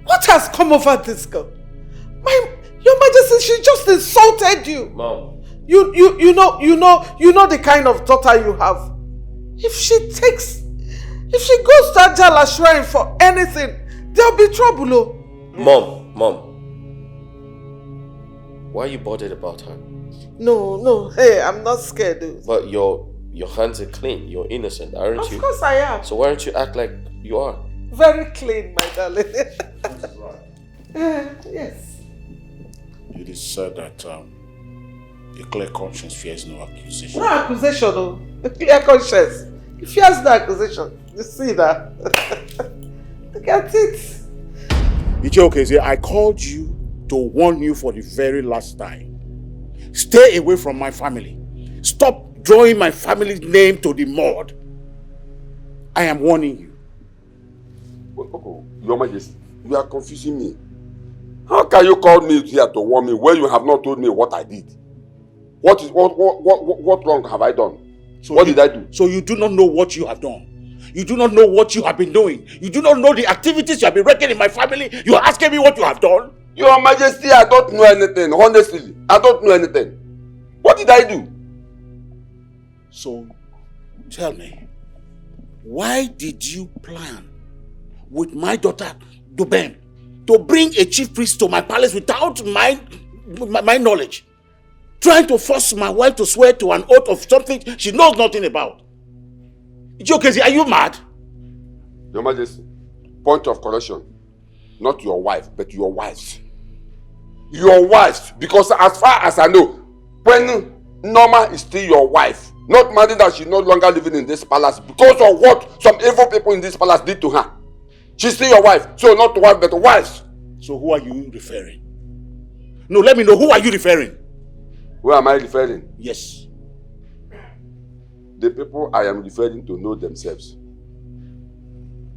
What has come over this girl? Your Majesty, she just insulted you. Mom. You know the kind of daughter you have. If she goes to Ajala shrine for anything, there'll be trouble. Oh. Mom. Why are you bothered about her? No. Hey, I'm not scared. Dude. But your hands are clean. You're innocent, aren't you? Of course I am. So why don't you act like you are? Very clean, my darling. Yes. It is said that a clear conscience fears no accusation. No accusation, no. A clear conscience. It fears no accusation. You see that? Look at it. Ichioke, I called you to warn you for the very last time. Stay away from my family. Stop drawing my family's name to the mud. I am warning you. Your Majesty, you are confusing me. How can you call me here to warn me when you have not told me what I did? What wrong have I done? So what did I do? So you do not know what you have done. You do not know what you have been doing. You do not know the activities you have been wrecking in my family. You are asking me what you have done? Your Majesty, I don't know anything. Honestly, I don't know anything. What did I do? So, tell me, why did you plan with my daughter, Duben, to bring a chief priest to my palace without my knowledge? Trying to force my wife to swear to an oath of something she knows nothing about. Ichioke, are you mad? Your Majesty, point of correction. Not your wife, but your wives. Your wives, because as far as I know, when Norma is still your wife, not married that she's no longer living in this palace because of what some evil people in this palace did to her. She's still your wife, so not wife, but wives. So who are you referring? No, let me know, who are you referring? Who am I referring? Yes. The people I am referring to know themselves.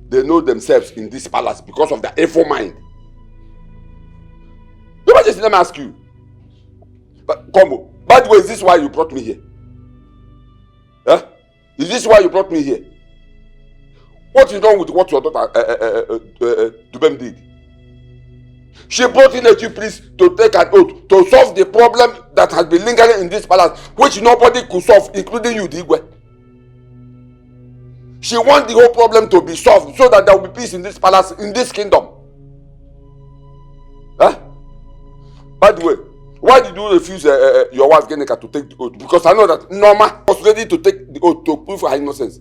They know themselves in this palace because of their evil mind. Just let me ask you. But Combo, by the way, is this why you brought me here? Huh? Is this why you brought me here? What is wrong with what your daughter Duben did? She brought in a chief priest to take an oath to solve the problem that has been lingering in this palace, which nobody could solve, including you, Digwe. She wants the whole problem to be solved so that there will be peace in this palace, in this kingdom. Huh? By the way, why did you refuse your wife Guinea to take the oath? Because I know that Norma was ready to take the oath to prove her innocence.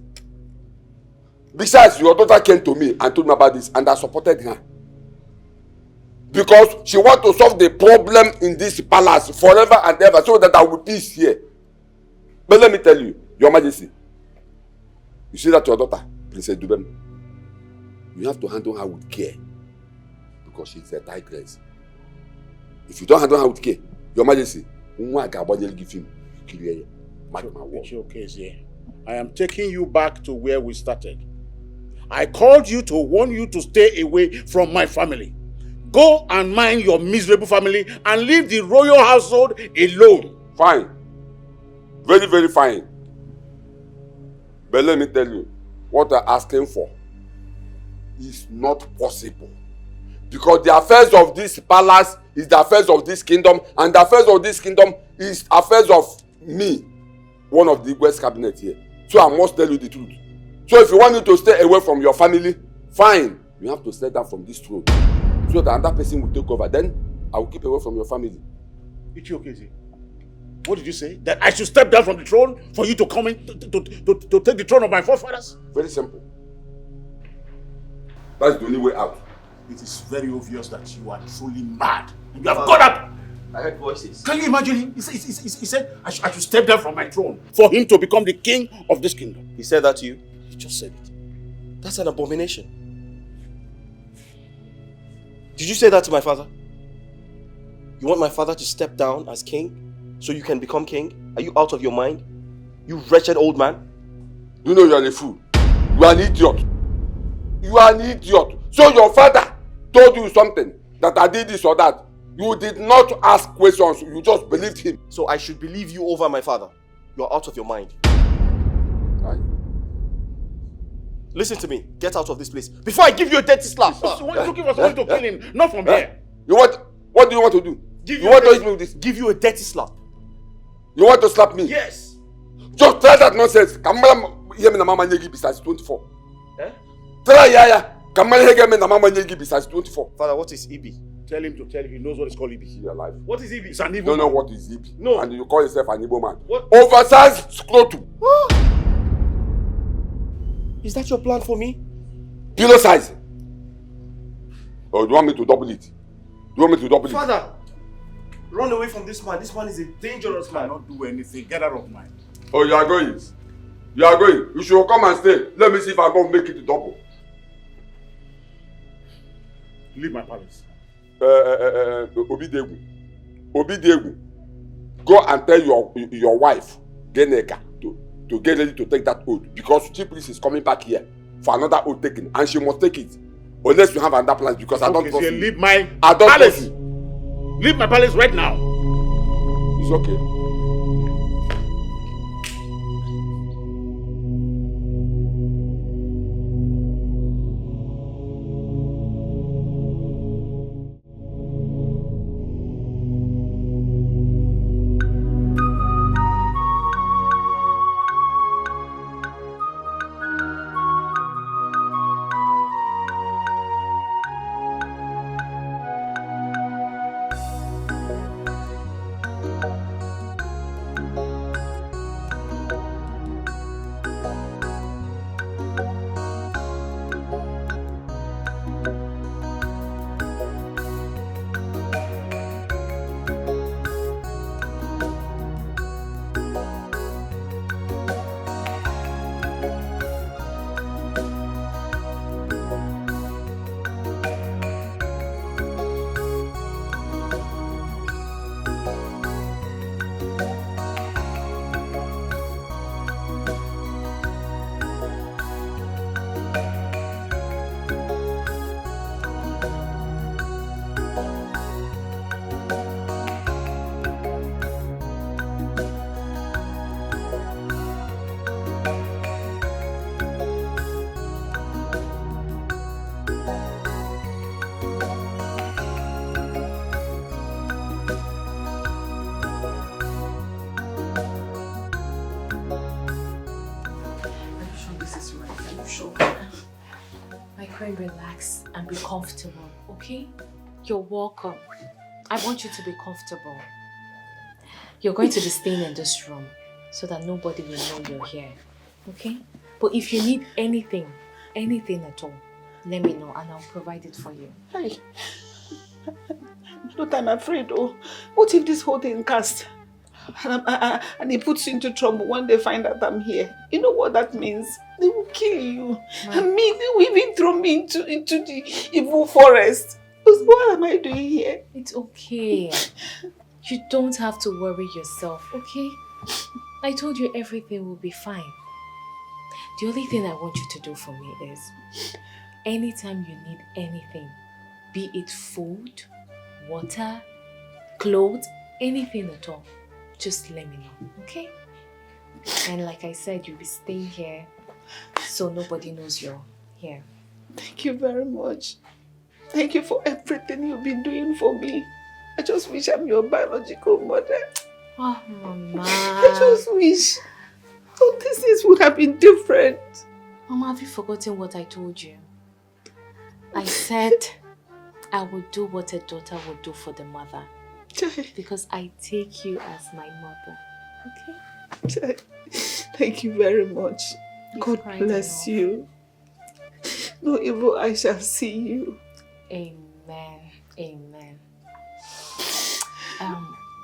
Besides, your daughter came to me and told me about this, and I supported her. Because she wants to solve the problem in this palace forever and ever so that there will be peace here. But let me tell you, Your Majesty, you see that your daughter, Princess Duben, you have to handle her with care. Because she's a tigress. If you don't handle her with care, Your Majesty, give him. It's okay, Zee. I am taking you back to where we started. I called you to warn you to stay away from my family. Go and mind your miserable family and leave the royal household alone. Fine. Very, very fine. But let me tell you, what I'm asking for is not possible. Because the affairs of this palace is the affairs of this kingdom, and the affairs of this kingdom is affairs of me, one of the West cabinet here. So I must tell you the truth. So if you want me to stay away from your family, fine. You have to step down from this throne. So that another person will take over. Then I will keep away from your family. It's okay, Zee. What did you say? That I should step down from the throne for you to come in to take the throne of my forefathers? Very simple. That's the only way out. It is very obvious that you are truly mad. You have got up. I heard voices. Can you imagine? He said I should step down from my throne for him to become the king of this kingdom. He said that to you? He just said it. That's an abomination. Did you say that to my father? You want my father to step down as king so you can become king? Are you out of your mind? You wretched old man? You know you are a fool. You are an idiot. You are an idiot. So your father told you something that I did this or that. You did not ask questions. You just believed him. So I should believe you over my father. You're out of your mind. Aye. Listen to me. Get out of this place before I give you a dirty slap. You want looking for someone to kill him, not from here. You want? What do you want to do? You want to hit me with this? Give you a dirty slap. You want to slap me? Yes. Just try that nonsense. Kamala hear me na mama nyegi besides 24. Eh? Try ya. Kamala hear me na mama nyegi besides 24. Father, what is Ibi? Tell him to tell you he knows what is called Ibi. He alive. What is Ibi? It's an You evil don't know man. what is Ibi. No. And you call yourself an Igbo man. What? Oversized scrotum. Is that your plan for me? Pillow size. Or do you want me to double it? Do you want me to double it? Father, run away from this man. This man is a dangerous man. Cannot do anything. Get out of mine. Oh, you are going. You are going. You should come and stay. Let me see if I can make it double. Leave my palace. Obidegu. Obidegu. Go and tell your wife, Geneka, to get ready to take that oath. Because Chief Priest is coming back here for another oath taking. And she must take it. Unless you have another plan. Because I don't trust you. Leave my I don't palace. trust you. Leave my palace right now. It's okay. Queen, relax and be comfortable, okay? You're welcome. I want you to be comfortable. You're going to be staying in this room so that nobody will know you're here, okay? But if you need anything at all, let me know and I'll provide it for you. Hey, no time, I'm afraid. Oh, what if this whole thing cast and it puts you into trouble when they find out I'm here? You know what that means? They will kill you. And me, they will even throw me into the evil forest. What am I doing here? It's okay. You don't have to worry yourself, okay? I told you everything will be fine. The only thing I want you to do for me is, anytime you need anything, be it food, water, clothes, anything at all, just let me know, okay? And like I said, you'll be staying here so nobody knows you're here. Thank you very much. Thank you for everything you've been doing for me. I just wish I'm your biological mother. Oh, Mama. I just wish all these things would have been different. Mama, have you forgotten what I told you? I said I would do what a daughter would do for the mother. Because I take you as my mother. Okay? Thank you very much. God bless you. No evil eye shall see you. Amen. Amen.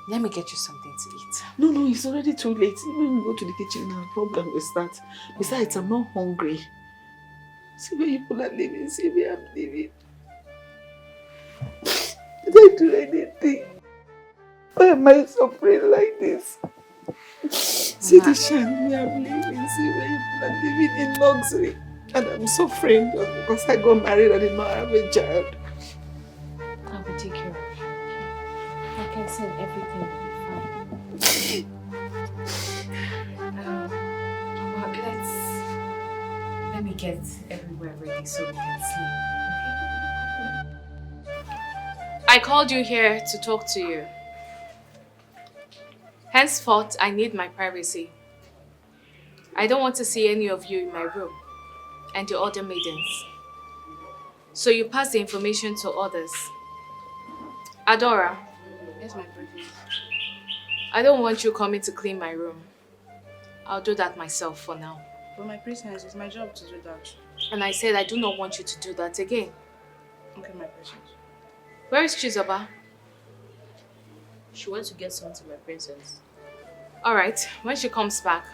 Let me get you something to eat. No, it's already too late. When we go to the kitchen, our problem will start. Besides, I'm not hungry. See where people are living, see where I'm living. Did I do anything? Why am I suffering like this? See the shine where I'm living, see where people are living in luxury. And I'm suffering just because I got married and did not have a child. I will take care of you. Like I said, everything will be fine. Let me get everywhere ready so we can sleep. Okay? I called you here to talk to you. Henceforth, I need my privacy. I don't want to see any of you in my room and the other maidens. So you pass the information to others. Adora. Yes, my princess. I don't want you coming to clean my room. I'll do that myself for now. But my princess, it's my job to do that. And I said I do not want you to do that again. Okay, my princess. Where is Chizoba? She went to get something, my princess. Alright, when she comes back,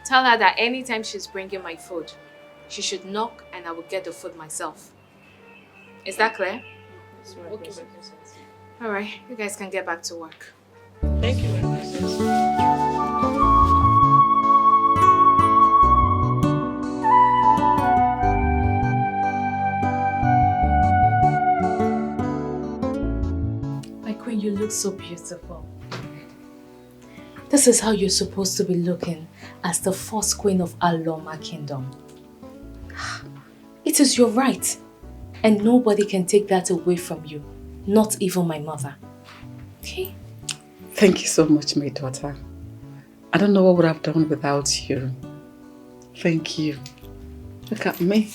tell her that anytime she's bringing my food, she should knock and I will get the food myself. Is that clear? Yes, my princess. Alright, you guys can get back to work. Thank you, my princess. My queen, you look so beautiful. This is how you're supposed to be looking as the first queen of Aloma Kingdom. It is your right, and nobody can take that away from you, not even my mother. Okay? Thank you so much, my daughter. I don't know what would have done without you. Thank you. Look at me,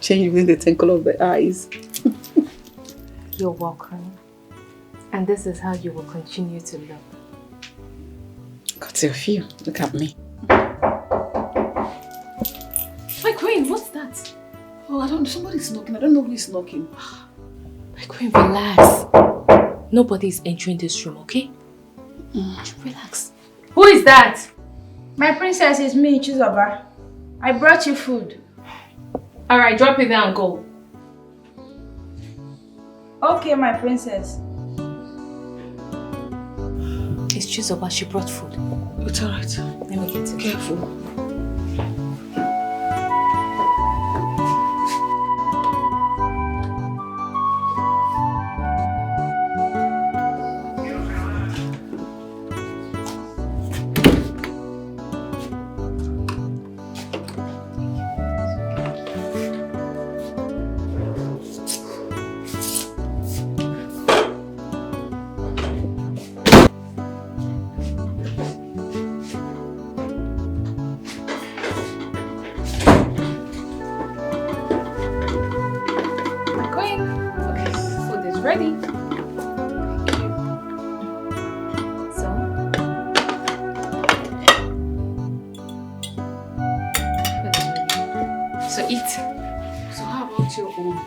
changing the twinkle of the eyes. You're welcome. And this is how you will continue to look. Got a few. Look at me. My queen, what's that? Oh, I don't know. Somebody's knocking. I don't know who is knocking. My queen, relax. Nobody's entering this room, okay? Relax. Who is that? My princess, is me, Chizoba. I brought you food. Alright, drop it down and go. Okay, my princess. It's Chizoba, she brought food. It's alright. Let me get it. Careful. ready? So? So eat. So how about your own?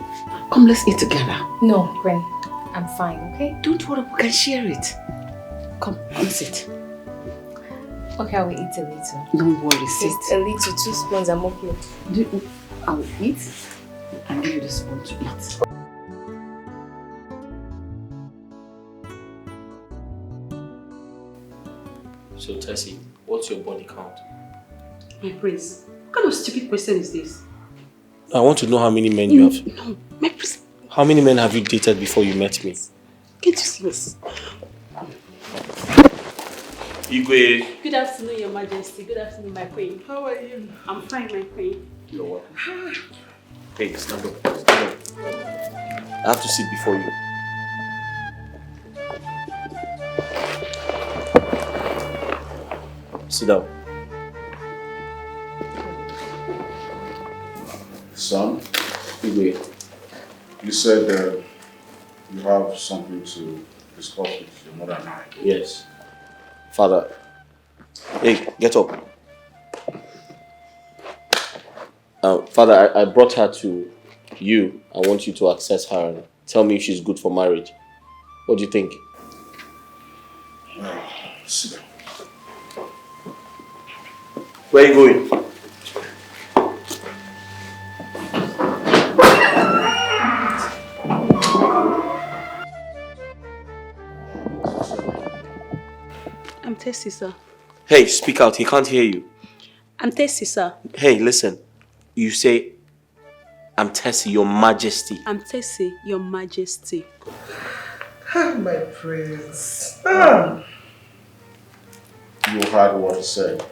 Come, let's eat together. No, Gwen. I'm fine, okay? Don't worry, we can share it. Come sit. Okay, I will eat a little. Don't worry, sit. Just a little, 2 spoons, I'm okay. I will eat and give you the spoon to eat. So Tessie, what's your body count? My prince, what kind of stupid question is this? I want to know how many men you have. No, my prince. How many men have you dated before you met me? Can't you see this? Igwe. Good afternoon, Your Majesty. Good afternoon, my queen. How are you? I'm fine, my queen. You're welcome. Hey, stand up. Stand up. I have to sit before you. Sit down. Son, Igwe. you said you have something to discuss with your mother and I. Yes. Father. Hey, get up. Father, I brought her to you. I want you to access her and tell me if she's good for marriage. What do you think? Sit down. Where are you going? I'm Tessie, sir. Hey, speak out. He can't hear you. I'm Tessie, sir. Hey, listen. You say, I'm Tessie, Your Majesty. I'm Tessie, Your Majesty. My prince. Ah. You heard what he said.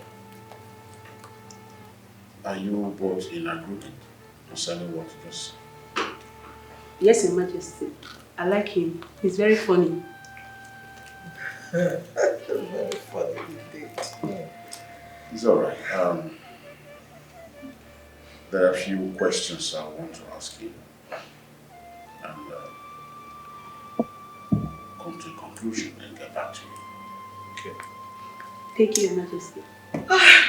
Are you both in agreement concerning what he just said? Yes, Your Majesty. I like him. He's very funny. Very funny indeed. It's all right. There are a few questions I want to ask you. And come to a conclusion and get back to you. Okay. Thank you, Your Majesty.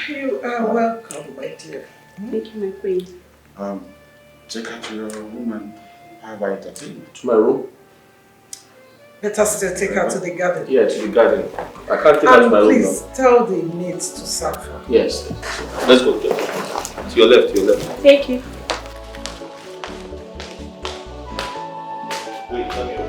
You are welcome, my dear. Thank you, my queen. Take her to your room and have her entertainment. To my room? Let us still take her to the garden. Yeah, to the garden. I can't take her to my room please tell the maids to serve her. Yes. Let's go. To your left, to your left. Thank you. Wait, come here.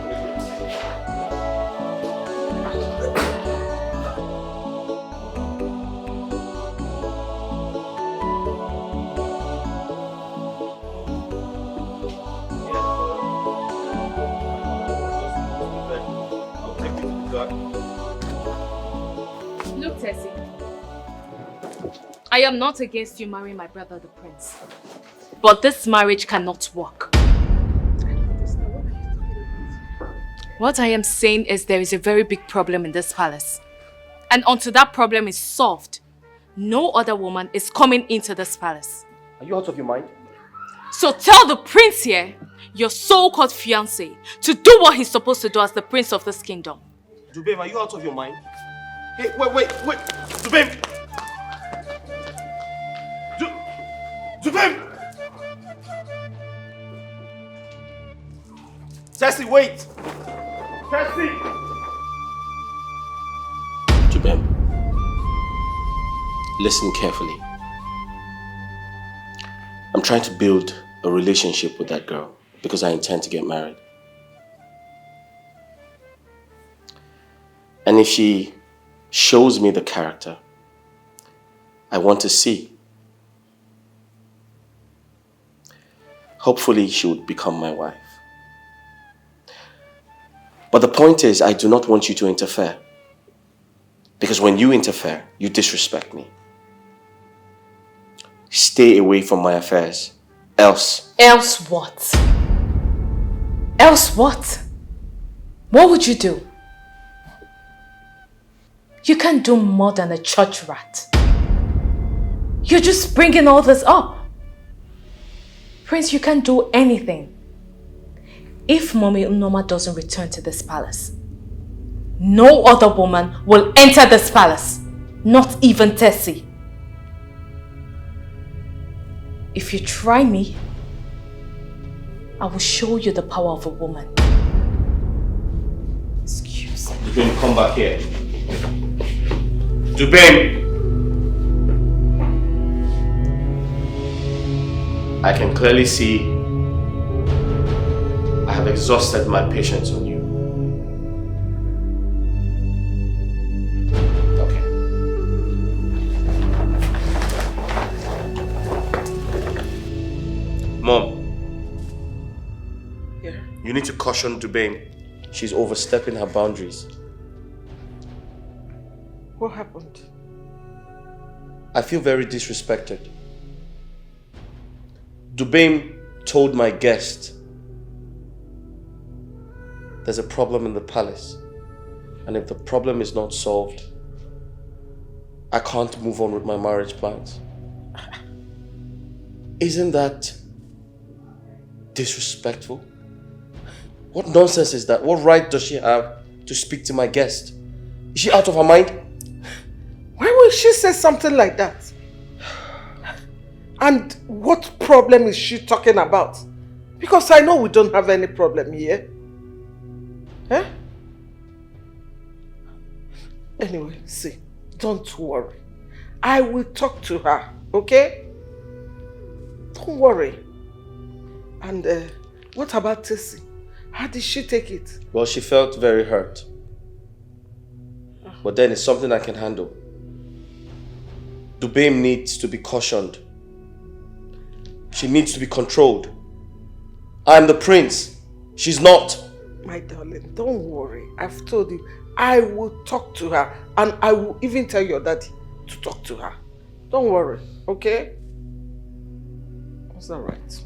Look, Tessie. I am not against you marrying my brother, the prince. But this marriage cannot work. What I am saying is there is a very big problem in this palace. And until that problem is solved, no other woman is coming into this palace. Are you out of your mind? So tell the prince here, your so-called fiancé, to do what he's supposed to do as the prince of this kingdom. Duben, are you out of your mind? Hey, wait. Duben! Duben! Tessie, wait! Tessie! Duben, listen carefully. I'm trying to build a relationship with that girl because I intend to get married. And if she shows me the character I want to see, hopefully she would become my wife. But the point is, I do not want you to interfere. Because when you interfere, you disrespect me. Stay away from my affairs. Else. Else what? Else what? What would you do? You can't do more than a church rat. You're just bringing all this up. Prince, you can't do anything. if Mommy Noma doesn't return to this palace, no other woman will enter this palace. Not even Tessie. If you try me, I will show you the power of a woman. Excuse me. Duben, come back here. Duben! I can clearly see I have exhausted my patience on you. Okay. Mom. Yeah? You need to caution Duben. She's overstepping her boundaries. What happened? I feel very disrespected. Duben told my guest there's a problem in the palace, and if the problem is not solved, I can't move on with my marriage plans. Isn't that disrespectful? What nonsense is that? What right does she have to speak to my guest? Is she out of her mind? Why would she say something like that? And what problem is she talking about? Because I know we don't have any problem here. Eh? Anyway, see, don't worry. I will talk to her, okay? Don't worry. And what about Tessie? How did she take it? Well, she felt very hurt. But then it's something I can handle. Duben needs to be cautioned. She needs to be controlled. I'm the prince. She's not. My darling, don't worry. I've told you, I will talk to her. And I will even tell your daddy to talk to her. Don't worry, okay? It's all right.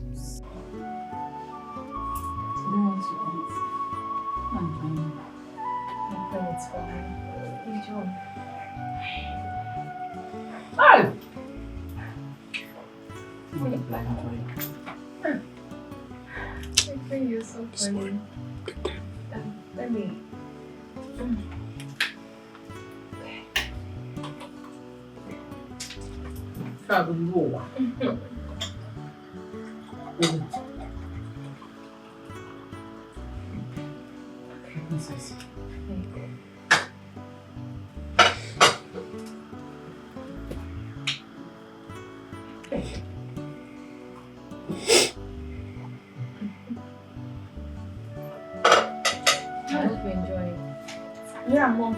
Oh! I think you're so funny. Let me. I hope you enjoy it. Yeah, Mom.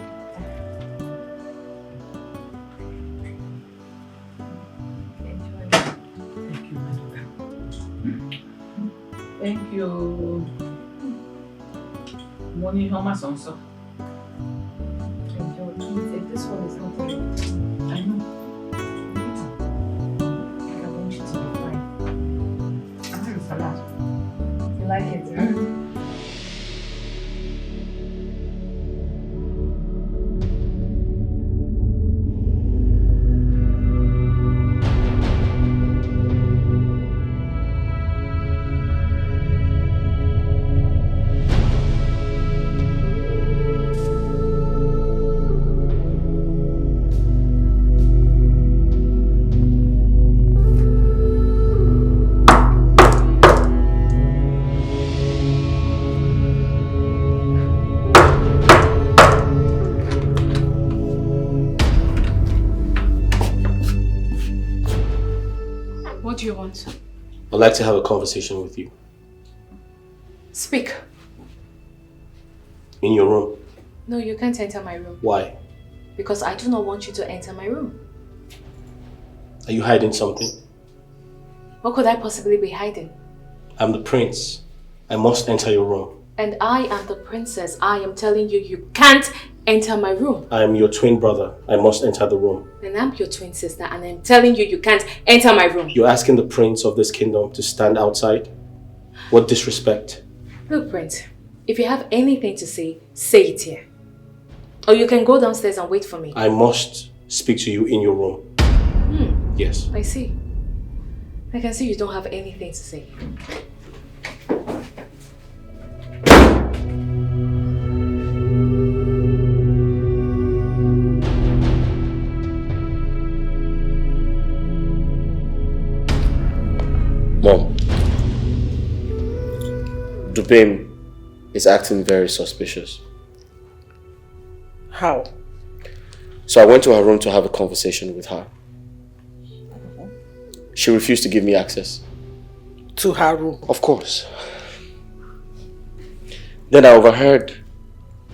Thank you. Money, how much also? Enjoy. If this one is not enough, I know. I want you to be fine. I'm very salad. You like it, right? What do you want? I'd like to have a conversation with you. Speak. In your room. No, you can't enter my room. Why? Because I do not want you to enter my room. Are you hiding something? What could I possibly be hiding? I'm the prince. I must enter your room. And I am the princess. I am telling you, you can't enter my room. I am your twin brother. I must enter the room. And I'm your twin sister, and I'm telling you, you can't enter my room. You're asking the prince of this kingdom to stand outside? What disrespect. Look, Prince, if you have anything to say it here. Or you can go downstairs and wait for me. I must speak to you in your room. Yes. I see. I can see you don't have anything to say. Mom, Duben is acting very suspicious. How? So I went to her room to have a conversation with her. She refused to give me access. To her room? Of course. Then I overheard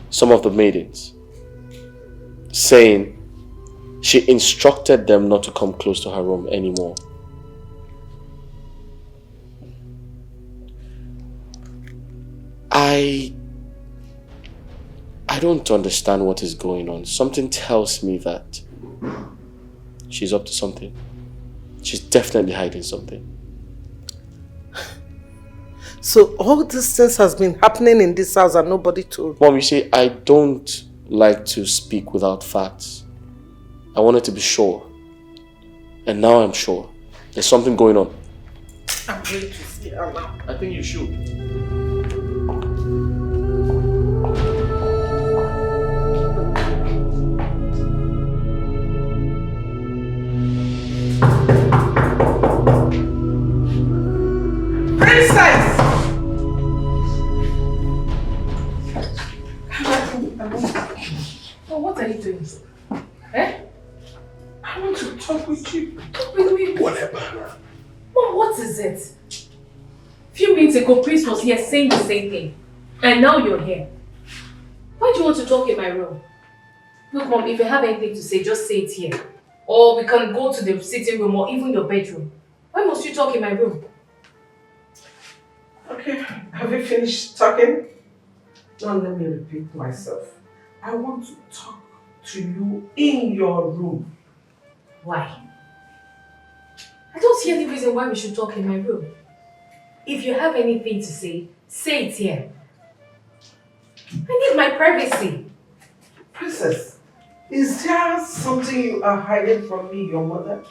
some of the maidens saying she instructed them not to come close to her room anymore. I don't understand what is going on. Something tells me that she's up to something. She's definitely hiding something. So all these things has been happening in this house and nobody told? Mom, you see, I don't like to speak without facts. I wanted to be sure. And now I'm sure. There's something going on. I'm going to see her now. I think you should. Princess! Oh, what are you doing? Eh? I want to talk with you. Talk with me? Whatever. Mom, what is it? A few minutes ago, Prince was here saying the same thing. And now you're here. Why do you want to talk in my room? Look, Mom, if you have anything to say, just say it here. Or we can go to the sitting room or even your bedroom. Why must you talk in my room? Okay, have you finished talking? Now let me repeat myself. I want to talk to you in your room. Why? I don't see any reason why we should talk in my room. If you have anything to say it here. I need my privacy. Princess, is there something you are hiding from me, your mother?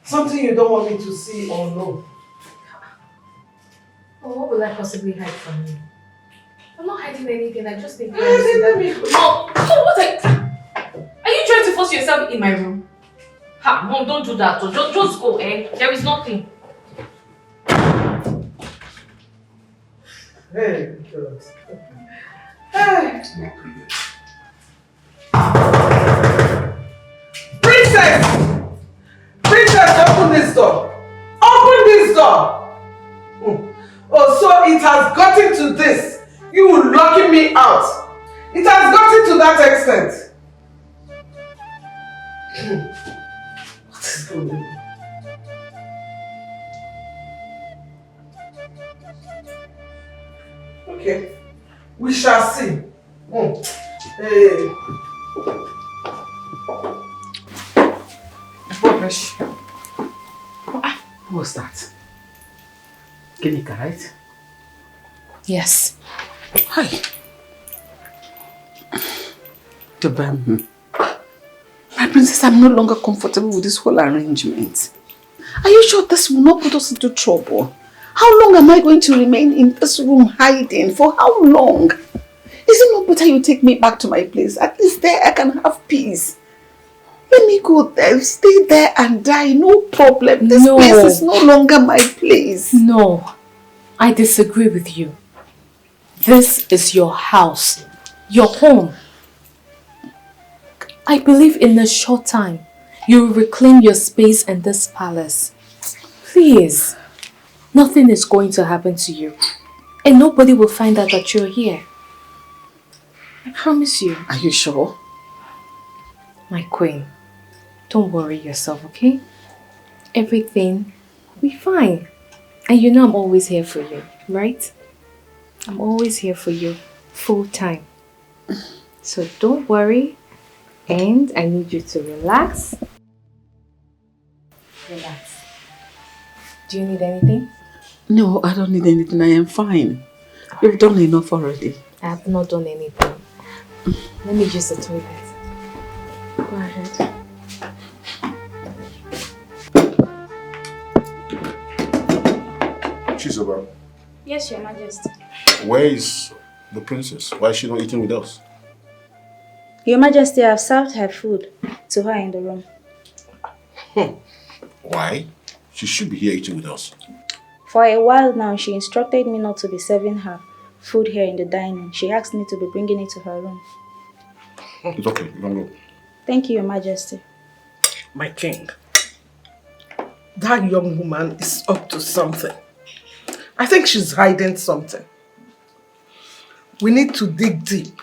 Something you don't want me to see or know? Oh, what will I possibly hide from you? I'm not hiding anything, I just think... Let me... Mom, what are you trying to force yourself in my room? Ha, Mom, don't do that. Just go, eh? There is nothing. Hey, God. Hey. Princess! Princess, open this door. Open this door. Oh, so it has gotten to this. You locking me out. It has gotten to that extent. What is going on? Okay, we shall see. Hey. Rubbish. What was that? Guinea, right? Yes. Hi. Duben. My princess, I'm no longer comfortable with this whole arrangement. Are you sure this will not put us into trouble? How long am I going to remain in this room hiding? For how long? Is it not better you take me back to my place? At least there I can have peace. Let me go there, stay there and die, no problem. This place is no longer my place. No, I disagree with you. This is your house, your home. I believe in a short time, you will reclaim your space in this palace. Please, nothing is going to happen to you. And nobody will find out that you're here. I promise you. Are you sure? My queen, don't worry yourself, okay? Everything will be fine. And you know I'm always here for you, right? I'm always here for you, full time. So don't worry. And I need you to relax. Relax. Do you need anything? No, I don't need anything. I am fine. You've done enough already. I have not done anything. Let me use the toilet. Go ahead. Chizoba, Yes, Your Majesty. where is the princess? Why is she not eating with us? Your Majesty, I have served her food to her in the room. Why? She should be here eating with us. For a while now, she instructed me not to be serving her food here in the dining. She asked me to be bringing it to her room. It's okay, you can go. Thank you, Your Majesty. My king, that young woman is up to something. I think she's hiding something. We need to dig deep.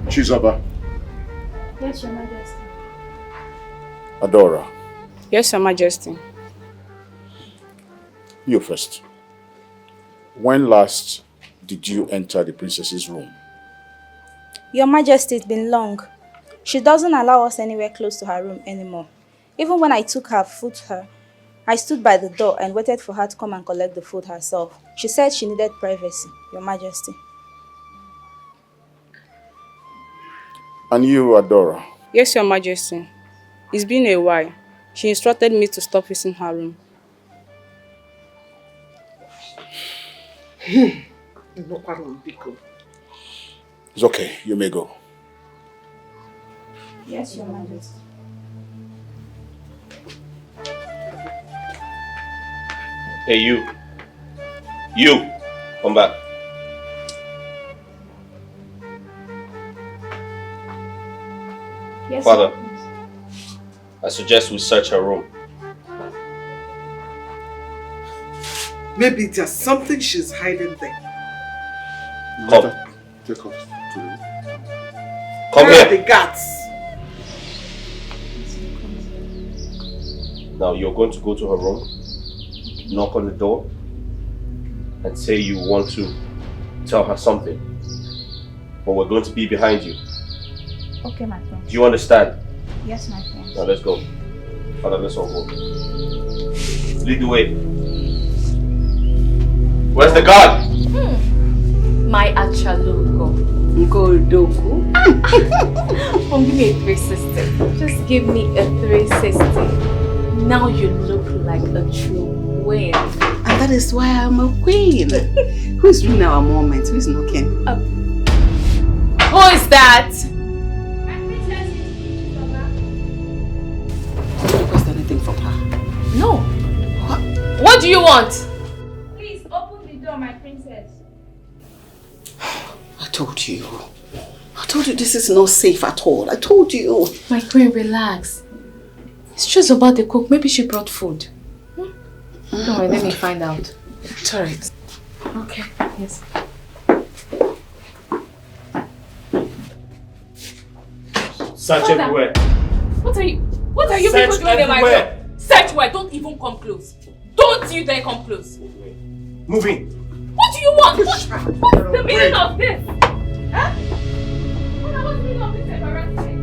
Chizaba, Yes, Your Majesty. Adora, Yes, Your Majesty. you first. When last did you enter the princess's room? Your Majesty, it's been long. She doesn't allow us anywhere close to her room anymore. Even when I took her food to her, I stood by the door and waited for her to come and collect the food herself. She said she needed privacy, Your Majesty. And you, Adora? Yes, Your Majesty. It's been a while. She instructed me to stop visiting her room. It's okay, you may go. Yes, Your Majesty. Hey, you. You. Come back. Yes, Father, I suggest we search her room. Maybe there's something she's hiding there. Come. Take us to the... Come Where are here. the guards? Now you're going to go to her room, knock on the door, and say you want to tell her something. But we're going to be behind you. Okay, my friend. Do you understand? Yes, my friend. Now let's go. Father, let's all go. Lead the way. Where's the guard? My Achalogo. Goldoku. Give me a 360. Just give me a 360. Now you look like a true queen. And that is why I'm a queen. Who's doing our moment? Who's knocking? Who is that? Did you request anything from her? No. What do you want? Please open the door, my princess. I told you. I told you this is not safe at all. I told you. My queen, relax. It's just about the cook. Maybe she brought food. Don't worry, let me find out. It's alright. Okay, yes. Search Father, everywhere. What are you Search people doing in my everywhere. room? Search where? Don't even come close. Don't you dare come close. Moving. What do you want? What's the meaning of this? Huh? What's the meaning of this embarrassment?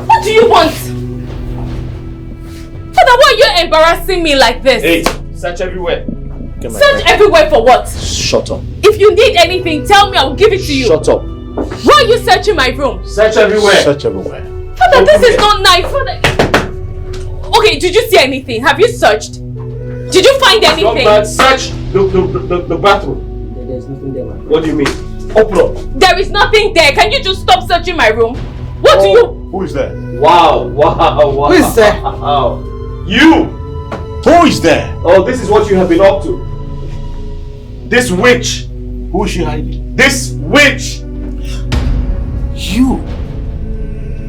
What do you want? Father, why are you embarrassing me like this? Hey, search everywhere. Search everywhere for what? Shut up. If you need anything, tell me, I'll give it to you. Shut up. Why are you searching my room? Search everywhere. Search everywhere. Father, this is not nice. Father. Okay, did you see anything? Have you searched? Did you find anything? Search the bathroom. There's nothing there, man. What do you mean? Open up. There is nothing there. Can you just stop searching my room? What do you... Who is there? Wow. Who is there? You! Who is there? Oh, this is what you have been up to. This witch. Who is she hiding? This witch. You.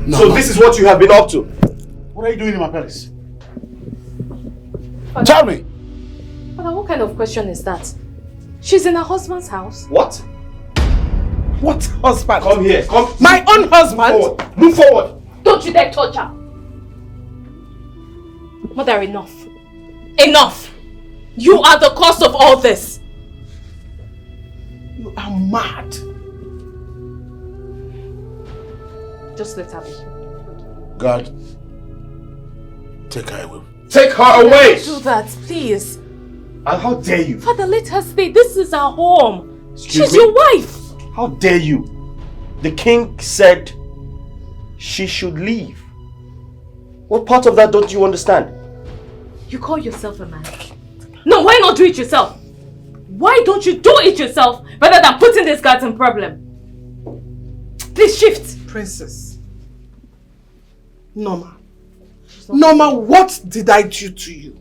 No, So this is what you have been up to. What are you doing in my palace? Tell me. Father, what kind of question is that? She's in her husband's house. What? What husband? Come here. Come. My own husband? Forward. Move forward. Don't you dare touch her. Mother, enough. Enough. You are the cause of all this. You are mad. Just let her be. God, take her away. Take her away. Don't do that, please. And how dare you? Father, let her stay. This is our home. Excuse She's me? your wife. How dare you? The king said she should leave. What part of that don't you understand? You call yourself a man. No, why not do it yourself? Why don't you do it yourself rather than putting this guy in problem? Please shift. Princess. Norma. Norma, what did I do to you?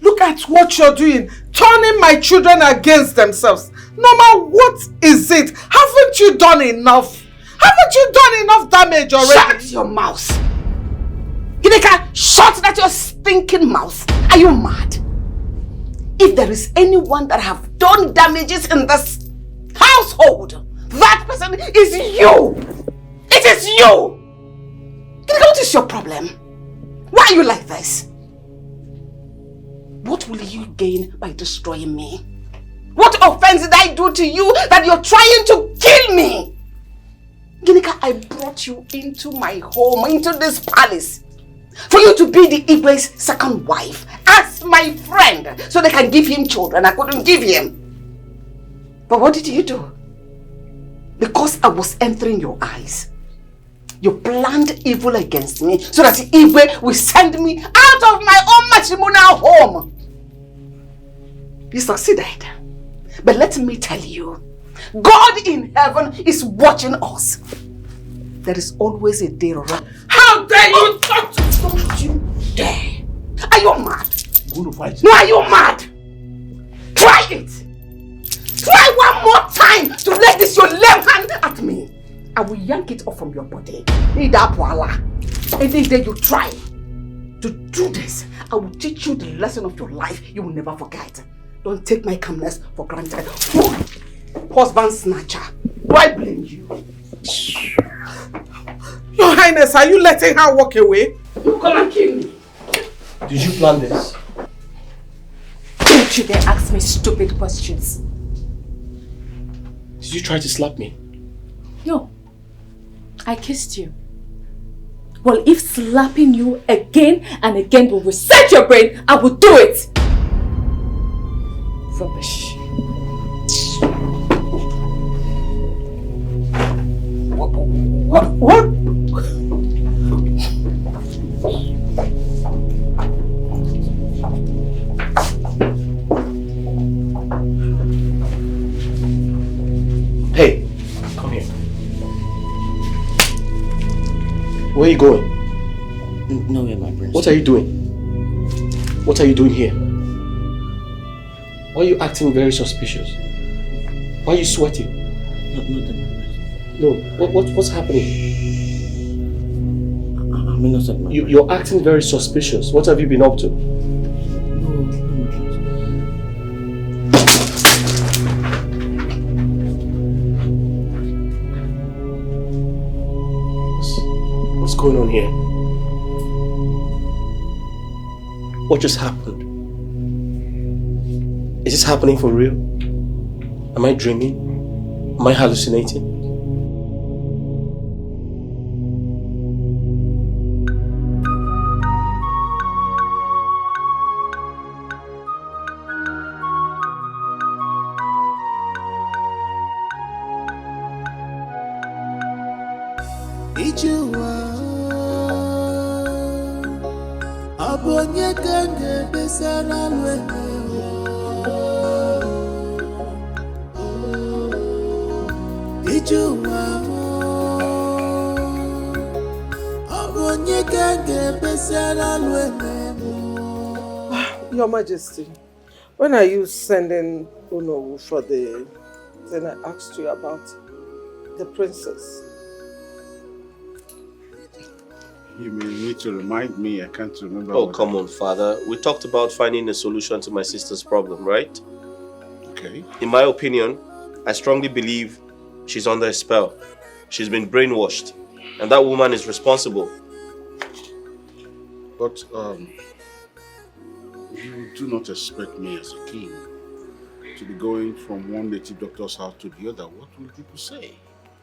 Look at what you're doing. Turning my children against themselves. Norma, what is it? Haven't you done enough? Haven't you done enough damage already? Shut your mouth! Ginika, shut that your stinking mouth! Are you mad? If there is anyone that have done damages in this household, that person is you! It is you! Ginika, what is your problem? Why are you like this? What will you gain by destroying me? What offense did I do to you that you're trying to kill me? Ginika, I brought you into my home, into this palace, for you to be the Igwe's second wife, as my friend, so they can give him children. I couldn't give him. But what did you do? Because I was entering your eyes, you planned evil against me so that Igwe will send me out of my own matrimonial home. You succeeded. But let me tell you, God in heaven is watching us. There is always a day right. How dare you talk to me? Don't you dare. Are you mad? I'm going to fight you. No, are you mad? Try it. Try one more time to let this your left hand at me. I will yank it off from your body. Any day you try to do this, I will teach you the lesson of your life you will never forget. Don't take my calmness for granted. Husband snatcher. Do I blame you? Your Highness, are you letting her walk away? You come and kill me. Did you plan this? Don't you dare ask me stupid questions. Did you try to slap me? No. I kissed you. Well, if slapping you again and again will reset your brain, I will do it. Rubbish. What? Hey, come here. Where are you going? Nowhere, my prince. What are you doing? What are you doing here? Why are you acting very suspicious? Why are you sweating? Nothing, my prince. No, what's happening? I'm innocent, my prince. You're acting very suspicious. What have you been up to? No, my prince. What's going on here? What just happened? Is this happening for real? Am I dreaming? Am I hallucinating? Your Majesty, when are you sending Unowu for the thing I asked you about? The princess? You may need to remind me, I can't remember. Oh, come on, Father. We talked about finding a solution to my sister's problem, right? Okay. In my opinion, I strongly believe she's under a spell. She's been brainwashed, and that woman is responsible. But, you do not expect me as a king to be going from one native doctor's house to the other. What will people say?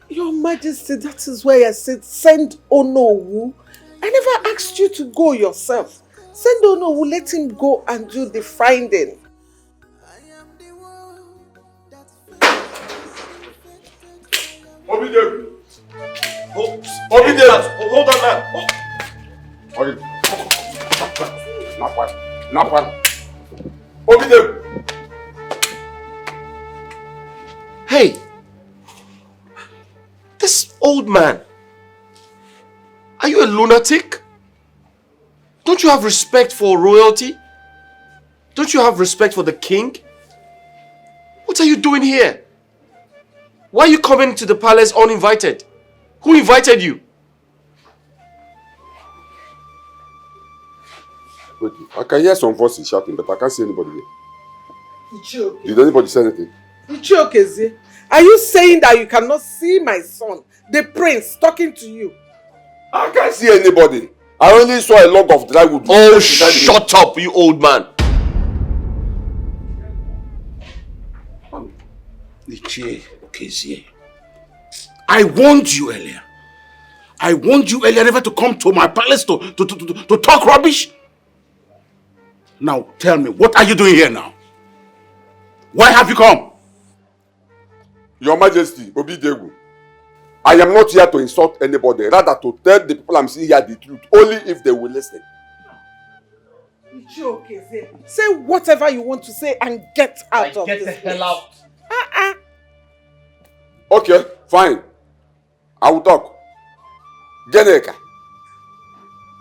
Your Majesty, that is why I said send Onowu. I never asked you to go yourself. Send Onowu, let him go and do the finding. Obidem! Obidem! Hold on now! Not one. Obidem! Hey! This old man. Are you a lunatic? Don't you have respect for royalty? Don't you have respect for the king? What are you doing here? Why are you coming to the palace uninvited? Who invited you? Wait, I can hear some voices shouting, but I can't see anybody here. Ichioke. Did anybody say anything? Ichiokeze, are you saying that you cannot see my son, the prince, talking to you? I can't see anybody. I only saw a log of dry wood. Oh, shut up, you old man. Ichioke, I warned you earlier. I warned you earlier never to come to my palace to talk rubbish. Now tell me, what are you doing here now? Why have you come? Your Majesty, Obidegu, I am not here to insult anybody, rather to tell the people I'm seeing here the truth, only if they will listen. Ichiokeze, say whatever you want to say and get out of this place. Get the hell out. Okay, fine. I will talk. Geneka,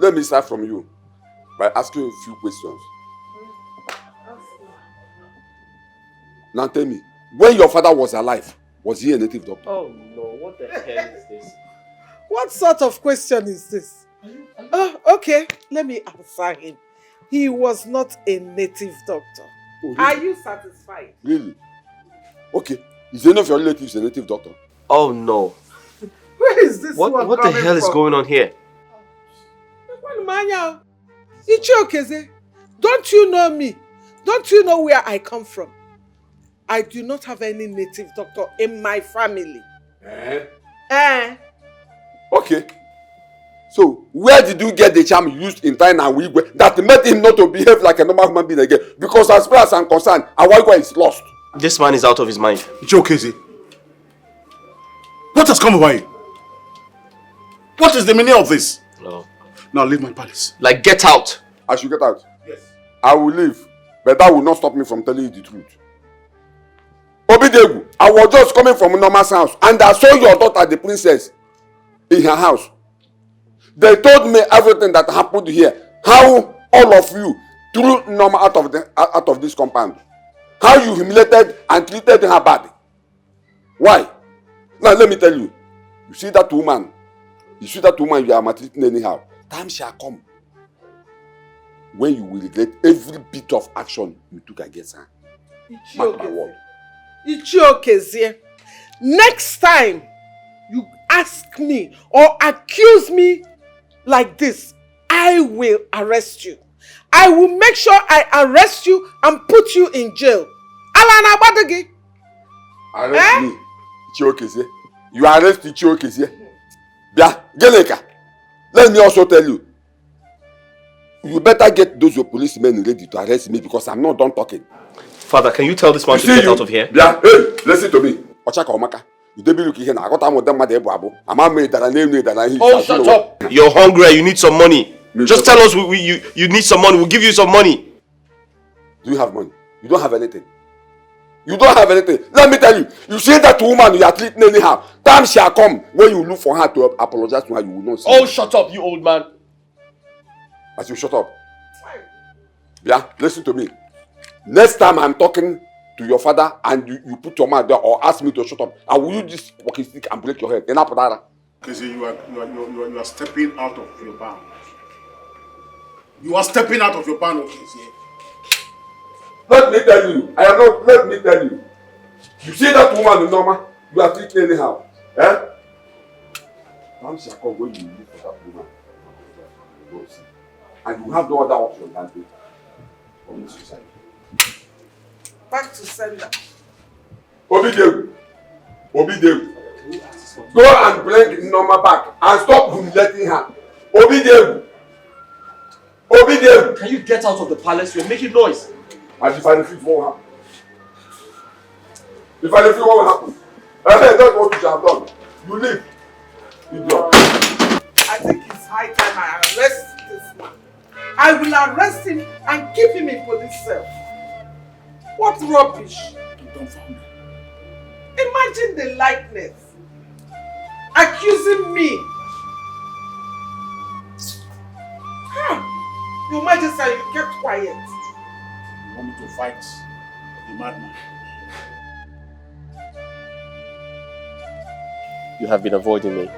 let me start from you by asking you a few questions. Now tell me, when your father was alive, was he a native doctor? Oh no, what the hell is this? What sort of question is this? Oh, okay, let me answer him. He was not a native doctor. Oh, really? Are you satisfied? Really? Okay, is any of your relatives a native doctor? Oh no. Where is this one What the coming hell is from? going on here? Ichiokeze, don't you know me? Don't you know where I come from? I do not have any native doctor in my family. Okay. So, where did you get the charm used in China and Wigwe that made him not to behave like a normal human being again? Because as far as I'm concerned, Awigwe is lost. This man is out of his mind. Ichokeze, what has come over you? What is the meaning of this? No. Now leave my palace. Like, get out. I should get out? Yes. I will leave, but that will not stop me from telling you the truth. Obidegu, I was just coming from Norma's house and I saw your daughter, the princess, in her house. They told me everything that happened here. How all of you threw Norma out of this compound. How you humiliated and treated her bad. Why? Now let me tell you. You see that woman you are maltreating anyhow. Time shall come when you will regret every bit of action you took against her. Mark my word. Ichiokeze, next time you ask me or accuse me like this, I will arrest you. I will make sure I arrest you and put you in jail. Alana Badagi. Arrest me, Ichiokeze. You arrest Ichiokeze. Bia, Geneka. Let me also tell you. You better get those your policemen ready to arrest me because I'm not done talking. Father, can you tell this man to get out of here? Yeah, hey, listen to me. Ochaka Omaka. You don't be looking here now. I got time with them, mother, Abu. I'm a maid that I name that I. Oh, shut up. You're hungry, you need some money. Just tell us you need some money, we'll give you some money. Do you have money? You don't have anything. You don't have anything. Let me tell you. You see that woman you are treating anyhow. Time shall come when you look for her to apologize to her, you will not see. Oh, shut up, you old man. As you shut up. Yeah, listen to me. Next time I'm talking to your father and you put your mouth there or ask me to shut up, I will use this walking stick and break your head. Because you are stepping out of your bounds. You are stepping out of your bounds, okay? Let me tell you. Let me tell you. You see that woman in Norma? You are treating anyhow. Eh? Time shall come when you live for that woman. And you have no other option than to commit suicide. Back to sender. Obidegu. Go and bring Norma back and stop humiliating her. Obidegu. Can you get out of the palace? You're making noise. And if I refuse, what will happen? If I refuse, what will happen? That's what you should have done. You leave. Idiot. I think it's high time I arrest this man. I will arrest him and keep him in police cell. What rubbish! Dumbfounded. Imagine Imagine the likeness. Accusing me. Your Majesty, you kept quiet. You want me to fight the madman? You have been avoiding me.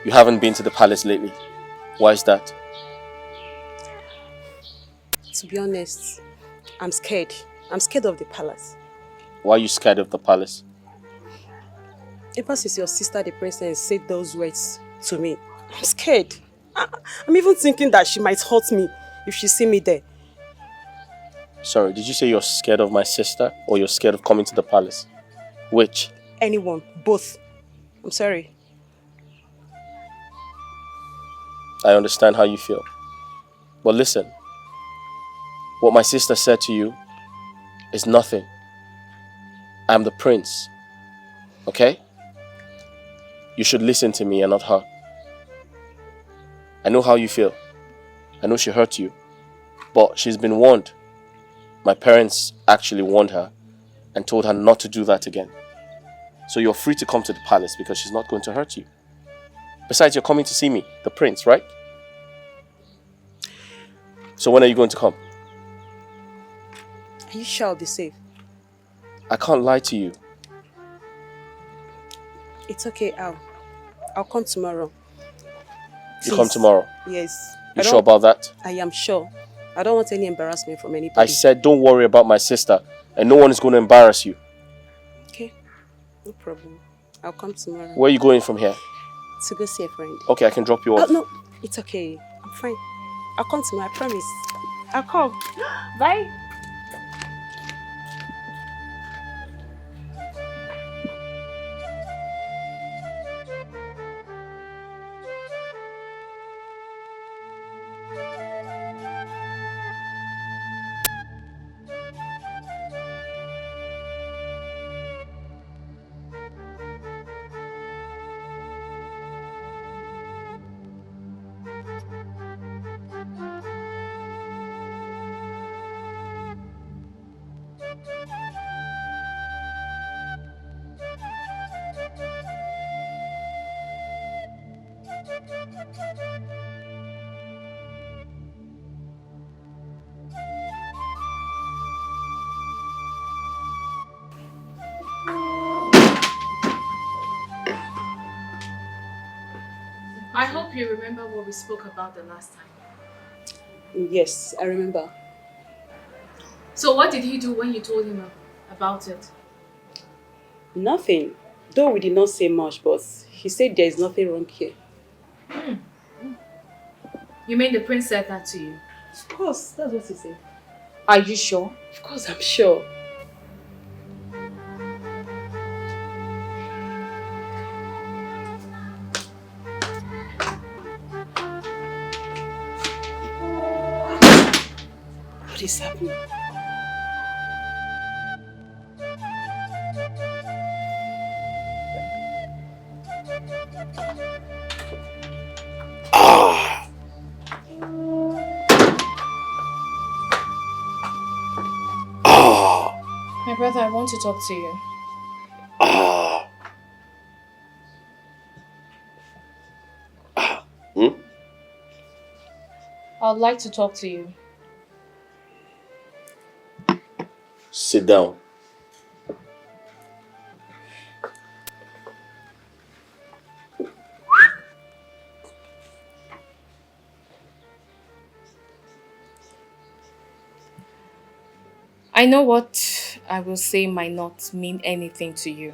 You haven't been to the palace lately. Why is that? To be honest, I'm scared. I'm scared of the palace. Why are you scared of the palace? Ever since your sister, the princess, said those words to me, I'm scared. I'm even thinking that she might hurt me if she see me there. Sorry, did you say you're scared of my sister or you're scared of coming to the palace? Which? Anyone, both. I'm sorry. I understand how you feel. But listen, what my sister said to you is nothing. I'm the prince. Okay? You should listen to me and not her. I know how you feel. I know she hurt you. But she's been warned. My parents actually warned her and told her not to do that again. So you're free to come to the palace because she's not going to hurt you. Besides, you're coming to see me, the prince, right? So when are you going to come? Are you sure I'll be safe? I can't lie to you. It's okay, I'll come tomorrow. You come tomorrow? Yes. You sure about that? I am sure. I don't want any embarrassment from anybody. I said don't worry about my sister and no one is going to embarrass you. Okay, no problem. I'll come tomorrow. Where are you going from here? To go see a friend. Okay, I can drop you off. Oh, no, it's okay. I'm fine. I'll come tomorrow, I promise. I'll come. Bye. I hope you remember what we spoke about the last time. Yes, I remember. So what did he do when you told him about it? Nothing. Though we did not say much, but he said there is nothing wrong here. You mean the prince said that to you? Of course, that's what he said. Are you sure? Of course, I'm sure. What is happening? My brother, I want to talk to you. I'd like to talk to you. Sit down. I know what I will say might not mean anything to you,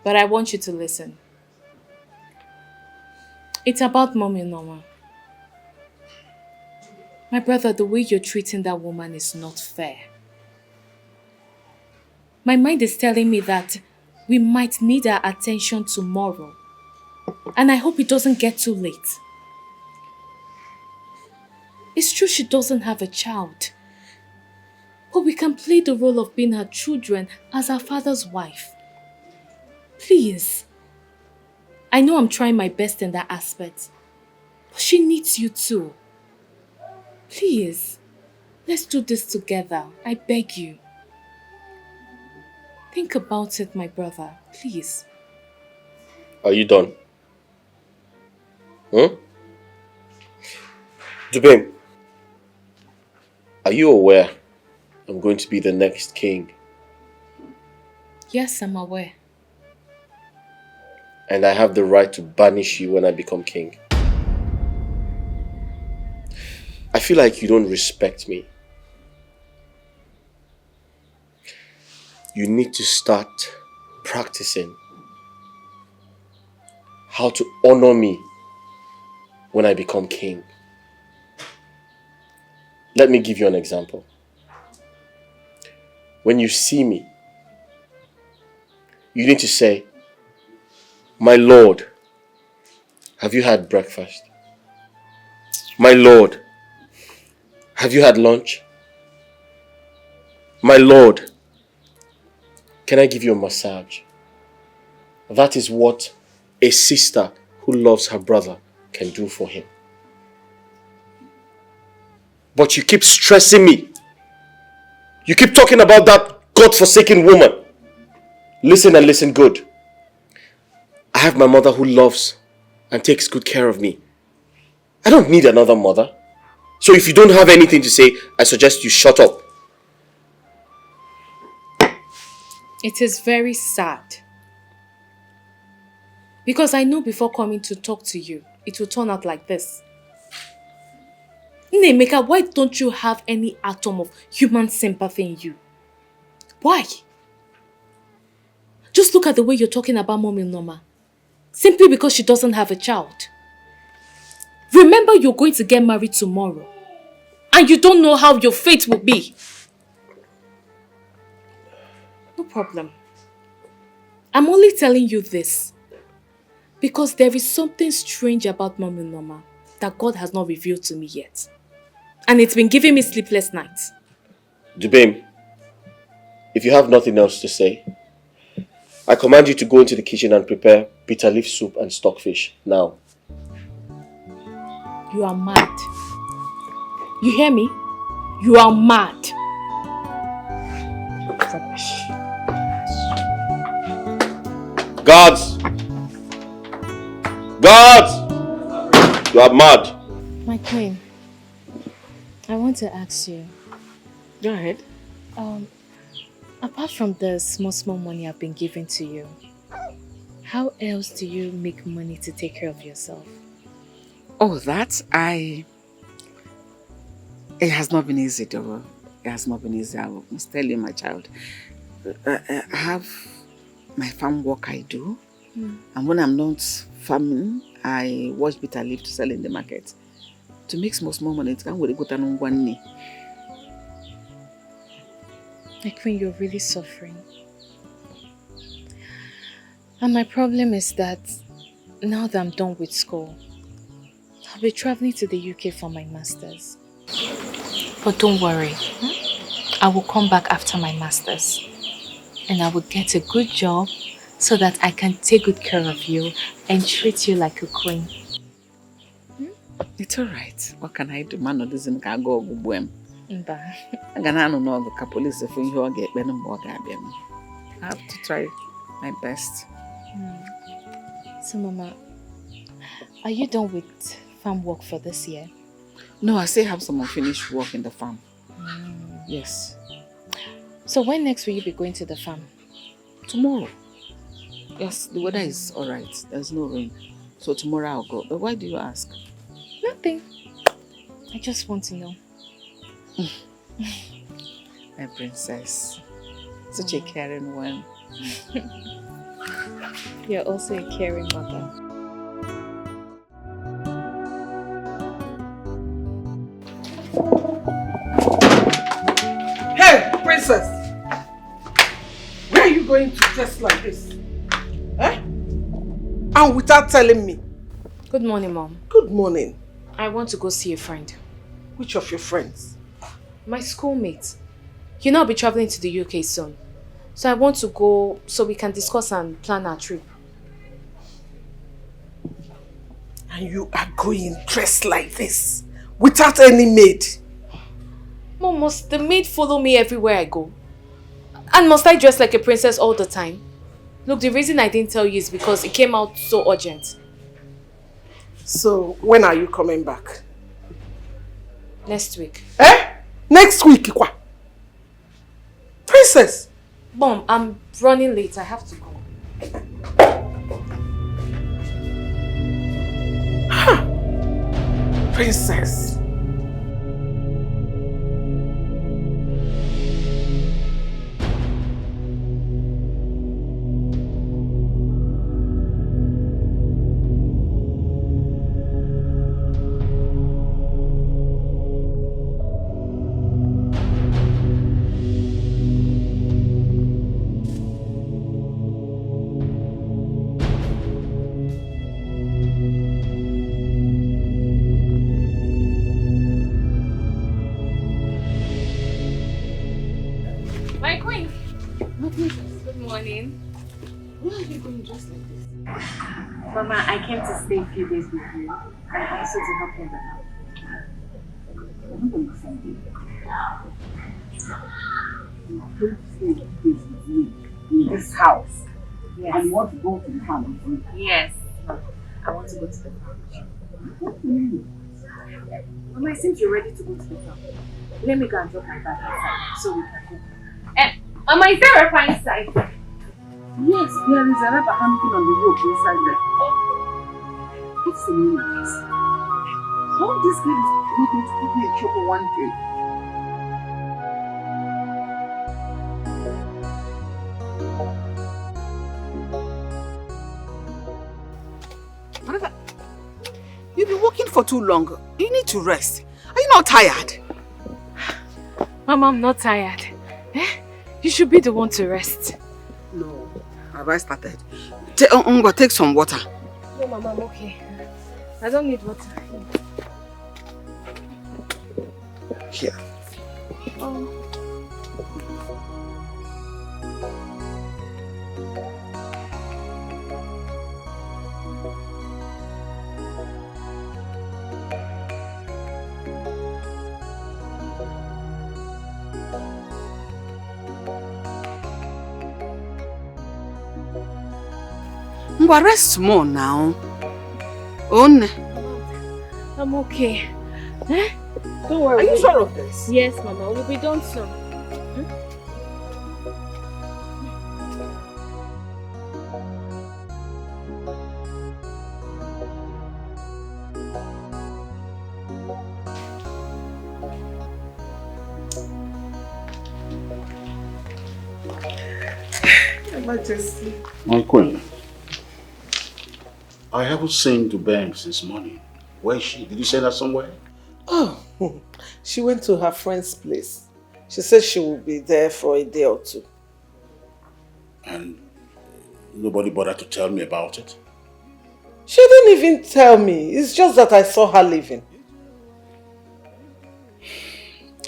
but I want you to listen. It's about Mommy Norma. My brother, the way you're treating that woman is not fair. My mind is telling me that we might need her attention tomorrow, and I hope it doesn't get too late. It's true she doesn't have a child, but we can play the role of being her children as her father's wife. Please. I know I'm trying my best in that aspect, but she needs you too. Please, let's do this together. I beg you. Think about it, my brother. Please. Are you done? Duben, are you aware I'm going to be the next king? Yes, I'm aware. And I have the right to banish you when I become king. I feel like you don't respect me. You need to start practicing how to honor me when I become king. Let me give you an example. When you see me, you need to say, "My Lord, have you had breakfast? My Lord, have you had lunch? My Lord, can I give you a massage?" That is what a sister who loves her brother can do for him. But you keep stressing me. You keep talking about that God-forsaken woman. Listen and listen good. I have my mother who loves and takes good care of me. I don't need another mother. So if you don't have anything to say, I suggest you shut up. It is very sad. Because I know before coming to talk to you, it will turn out like this. Nemeka, why don't you have any atom of human sympathy in you? Why? Just look at the way you're talking about Mommy Norma. Simply because she doesn't have a child. Remember, you're going to get married tomorrow. And you don't know how your fate will be. No problem. I'm only telling you this because there is something strange about Mommy Norma that God has not revealed to me yet. And it's been giving me sleepless nights. Duben, if you have nothing else to say, I command you to go into the kitchen and prepare bitter leaf soup and stockfish now. You are mad. You hear me? You are mad. Rubbish. Guards! Guards! You are mad. My queen, I want to ask you. Go ahead. Apart from the small money I've been giving to you, how else do you make money to take care of yourself? Oh, it has not been easy, though. It has not been easy. I must tell you, my child. I have my farm work I do. And when I'm not farming, I wash bitter leaf to sell in the market. To make small money, it can't really go down on one knee. My queen, you're really suffering. And my problem is that now that I'm done with school, I'll be traveling to the UK for my master's. But don't worry, I will come back after my master's. And I will get a good job so that I can take good care of you and treat you like a queen. It's alright. What can I do? Man, doesn't go go. Mba. I police I have to try my best. So, Mama, are you done with farm work for this year? No, I still have some unfinished work in the farm. Yes. So when next will you be going to the farm? Tomorrow. Yes, the weather is alright. There's no rain. So tomorrow I'll go. But why do you ask? Nothing. I just want to know. My princess. Such a caring one. You're also a caring mother. Hey, princess! Where are you going to dress like this? Eh? And without telling me? Good morning, Mom. Good morning. I want to go see a friend. Which of your friends? My schoolmate. You know I'll be traveling to the UK soon. So I want to go so we can discuss and plan our trip. And you are going dressed like this? Without any maid? Mom, must the maid follow me everywhere I go? And must I dress like a princess all the time? Look, the reason I didn't tell you is because it came out so urgent. So, when are you coming back? Next week. Eh? Next week, Ikwa? Princess! Mom, I'm running late. I have to go. Princess. My queen. Good morning. Where are you going dressed like this? Mama, I came to stay a few days with you and also to help you in the house. I don't understand you. You came to stay a few days with me in this house. Yes. And you want to go to the farm with me? Yes. I want to go to the farm. What do you mean? Mama, it seems you're ready to go to the farm. Let me go and drop my bag inside so we can go. Mama, is there a fire inside? Yes, there is a rubber hanging on the rope inside there. What's the meaning of this? All this girl is not going to put me in trouble one day. Whatever. You've been working for too long. You need to rest. Are you not tired? Mama, I'm not tired. You should be the one to rest. No. Have I started? Take some water. No, Mama, I'm okay. I don't need water. Here. Oh. Rest more now. Onne. I'm okay. Don't worry. Are you sure of this? Yes, Mama. We'll be done soon. Majesty. My queen, I haven't seen Duben since morning. Where is she? Did you send her somewhere? Oh, she went to her friend's place. She said she will be there for a day or two. And nobody bothered to tell me about it? She didn't even tell me. It's just that I saw her leaving.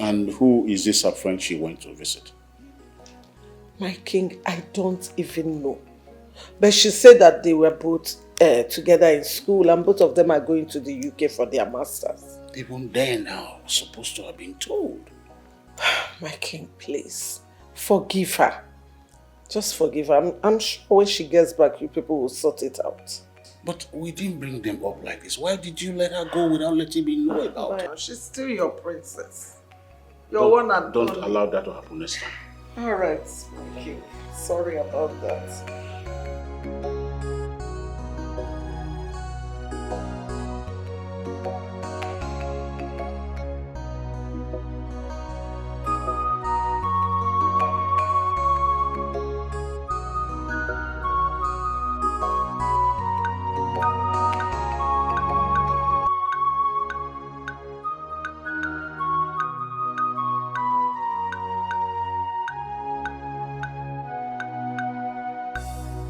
And who is this her friend she went to visit? My king, I don't even know. But she said that they were both together in school and both of them are going to the UK for their masters. Even then I was supposed to have been told. My king, please, forgive her. Just forgive her. I'm sure when she gets back, you people will sort it out. But we didn't bring them up like this. Why did you let her go without letting me know about her? She's still your princess. Your one and Don't only. allow that to happen next time. All right, my king. Sorry about that.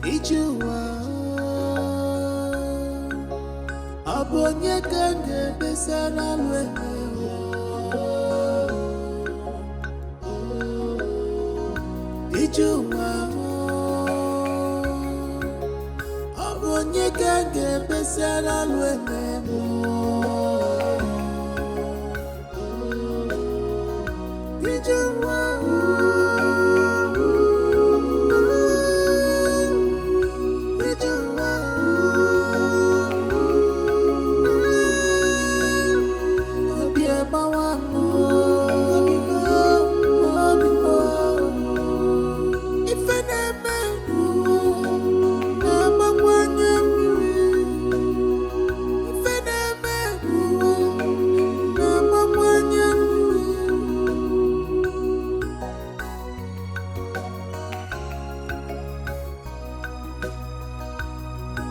Ijuwa abonye kange besara lwene Ijuwa abonye kange besara lwene Ijuwa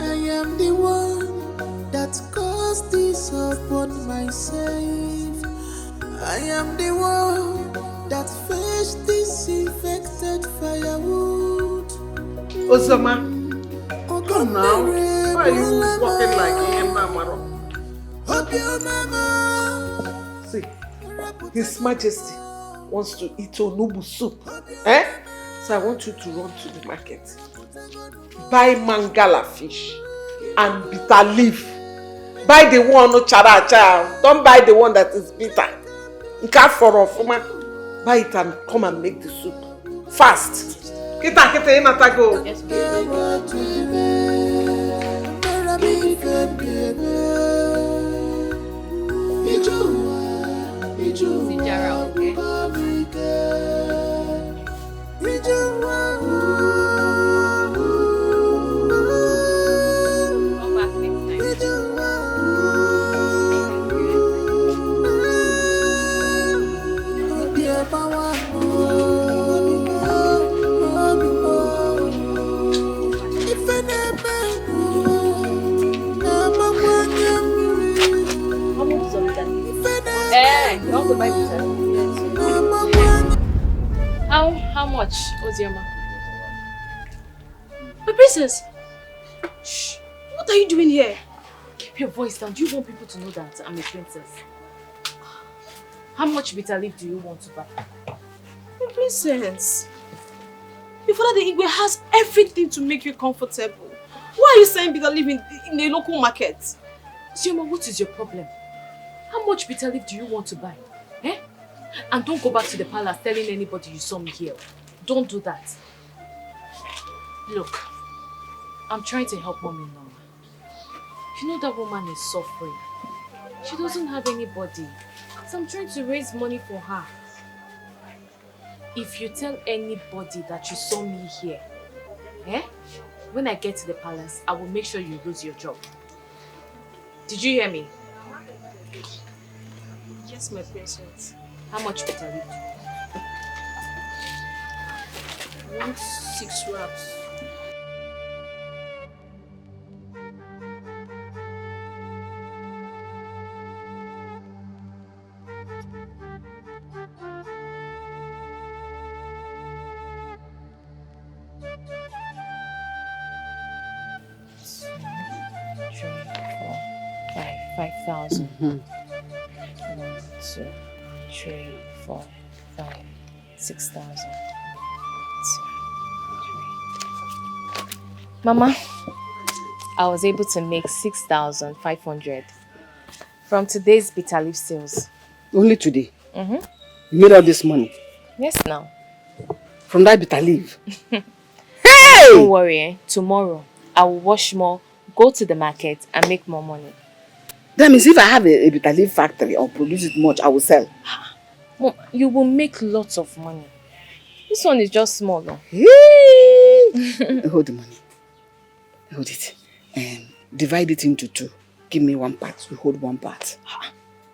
I am the one that caused this upon myself. I am the one that fetched this infected firewood. Ozoma, come now. Why are you walking like a mama? See, His Majesty wants to eat onubu soup. Eh? So I want you to run to the market. Buy mangala fish and bitter leaf. Buy the one no chara chara. Don't buy the one that is bitter. You can't for off, woman. Buy it and come and make the soup. Fast. Kita go. Yes, How much, Ozioma? My princess! Shh! What are you doing here? Keep your voice down. Do you want people to know that I'm a princess? How much bitter leaf do you want to buy? My princess, your father the Igwe has everything to make you comfortable. Why are you saying bitter leaf in a local market? Ozioma, what is your problem? How much bitter leaf do you want to buy? Eh? And don't go back to the palace telling anybody you saw me here. Don't do that. Look, I'm trying to help Mommy now. You know that woman is suffering. She doesn't have anybody. So I'm trying to raise money for her. If you tell anybody that you saw me here, when I get to the palace, I will make sure you lose your job. Did you hear me? Yes, my princess. How much bitter leaf? I want 6 wraps. $5,000. 1, 2, 3, 4, 5, 6,000. Mama, I was able to make 6,500 from today's bitter leaf sales. Only today? Mm-hmm. You made all this money? Yes, now. From that bitter leaf? Hey! Don't worry, tomorrow I will wash more, go to the market and make more money. That means if I have a bitter leaf factory or produce it much, I will sell. Mom, you will make lots of money. This one is just small though. Hold the money. Hold it. And divide it into 2. Give me 1 part. You hold 1 part.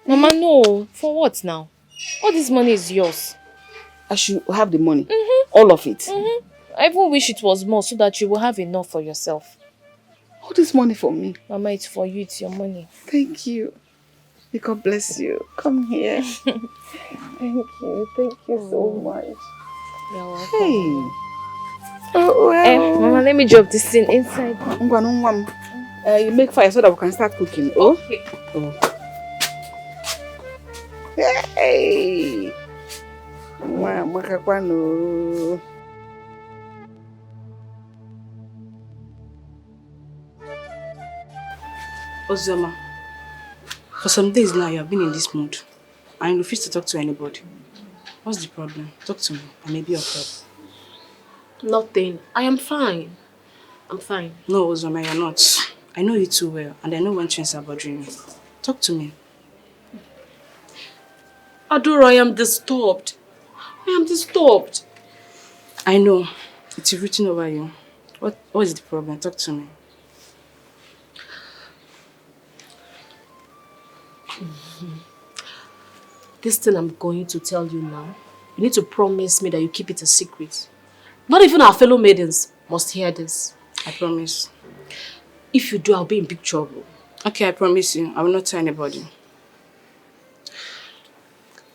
Mama, no. For what now? All this money is yours. I should have the money. All of it. I even wish it was more so that you will have enough for yourself. All this money for me? Mama, it's for you. It's your money. Thank you. May God bless you. Come here. Thank you. Thank you so much. You're welcome. Hey. Oh, well. Mama, let me drop this thing inside. You make fire so that we can start cooking. Oh? Okay. Oh. Hey. Mama, Ozoma, for some days now you have been in this mood and you refuse to talk to anybody. What's the problem? Talk to me. I may be of help. Nothing. I am fine. I'm fine. No, Ozoma, you're not. I know you too well and I know when things are bothering you. Talk to me. Adora, I am disturbed. I am disturbed. I know. It's written over you. What is the problem? Talk to me. This thing I'm going to tell you now, you need to promise me that you keep it a secret. Not even our fellow maidens must hear this. I promise. If you do, I'll be in big trouble. Okay, I promise you. I will not tell anybody.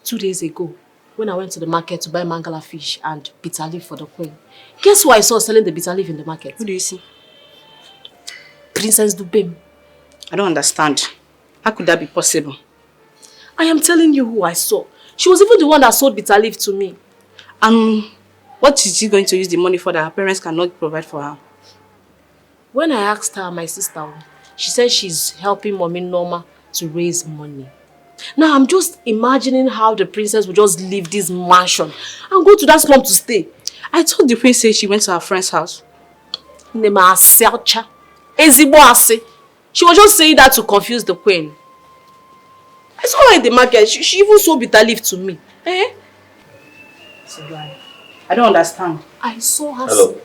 2 days ago, when I went to the market to buy mangala fish and bitter leaf for the queen, guess who I saw selling the bitter leaf in the market? Who do you see? Princess Duben. I don't understand. How could that be possible? I am telling you who I saw. She was even the one that sold bitter leaf to me. What is she going to use the money for that her parents cannot provide for her? When I asked her, my sister, she said she's helping Mommy Norma to raise money. Now I'm just imagining how the princess would just leave this mansion and go to that slum to stay. I told the princess she went to her friend's house. She was just saying that to confuse the queen. I saw her in the market. She even sold bitter leaf to me. Eh? I don't understand. I saw her. Hello.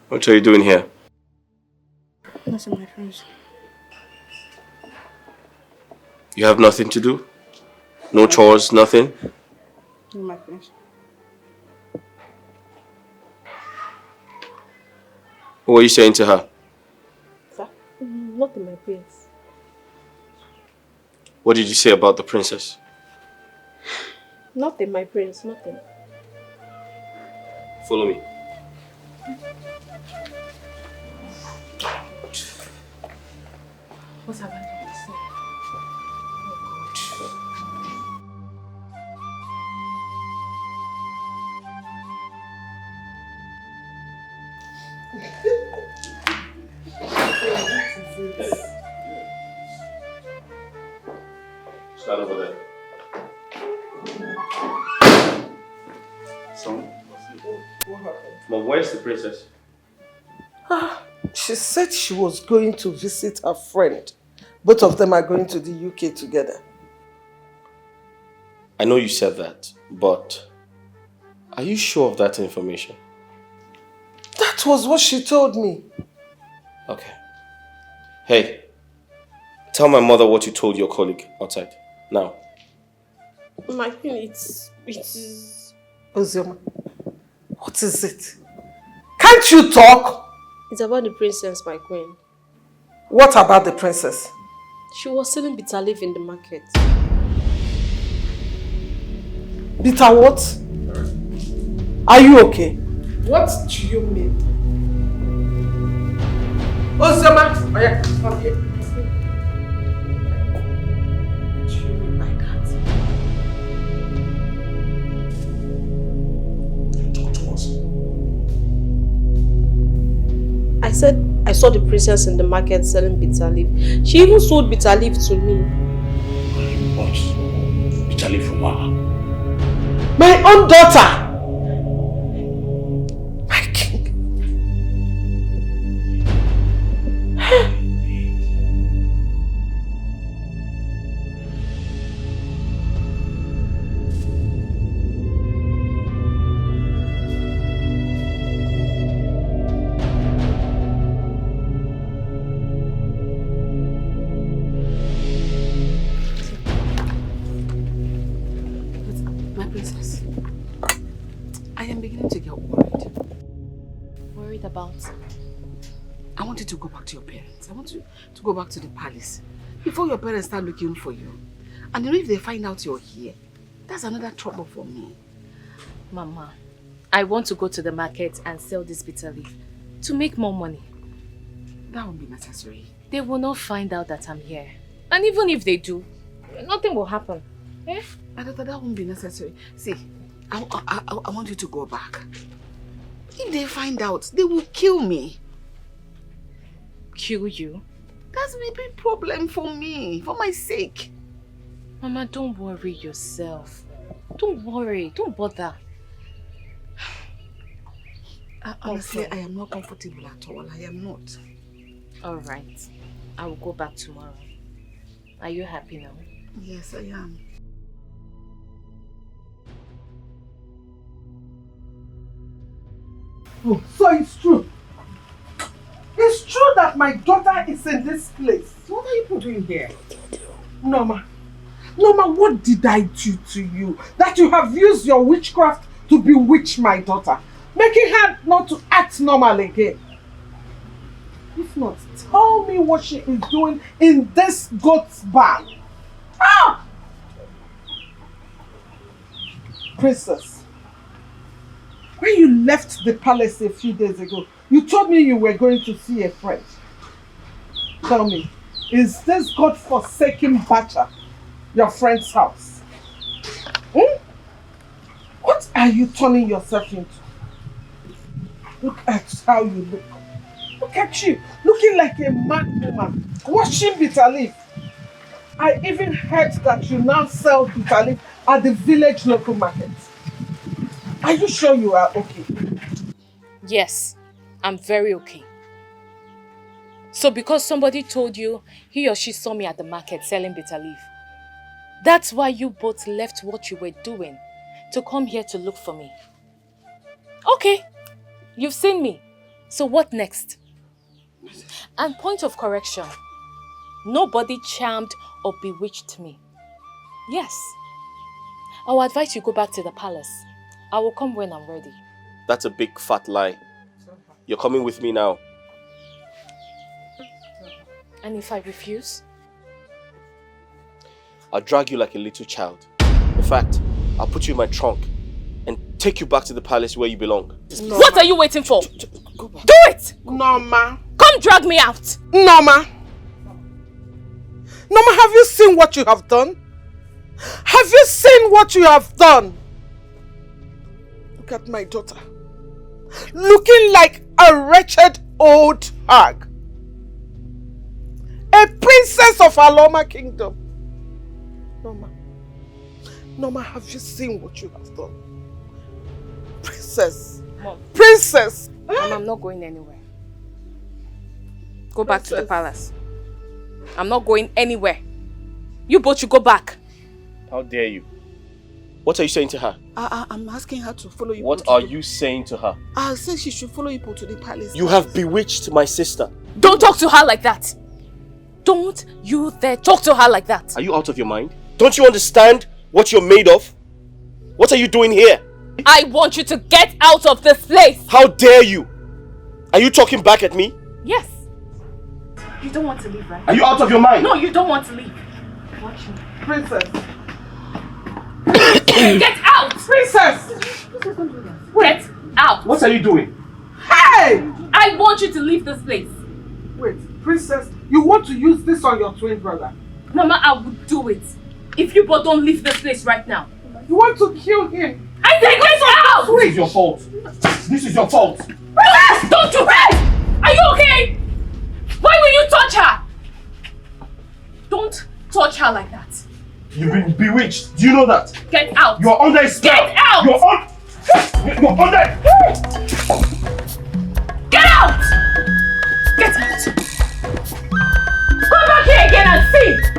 What are you doing here? Nothing, my friends. You have nothing to do? No chores, nothing? No, my friends. What were you saying to her? Sir? Nothing, my prince. What did you say about the princess? Nothing, my prince, nothing. Follow me. What have I done to say? Stand over there. Son, What happened? Mom, where's the princess? She said she was going to visit her friend. Both of them are going to the UK together. I know you said that, but are you sure of that information? That was what she told me. Okay. Hey, tell my mother what you told your colleague outside. Now. My queen, it is... Ozioma, what is it? Can't you talk? It's about the princess, my queen. What about the princess? She was selling bitter leaf in the market. Bitter what? Are you okay? What do you mean? Ozioma, come here. What do you mean by that? Talk to us. I said I saw the princess in the market selling bitter leaf. She even sold bitter leaf to me. What? Bitter leaf from her? My own daughter! My king. My princess, I am beginning to get worried. Worried about? I want you to go back to your parents. I want you to go back to the palace before your parents start looking for you. And if they find out you're here, that's another trouble for me. Mama, I want to go to the market and sell this bitter leaf to make more money. That won't be necessary. They will not find out that I'm here. And even if they do, nothing will happen. Eh? That won't be necessary. See, I want you to go back. If they find out, they will kill me. Kill you? That's a big problem for me, for my sake. Mama, don't worry yourself. Don't worry, don't bother. Honestly, I am not comfortable at all. I am not. Alright, I will go back tomorrow. Are you happy now? Yes, I am. Oh, so it's true. It's true that my daughter is in this place. What are you doing here? Norma, Norma, what did I do to you that you have used your witchcraft to bewitch my daughter, making her not to act normal again? If not, tell me what she is doing in this goat's bag. Ah! Princess, when you left the palace a few days ago, you told me you were going to see a friend. Tell me, is this God-forsaken Bacha your friend's house? What are you turning yourself into? Look at how you look. Look at you, looking like a mad woman, washing bitter leaf. I even heard that you now sell bitter leaf at the village local market. Are you sure you are okay? Yes, I'm very okay. So because somebody told you he or she saw me at the market selling bitter leaf, that's why you both left what you were doing to come here to look for me. Okay, you've seen me. So what next? And point of correction, nobody charmed or bewitched me. Yes, I will advise you go back to the palace. I will come when I'm ready. That's a big fat lie. You're coming with me now. And if I refuse? I'll drag you like a little child. In fact, I'll put you in my trunk and take you back to the palace where you belong. Norma. What are you waiting for? Do it! Norma. Come drag me out! Norma. Norma, have you seen what you have done? Have you seen what you have done? Look at my daughter. Looking like a wretched old hag. A princess of Aloma Kingdom. Norma. Norma, have you seen what you have done? Princess. Mom. Princess. Mom, I'm not going anywhere. Go back to the palace. I'm not going anywhere. You both should go back. How dare you? What are you saying to her? I'm asking her to follow you. What are you saying to her? I said she should follow you to the palace. You have bewitched my sister. Don't talk to her like that. Don't you dare talk to her like that. Are you out of your mind? Don't you understand what you're made of? What are you doing here? I want you to get out of this place. How dare you? Are you talking back at me? Yes. You don't want to leave, right? Are you out of your mind? No, you don't want to leave. Watch me. Princess. Get out! Princess! Get out! What are you doing? Hey! I want you to leave this place. Wait, Princess, you want to use this on your twin brother? Mama, I would do it. If you both don't leave this place right now. You want to kill him? I said get out! This is your fault. This is your fault. Princess, don't you hey! Are you okay? Why will you touch her? Don't touch her like that. You've been bewitched. Do you know that? Get out! You're under a spell. Get out! You're under. Get out! Get out! Come back here again and see!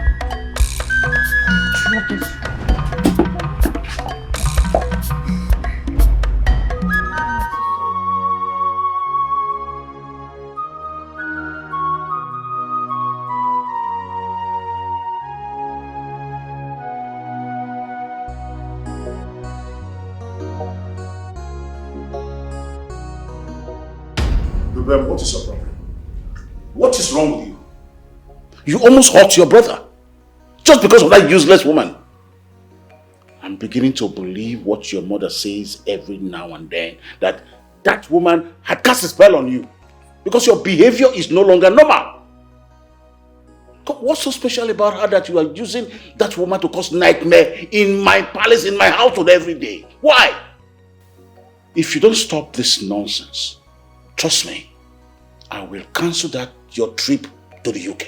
Duben, what is your problem? What is wrong with you? You almost hurt your brother. Just because of that useless woman. I'm beginning to believe what your mother says every now and then. That woman had cast a spell on you. Because your behavior is no longer normal. What's so special about her that you are using that woman to cause nightmare in my palace, in my household every day? Why? If you don't stop this nonsense, trust me, I will cancel your trip to the UK.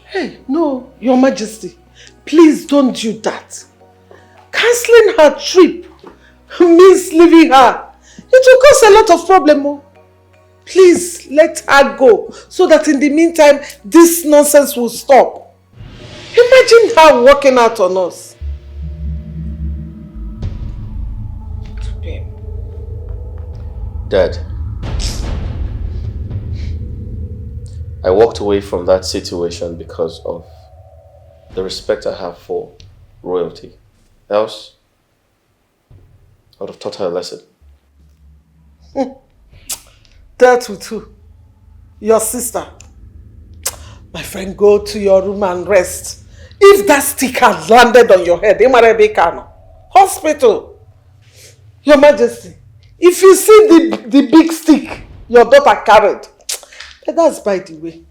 Hey, no, Your Majesty. Please don't do that. Cancelling her trip means leaving her. It will cause a lot of problem. Please let her go so that in the meantime this nonsense will stop. Imagine her walking out on us. Dad, I walked away from that situation because of the respect I have for royalty. Else, I would have taught her a lesson. That with who? Your sister. My friend, go to your room and rest. If that stick had landed on your head, hospital. Your Majesty, if you see the big stick your daughter carried, that's by the way.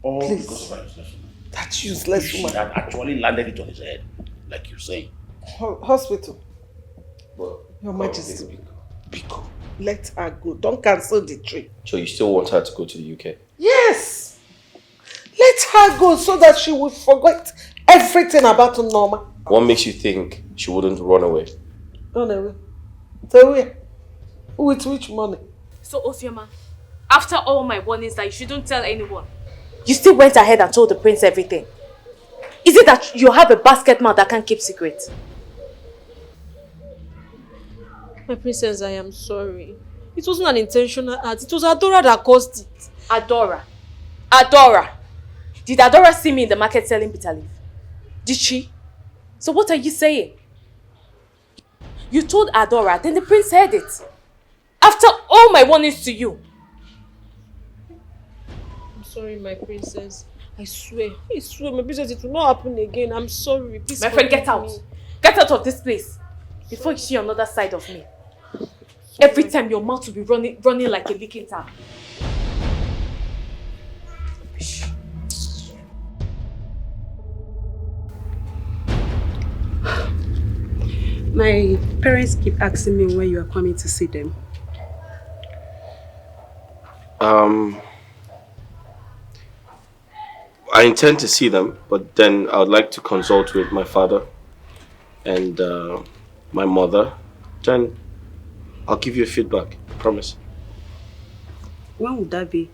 Oh, please. Because of her useless. That useless She woman. had actually landed it on his head, like you're saying. Hospital. Well, Your Majesty, Biko, let her go. Don't cancel the trip. So you still want her to go to the UK? Yes. Let her go so that she will forget everything about Norma. What makes you think she wouldn't run away? Run away. So where? With which money? So Osioma, after all my warnings that you shouldn't tell anyone, you still went ahead and told the prince everything. Is it that you have a basket mouth that can't keep secrets? My princess, I am sorry. It wasn't an intentional act. It was Adora that caused it. Adora? Adora? Did Adora see me in the market selling bitter leaf? Did she? So what are you saying? You told Adora, then the prince heard it. After all my warnings to you. I'm sorry, my princess. I swear, my princess, it will not happen again. I'm sorry. Please My friend, get out. Get out of this place. Before you see another side of me. Every time your mouth will be running like a leaking tap. My parents keep asking me when you are coming to see them. I intend to see them, but then I would like to consult with my father and my mother. Then I'll give you a feedback, I promise. When would that be?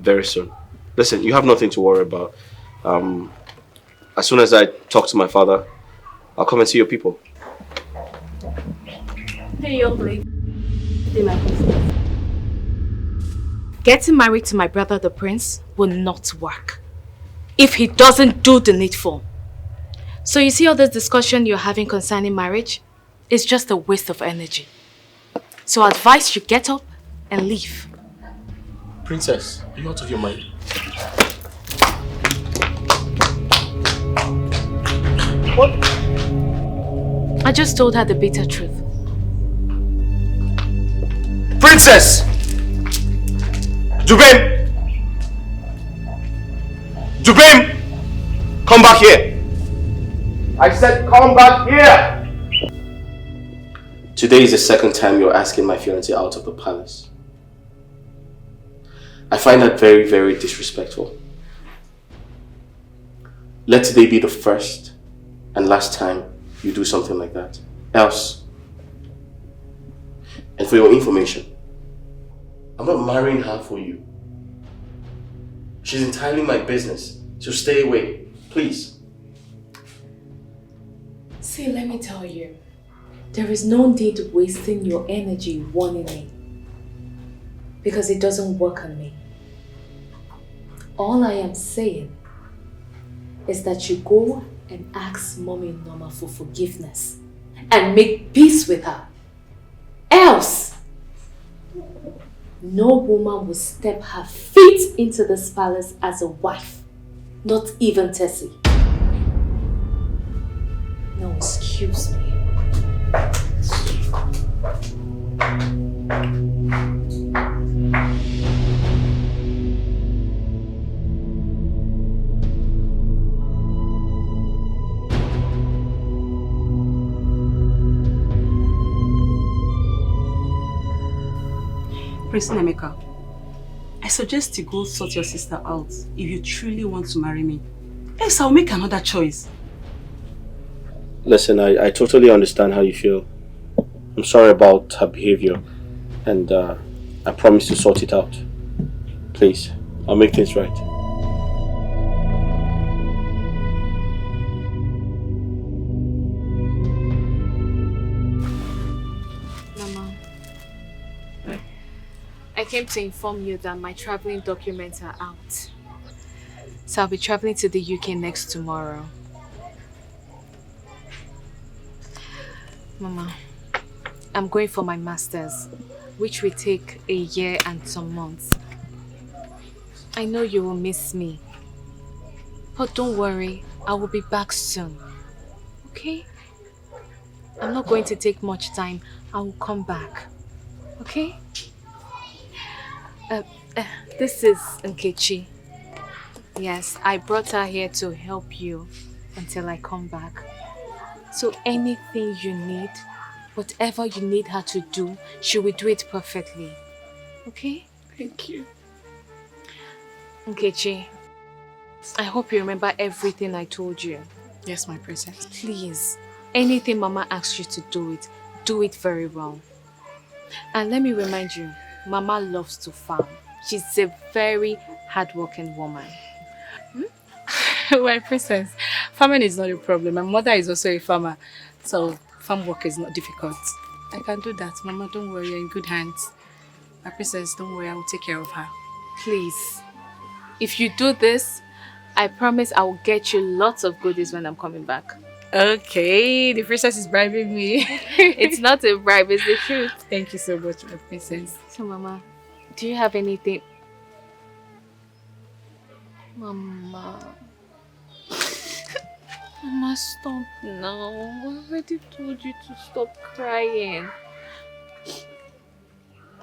Very soon. Listen, you have nothing to worry about. As soon as I talk to my father, I'll come and see your people. Hey, young lady. Getting married to my brother the prince will not work if he doesn't do the needful. So you see all this discussion you're having concerning marriage? It's just a waste of energy. So I advise you get up and leave. Princess, are you out of your mind? What? I just told her the bitter truth. Princess! Duben! Duben! Come back here! I said come back here! Today is the second time you're asking my fiancé out of the palace. I find that very, very disrespectful. Let today be the first and last time you do something like that. Else. And for your information, I'm not marrying her for you. She's entirely my business, so stay away, please. See, let me tell you, there is no need wasting your energy warning me, because it doesn't work on me. All I am saying is that you go and ask Mommy Norma for forgiveness and make peace with her. Else, no woman will step her feet into this palace as a wife, not even Tessie. No, excuse me. Prince Nemeka, I suggest you go sort your sister out if you truly want to marry me. Else I'll make another choice. Listen, I totally understand how you feel. I'm sorry about her behavior, and I promise to sort it out. Please, I'll make things right. Mama, I came to inform you that my traveling documents are out. So I'll be traveling to the UK next tomorrow. Mama, I'm going for my master's, which will take a year and some months. I know you will miss me, but don't worry, I will be back soon. Okay? I'm not going to take much time. I will come back. Okay? This is Nkechi. Yes, I brought her here to help you until I come back. So anything you need, whatever you need her to do, she will do it perfectly. Okay? Thank you. Nkechi, I hope you remember everything I told you. Yes, my princess. Please, anything Mama asks you to do it very well. And let me remind you, Mama loves to farm. She's a very hardworking woman. My princess, farming is not a problem. My mother is also a farmer, so farm work is not difficult. I can do that. Mama, don't worry, you're in good hands. My princess, don't worry, I will take care of her. Please, if you do this, I promise I will get you lots of goodies when I'm coming back. Okay, the princess is bribing me. It's not a bribe, it's the truth. Thank you so much, my princess. So, Mama, do you have anything? Mama, stop now. I already told you to stop crying.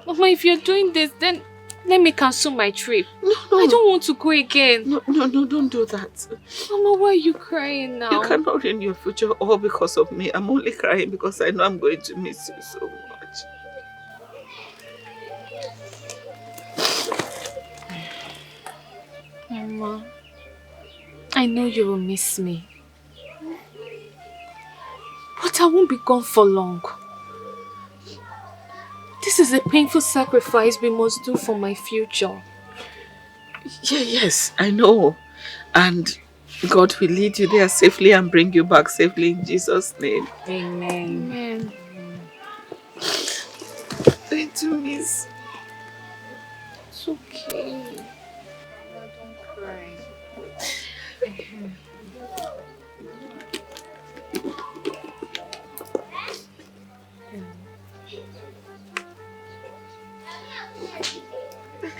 Mama, if you're doing this, then let me cancel my trip. No. I don't want to go again. No, don't do that. Mama, why are you crying now? You cannot ruin your future all because of me. I'm only crying because I know I'm going to miss you so much. Mama, I know you will miss me. But I won't be gone for long. This is a painful sacrifice we must do for my future. Yes, I know. And God will lead you there safely and bring you back safely in Jesus' name. Amen. Amen. Going to miss. It's okay. Mama, don't cry.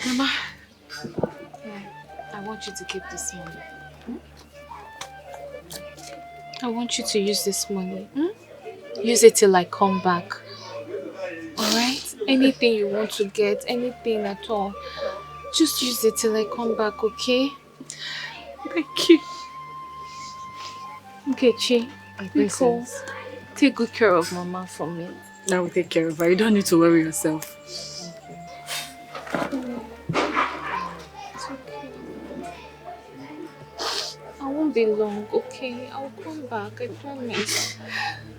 Mama. I want you to keep this money. I want you to use this money. Use it till I come back. Alright? Anything you want to get, anything at all, just use it till I come back, okay? Thank you. Nkechi, Nicole, take good care of Mama for me. I will take care of her. You don't need to worry yourself. I won't be long, okay? I'll come back, I promise.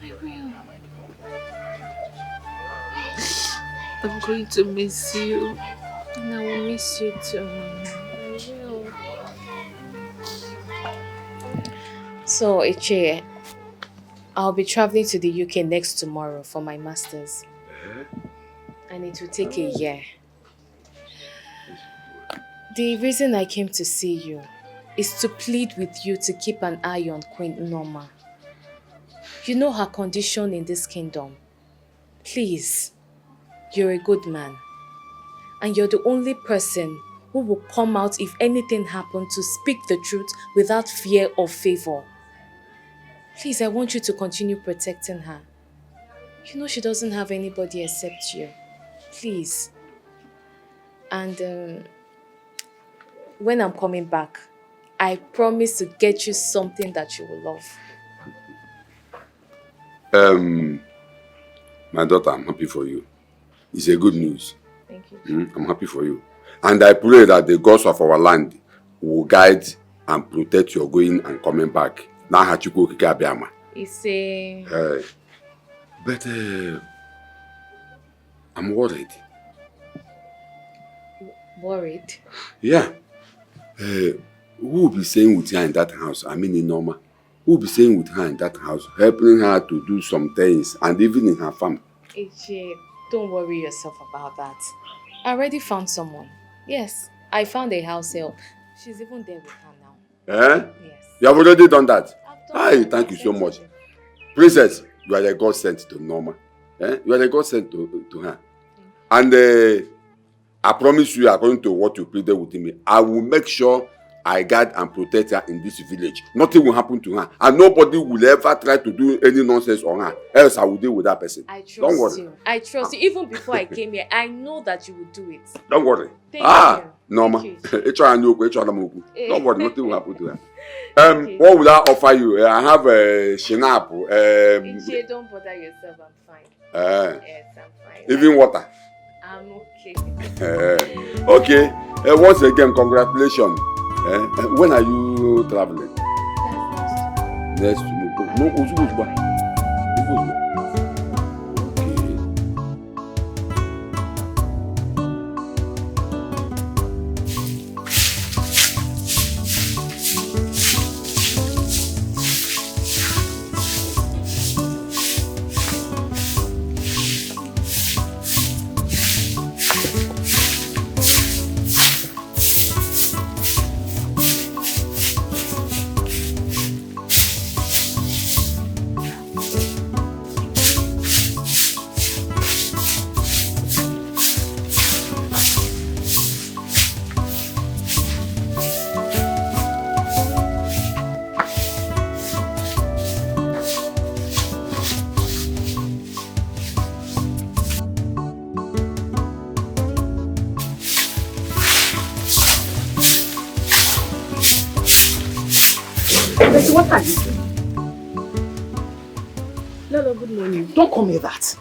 I will. I'm going to miss you. And I will miss you too, Mama. I will. So, Ichie, I'll be traveling to the UK next tomorrow for my master's. And it will take a year. The reason I came to see you is to plead with you to keep an eye on Queen Norma. You know her condition in this kingdom. Please, you're a good man. And you're the only person who will come out if anything happens to speak the truth without fear or favor. Please, I want you to continue protecting her. You know she doesn't have anybody except you. Please. And when I'm coming back, I promise to get you something that you will love. My daughter, I'm happy for you. It's a good news. Thank you. I'm happy for you. And I pray that the gods of our land will guide and protect your going and coming back. It's a... But I'm worried. Worried? Yeah. Who will be staying with her in that house? I mean in Norma. Who will be staying with her in that house, helping her to do some things, and even in her farm? Ichie, don't worry yourself about that. I already found someone. Yes, I found a house help. She's even there with her now. Eh? Yes. You have already done that? Hi, thank you so much. Princess, you are the God sent to Norma. Eh? You are the God sent to her. And I promise you, according to what you pleaded with me, I will make sure I guard and protect her in this village. Nothing will happen to her. And nobody will ever try to do any nonsense on her. Else I will deal with that person. I trust Don't worry. you. I trust you. Even before I came here, I know that you will do it. Don't worry. Thank you. Norma. Thank Don't worry, nothing will happen to her. What will I offer you? I have a shinap. Ichie, don't bother yourself. I'm fine. Yes, I'm fine. Even water. I'm okay. Okay. Once again, congratulations. When are you traveling? Next week. No, What are you doing? Lolo, good morning. Don't call me that.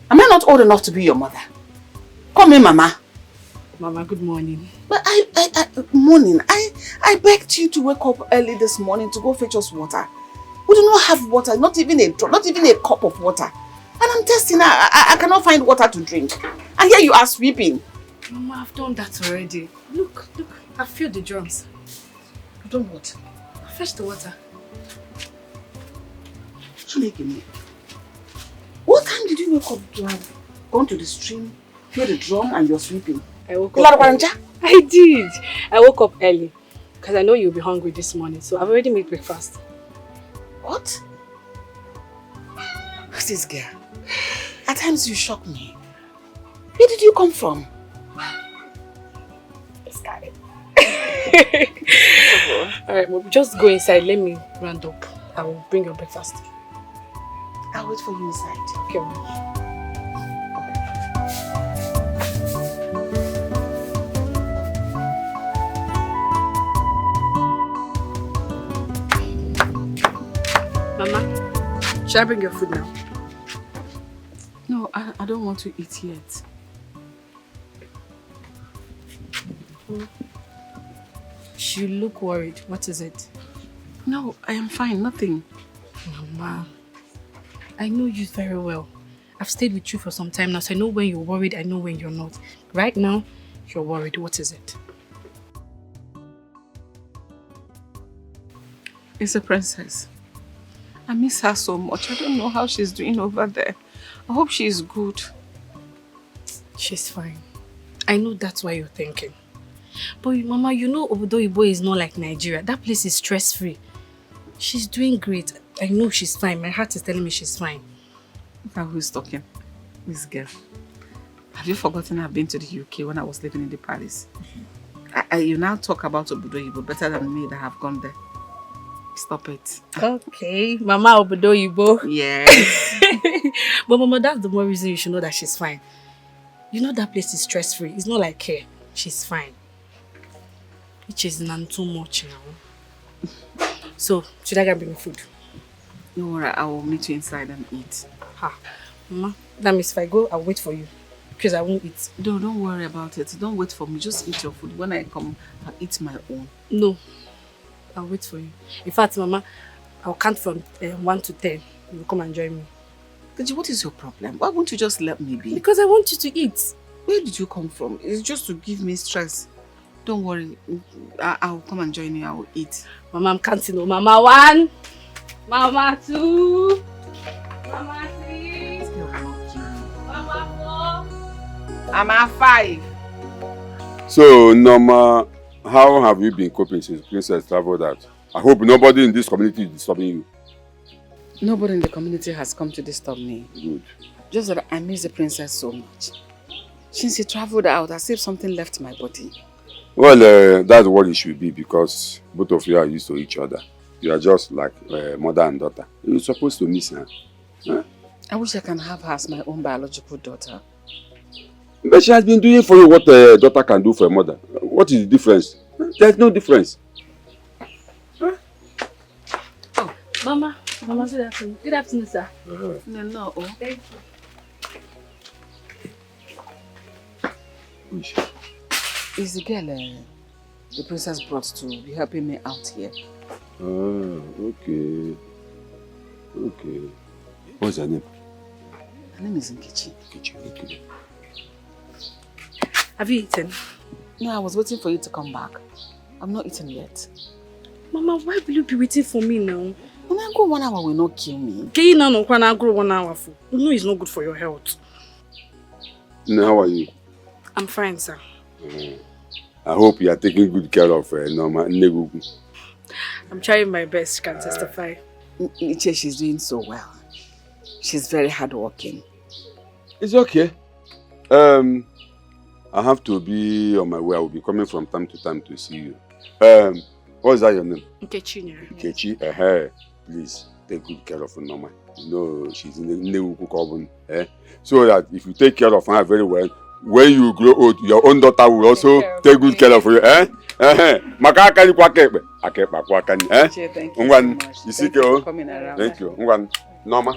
Am I not old enough to be your mother? Call me Mama. Mama, good morning. But I begged you to wake up early this morning to go fetch us water. We do not have water, not even a cup of water. And I'm testing, I cannot find water to drink. And here you are sweeping. Mama, I've done that already. Look, I've filled the drums. I've done what? Fetch the water. What time did you wake up to have gone to the stream, fill the drum and you're sweeping? I woke up early. I did. I woke up early because I know you'll be hungry this morning, so I've already made breakfast. What? Who's this girl? At times you shock me. Where did you come from? Escalating. Alright, well, just go inside. Let me round up. I will bring your breakfast. I'll wait for you inside. Okay. Mama, should I bring your food now? No, I don't want to eat yet. You look worried. What is it? No, I am fine. Nothing. Mama, I know you very well. I've stayed with you for some time now, so I know when you're worried, I know when you're not. Right now, you're worried. What is it? It's a princess. I miss her so much. I don't know how she's doing over there. I hope she's good. She's fine. I know that's why you're thinking. But Mama, you know Obodo is not like Nigeria. That place is stress-free. She's doing great. I know she's fine. My heart is telling me she's fine. Look at who is talking. This girl. Have you forgotten I've been to the UK when I was living in the palace? You now talk about Obodo better than me that have gone there. Stop it. Okay, Mama Obodo Yes. But Mama, that's the more reason you should know that she's fine. You know that place is stress-free. It's not like here. She's fine. Which is not too much now. So, should I go bring food? No worry, I will meet you inside and eat. Ha. Mama, that means if I go, I'll wait for you. Because I won't eat. No, don't worry about it. Don't wait for me. Just eat your food. When I come, I'll eat my own. No. I'll wait for you. In fact, Mama, I'll count from 1 to 10. You'll come and join me. Deji, what is your problem? Why won't you just let me be? Because I want you to eat. Where did you come from? It's just to give me stress. Don't worry. I'll come and join you. I will eat. Mama, I'm counting. Oh, Mama 1. Mama 2. Mama 3. Mama 4. Mama 5. So, Norma, How have you been coping since Princess traveled out? I hope nobody in this community is disturbing you. Nobody in the community has come to disturb me. Good. Just that I miss the princess so much. Since he traveled out, as if something left my body. Well, that's what it should be because both of you are used to each other. You are just like mother and daughter. You're supposed to miss her. Huh? I wish I can have her as my own biological daughter. But she has been doing for you what a daughter can do for a mother. What is the difference? There's no difference. Oh, Mama, good afternoon. Good afternoon, sir. No. Thank you. Is the girl the princess brought to be helping me out here? Okay. What's her name? Her name is Nkechi. Okay. Have you eaten? No, I was waiting for you to come back. I'm not eating yet. Mama, why will you be waiting for me now? When I go 1 hour will not kill me. Can you not grow 1 hour for? You know it's not good for your health. No, how are you? I'm fine, sir. I hope you are taking good care of Norma Negugu. I'm trying my best, you can testify. Niche, she's doing so well. She's very hardworking. It's okay. I have to be on my way. I will be coming from time to time to see you. What is that your name? Nkechi. Nkechi. Please take good care of Norma. You know she's in the Negugu Carbon. So that if you take care of her very well, when you grow old, your own daughter will also take good care of you. Thank you so much. Thank you for coming around. Thank you. Norma.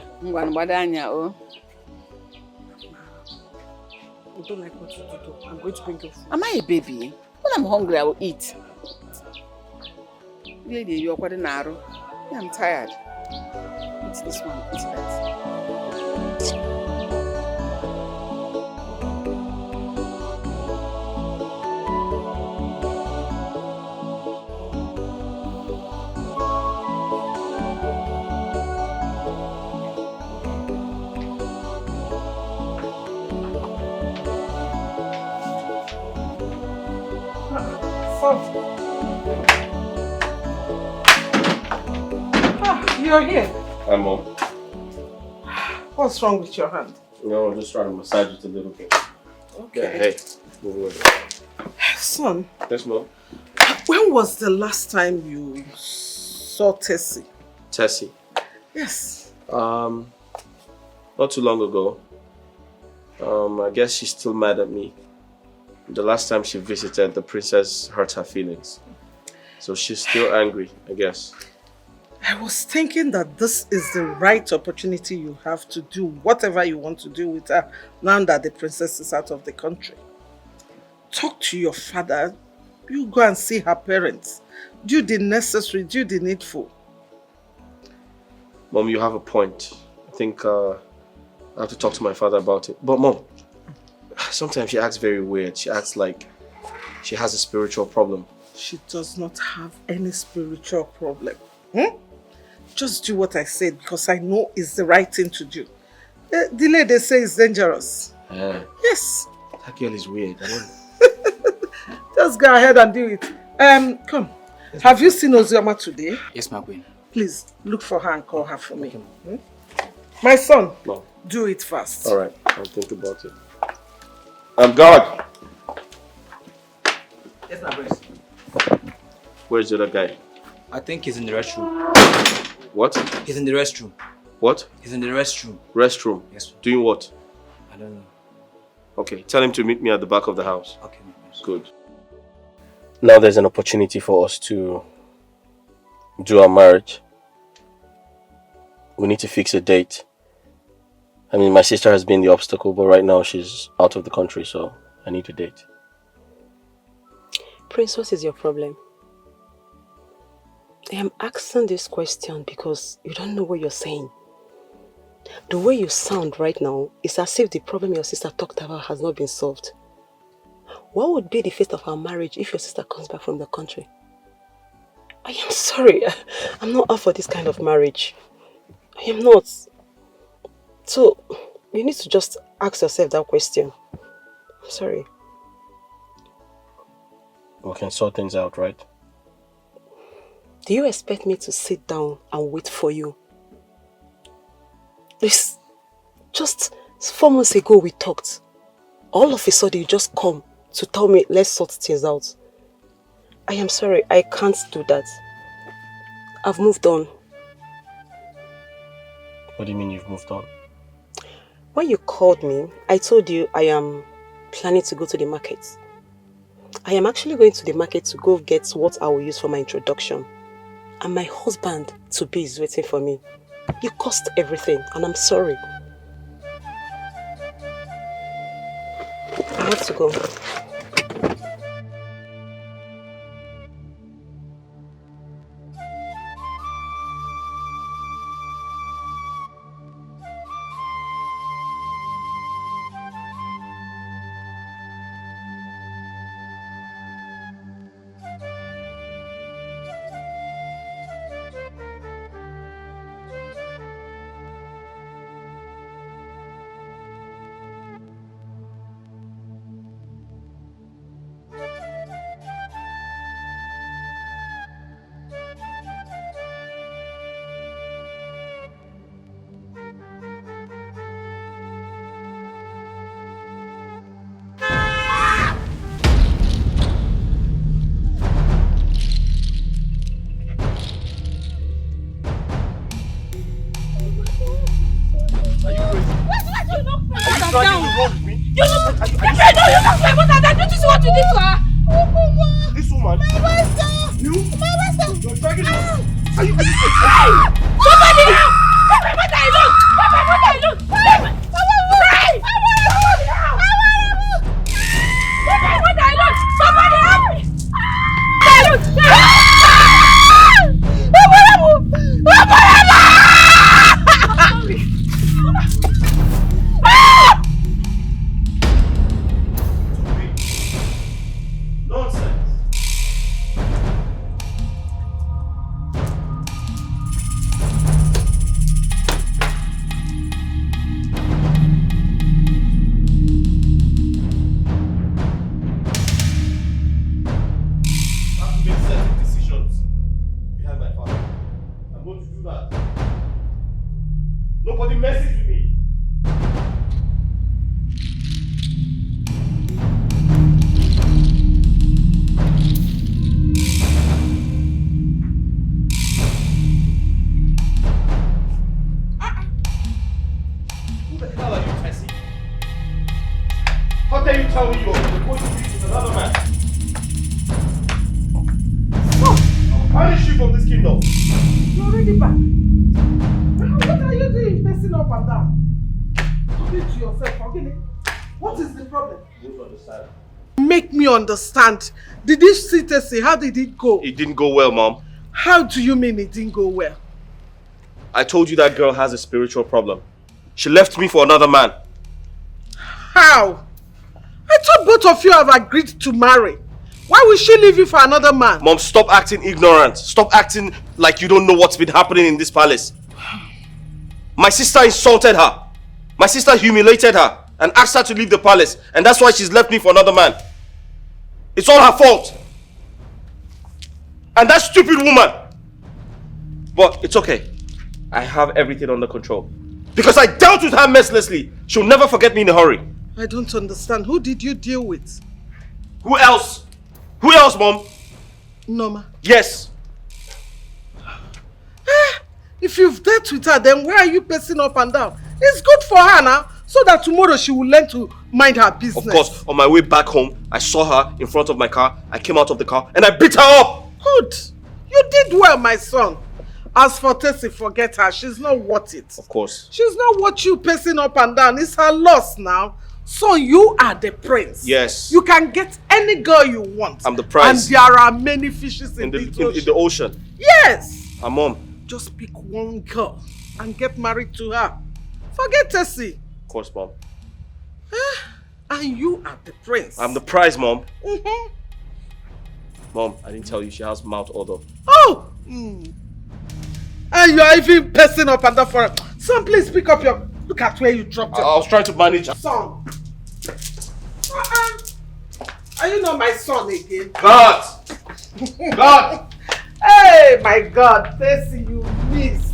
I don't like what you do. I'm going to bring your food. Am I a baby? When I'm hungry, I will eat. Lady, you're quite an arrow. I'm tired. Eat this one. Eat that. You're here. Hi, Mom. What's wrong with your hand? No, I'm just trying to massage it a little bit. Okay. Yeah, hey. Move away. Son. Yes, Mom. When was the last time you saw Tessie? Tessie. Yes. Not too long ago. I guess she's still mad at me. The last time she visited, the princess hurt her feelings. So she's still angry, I guess. I was thinking that this is the right opportunity you have to do whatever you want to do with her now that the princess is out of the country. Talk to your father. You go and see her parents. Do the necessary, do the needful. Mom, you have a point. I think I have to talk to my father about it. But Mom, sometimes she acts very weird. She acts like she has a spiritual problem. She does not have any spiritual problem. Just do what I said because I know it's the right thing to do. Delay, they say, is dangerous. Yes. That girl is weird. Just go ahead and do it. Come. Yes, have you seen Ozioma today? Yes, my queen. Please, look for her and call her for me. My son, No. Do it fast. All right, I'll think about it. God. Yes, my prince. Where's the other guy? I think he's in the restroom. What? He's in the restroom. What? He's in the restroom. Restroom? Yes. Doing what? I don't know. Okay, tell him to meet me at the back of the house. Okay, my prince. Good. Now there's an opportunity for us to do our marriage. We need to fix a date. I mean, my sister has been the obstacle, but right now she's out of the country, so I need a date. Prince, what is your problem? I am asking this question because you don't know what you're saying. The way you sound right now is as if the problem your sister talked about has not been solved. What would be the fate of our marriage if your sister comes back from the country? I am sorry. I'm not up for this kind of marriage. I am not. So, you need to just ask yourself that question. I'm sorry. We can sort things out, right? Do you expect me to sit down and wait for you? This, just 4 months ago we talked. All of a sudden you just come to tell me let's sort things out. I am sorry, I can't do that. I've moved on. What do you mean you've moved on? When you called me, I told you I am planning to go to the market. I am actually going to the market to go get what I will use for my introduction. And my husband to be is waiting for me. You cost everything and I'm sorry. I have to go. Understand. Did you see Tessie? How did it go? It didn't go well, Mom. How do you mean it didn't go well? I told you that girl has a spiritual problem. She left me for another man. How? I thought both of you have agreed to marry. Why would she leave you for another man? Mom, stop acting ignorant. Stop acting like you don't know what's been happening in this palace. My sister insulted her. My sister humiliated her and asked her to leave the palace. And that's why she's left me for another man. It's all her fault. And that stupid woman. But it's okay. I have everything under control. Because I dealt with her mercilessly. She'll never forget me in a hurry. I don't understand. Who did you deal with? Who else? Who else, Mom? Norma. Yes. If you've dealt with her, then why are you pacing up and down? It's good for her now. So that tomorrow she will learn to mind her business. Of course, on my way back home, I saw her in front of my car. I came out of the car and I beat her up. Good. You did well, my son. As for Tessie, forget her. She's not worth it. Of course. She's not worth you pacing up and down. It's her loss now. So you are the prince. Yes. You can get any girl you want. I'm the prize. And there are many fishes in the ocean. Yes. Mom. Just pick one girl and get married to her. Forget Tessie. Of course, Mom. And you are the prince. I'm the prize, Mom. Mm-hmm. Mom, I didn't tell you she has mouth odor. Oh! And you are even pacing up and down for her. Son, please pick up your... Look at where you dropped it. I was trying to manage her. Son. Are you not my son again? God! God! Hey, my God, Stacy, you missed.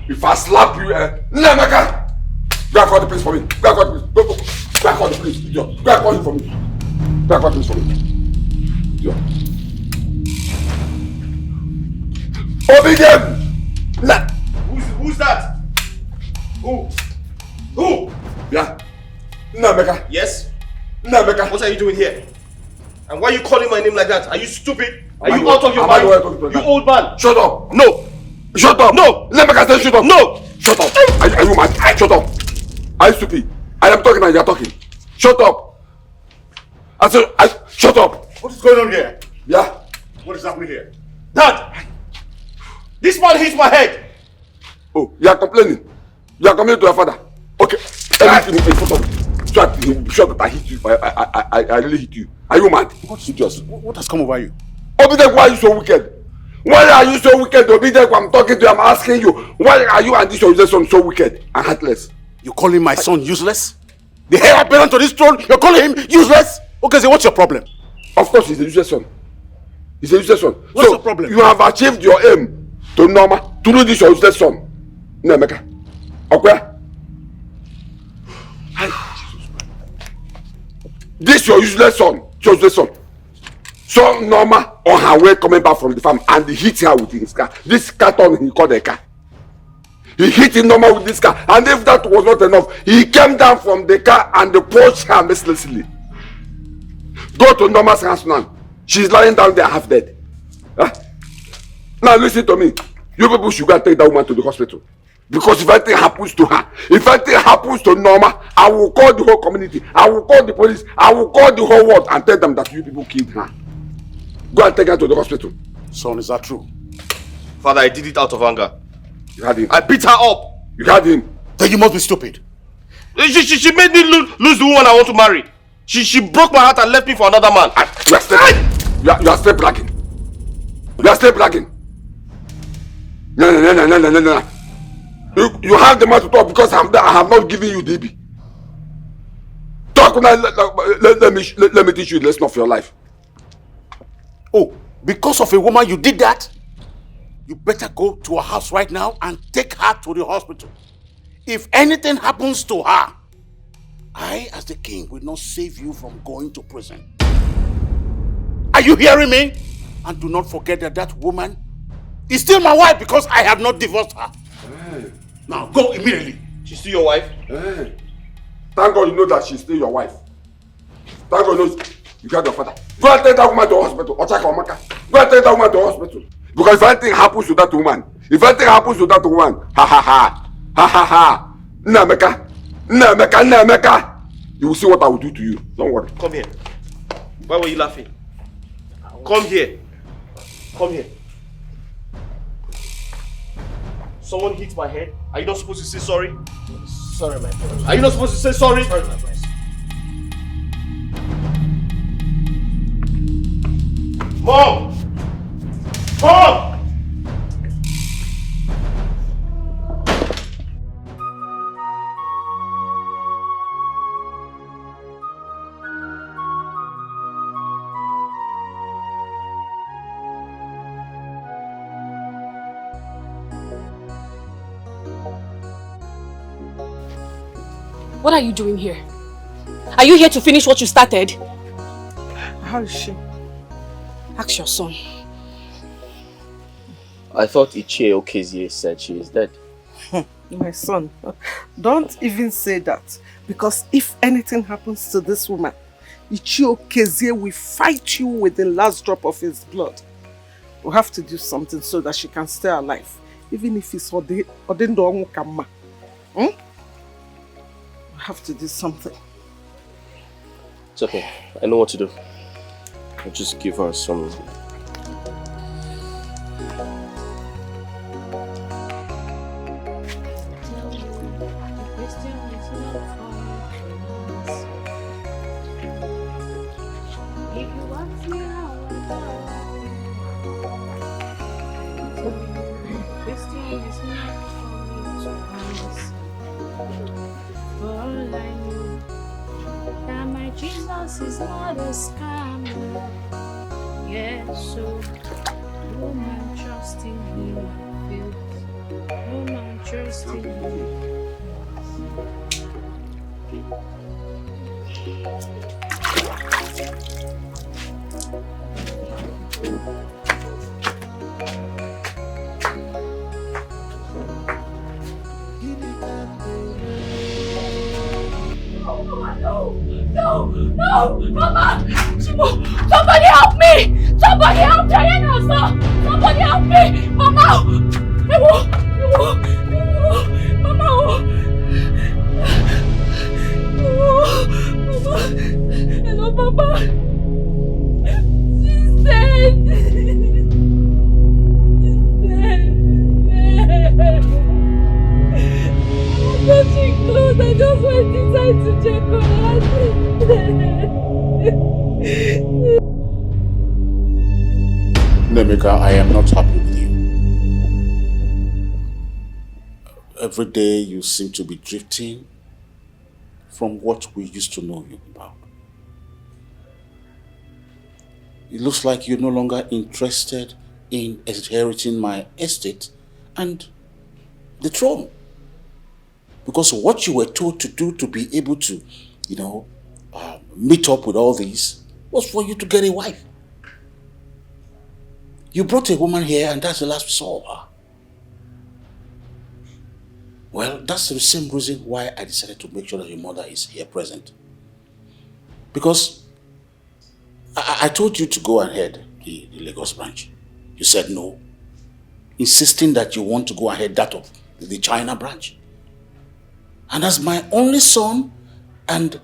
If I slap you, Nnameka! Go and call the police for me. Go and call the police. Go and call the police. Idiot. Go and call him for me. Go and call the police for me. Idiot. Obedient! Who's that? Who? Yeah. Nnameka. Yes? Nnameka. What are you doing here? And why are you calling my name like that? Are you stupid? Are you out of your mind? You old man. Shut up. No. Shut up. No. Nnameka, say shut up. No. Shut up. Are you mad? Shut up. Are you stupid? I am talking and you are talking. Shut up. I said, shut up. What is going on here? Yeah. What is happening here? Dad! This man hits my head. Oh, you are complaining. You are complaining to your father. Okay. Everything in front of you. So I'm sure that I hit you. I really hit you. Are you mad? What has come over you? Obidek, why are you so wicked? Why are you so wicked, Obidek? I'm talking to you, I'm asking you. Why are you and this your useless son so wicked and heartless? You're calling my son useless? The heir apparent to this throne, you're calling him useless? Okay, so what's your problem? Of course, he's a useless son. He's a useless son. What's the problem? You have achieved your aim to Norma, to do this your useless son. Nnameka. Okay? This your useless son. Your useless son. So Norma on her way coming back from the farm and he hit her with his car. This carton he called a car. He hit Norma with this car, and if that was not enough, he came down from the car and punched her mercilessly. Go to Norma's house now. She's lying down there half dead. Huh? Now listen to me. You people should go and take that woman to the hospital. Because if anything happens to her, if anything happens to Norma, I will call the whole community. I will call the police. I will call the whole world and tell them that you people killed her. Go and take her to the hospital. Son, is that true? Father, I did it out of anger. You had him. I beat her up. You had him. Then you must be stupid. She made me lose the woman I want to marry. She broke my heart and left me for another man. You are still bragging. You are still bragging. No. You have the mouth to talk because I have not given you DB. Talk now. Let me teach you the lesson of your life. Oh, because of a woman you did that? You better go to her house right now and take her to the hospital. If anything happens to her, I, as the king, will not save you from going to prison. Are you hearing me? And do not forget that that woman is still my wife because I have not divorced her. Now go immediately. She's still your wife? Thank God you know that she's still your wife. Thank God you know you got your father. Go and take that woman to the hospital. Go and take that woman to the hospital. Because if anything happens to that woman, Nnameka, you will see what I will do to you. Don't worry. Come here. Why were you laughing? Come here. Someone hit my head. Are you not supposed to say sorry? Sorry, my friend. Are you not supposed to say sorry? Sorry, my friend. Mom! What are you doing here? Are you here to finish what you started? How is she? Ask your son. I thought Ichie Okezie said she is dead. My son, don't even say that. Because if anything happens to this woman, Ichie Okezie will fight you with the last drop of his blood. We'll have to do something so that she can stay alive. Even if it's Odendo Onwukama. We'll have to do something. It's okay. I know what to do. I'll just give her some... Jesus is not a scammer. Yes, so no man trust in him and fails. No man trust in him. No, Mama! Somebody help me! Somebody help Diana, sir! Somebody help me! Mama! Mama! Hello, Mama! She's dead! I'm touching clothes. I just went inside to check on her. Nemeka, I am not happy with you. Every day you seem to be drifting from what we used to know you about. It looks like you're no longer interested in inheriting my estate and the throne. Because what you were told to do to be able to, meet up with all these was for you to get a wife. You brought a woman here and that's the last we saw of her. Well, that's the same reason why I decided to make sure that your mother is here present. Because I told you to go ahead the Lagos branch. You said no, insisting that you want to go ahead that of the China branch. And as my only son and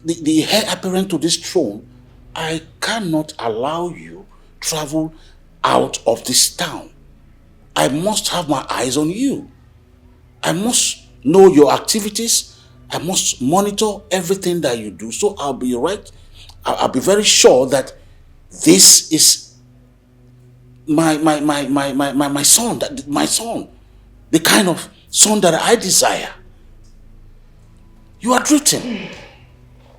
the heir apparent to this throne, I cannot allow you travel out of this town. I must have my eyes on you. I must know your activities. I must monitor everything that you do. So I'll be very sure that this is my son, the kind of son that I desire. You are drifting.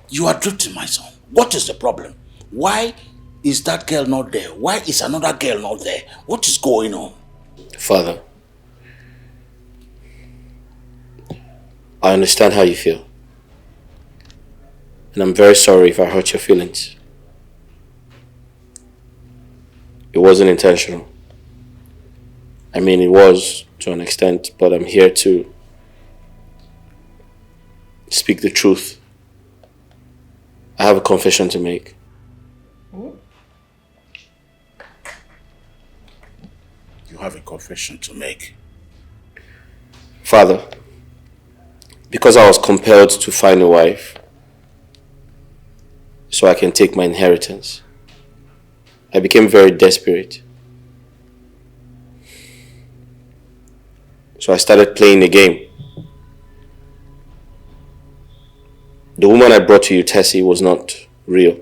You are drifting, my son. What is the problem? Why is that girl not there? Why is another girl not there? What is going on? Father, I understand how you feel. And I'm very sorry if I hurt your feelings. It wasn't intentional. I mean, it was to an extent, but I'm here to speak the truth. I have a confession to make. You have a confession to make. Father, because I was compelled to find a wife so I can take my inheritance, I became very desperate. So I started playing the game. The woman I brought to you, Tessie, was not real.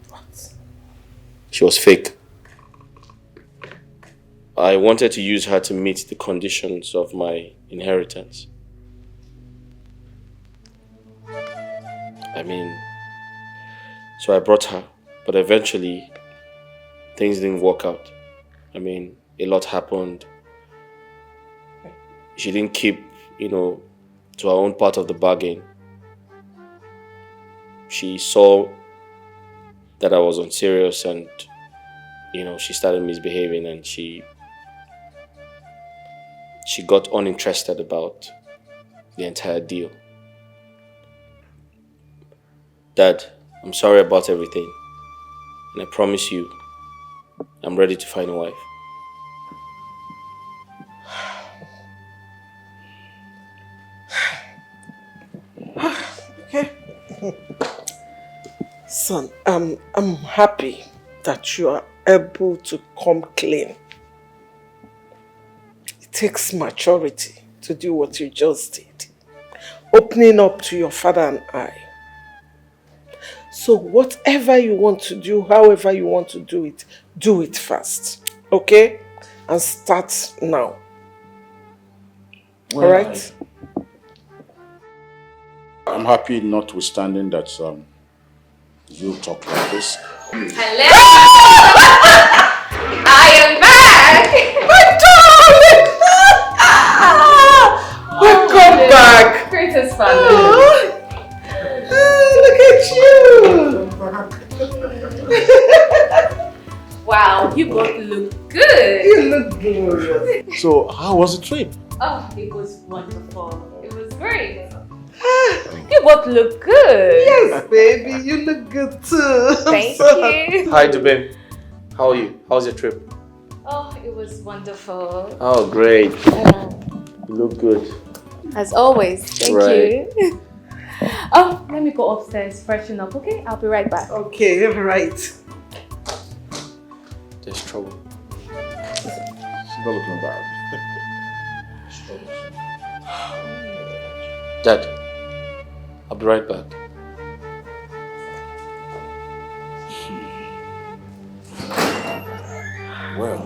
What? She was fake. I wanted to use her to meet the conditions of my inheritance. So I brought her, but eventually things didn't work out. A lot happened. She didn't keep to her own part of the bargain. She saw that I was unserious and, she started misbehaving and she got uninterested about the entire deal. Dad, I'm sorry about everything. And I promise you, I'm ready to find a wife. Okay. Son, I'm happy that you are able to come clean. It takes maturity to do what you just did. Opening up to your father and I. So whatever you want to do, however you want to do it fast. Okay? And start now. Alright? I'm happy notwithstanding that you talk like this. Hello! I am back! My darling! Welcome back! Greatest family. Look at you! Wow, you both look good. You look glorious. So, how was the trip? Oh, it was wonderful. It was great. You both look good. Yes, baby, you look good too. Thank you. Hi, Duben. How are you? How's your trip? Oh, it was wonderful. Oh, great. You look good. As always, thank Right. you. Oh, let me go upstairs, freshen up, okay? I'll be right back. Okay, right. There's trouble. She's not looking bad. Dad, I'll be right back. Well,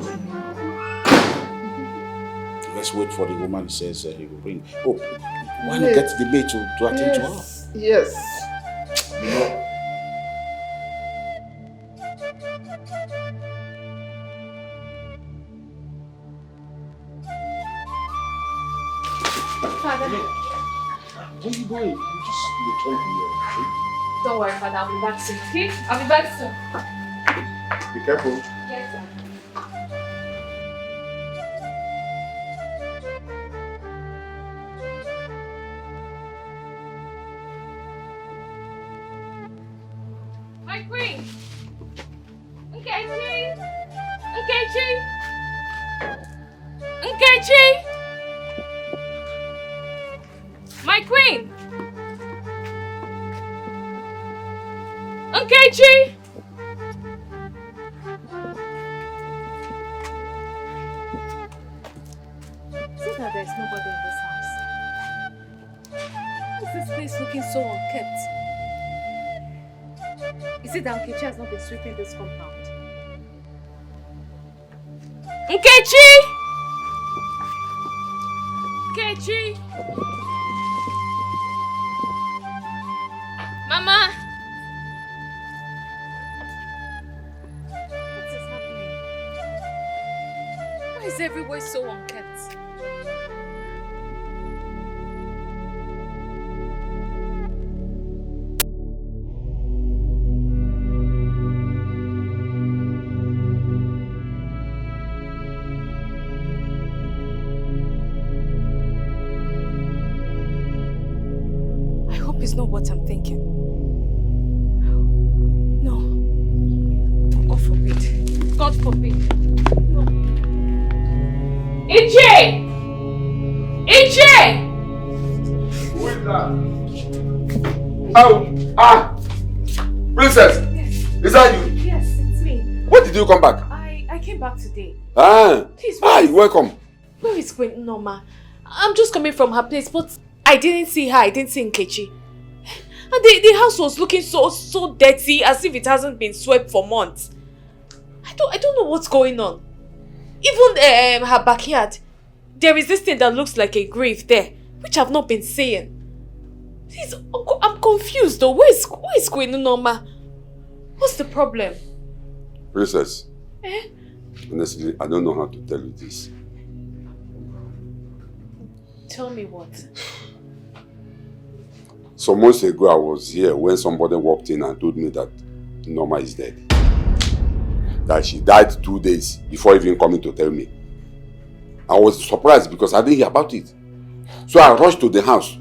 let's wait for the woman who says he will bring. Oh, why not get the maid to attend to her? Yes. Father, Where are you going? You just return here. don't worry, Father. I'll be back soon, okay? I'll be back soon. Be careful. Yes, sir. My queen! Nkechi! Nkechi! Nkechi! My queen! Nkechi! See that there's nobody in this house. Why is this place looking so unkempt? Is it that Nkechi has not been sweeping this compound? Nkechi! Nkechi! Mama! What is happening? Why is everywhere so unkempt? I hope it's not what I'm thinking. No. God forbid. God forbid. No. Iche! Iche! Who is that? Oh, Princess! Yes. Is that you? Yes, it's me. When did you come back? I came back today. Please, hi, welcome. Where is Queen Norma? I'm just coming from her place, but I didn't see her. I didn't see Nkechi. And the house was looking so dirty, as if it hasn't been swept for months. I don't know what's going on. Even her backyard, there is this thing that looks like a grave there, which I've not been seeing. Please, Uncle, I'm confused though. Where is Queen Norma? What's the problem? Princess, honestly, I don't know how to tell you this. Tell me what? Some months ago, I was here when somebody walked in and told me that Norma is dead. That she died 2 days before even coming to tell me. I was surprised because I didn't hear about it. So I rushed to the house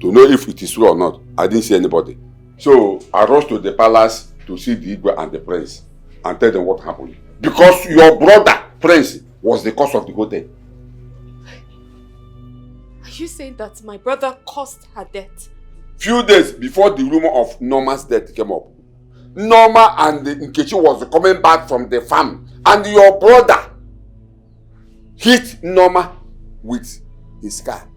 to know if it is true or not. I didn't see anybody. So I rushed to the palace to see the Igwe and the prince and tell them what happened. Because your brother, Prince, was the cause of the whole thing. Are you saying that my brother caused her death? Few days before the rumor of Norma's death came up, Norma and Nkechi was coming back from the farm and your brother hit Norma with his car.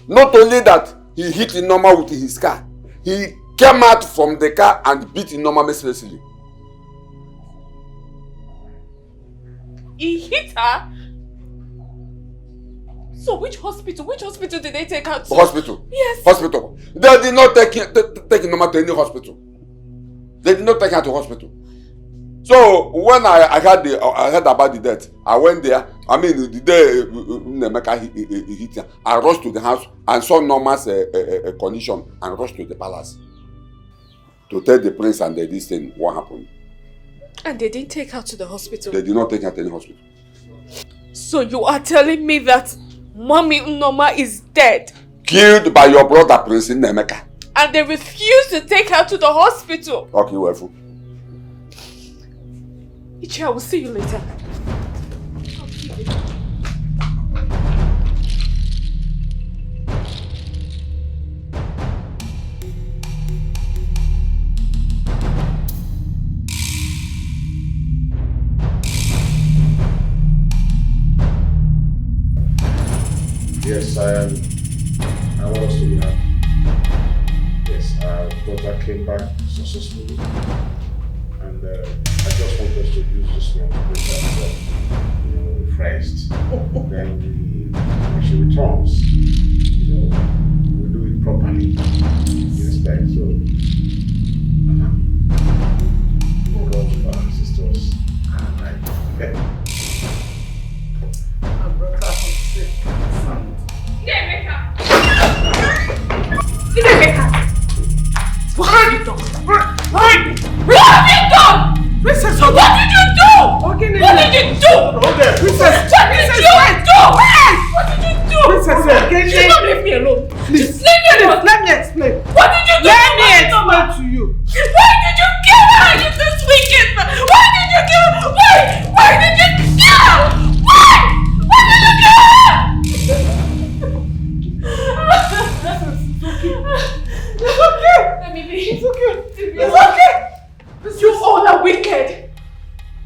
Not only that, he hit Norma with his car, he came out from the car and beat Norma mercilessly. He hit her? So which hospital did they take her to? Hospital? Yes. Hospital. They did not take Norma to any hospital. They did not take her to hospital. So when I heard about the death, I went there. I mean, the day Nemeka hit her, I rushed to the house and saw Norma's condition and rushed to the palace to tell the prince and this thing what happened. And they didn't take her to the hospital? They did not take her to any hospital. So you are telling me that Mommy Norma is dead? Killed by your brother Prince Nemeka. And they refused to take her to the hospital? Okay, well. Ichi, I will see you later. Yes, I want us to be happy. Yes, our daughter came back successfully, and I just want us to use this one to make ourselves, refreshed. Then when she returns, we'll do it properly. You expect so. Girls, brothers, sisters, and My brother was sick. What have you done? What have you done? Princess, what did you do? What did you do? Princess, what did you do? What did you do? Princess, just don't leave me alone. Please, Just leave me alone. let me explain. What did you do? Let me explain to you. Why did you kill her? You this wicked man. Why did you kill her? Why did you kill her? Why? Why did you kill her? It's okay. Let me leave. It's okay. It's okay. You all are wicked.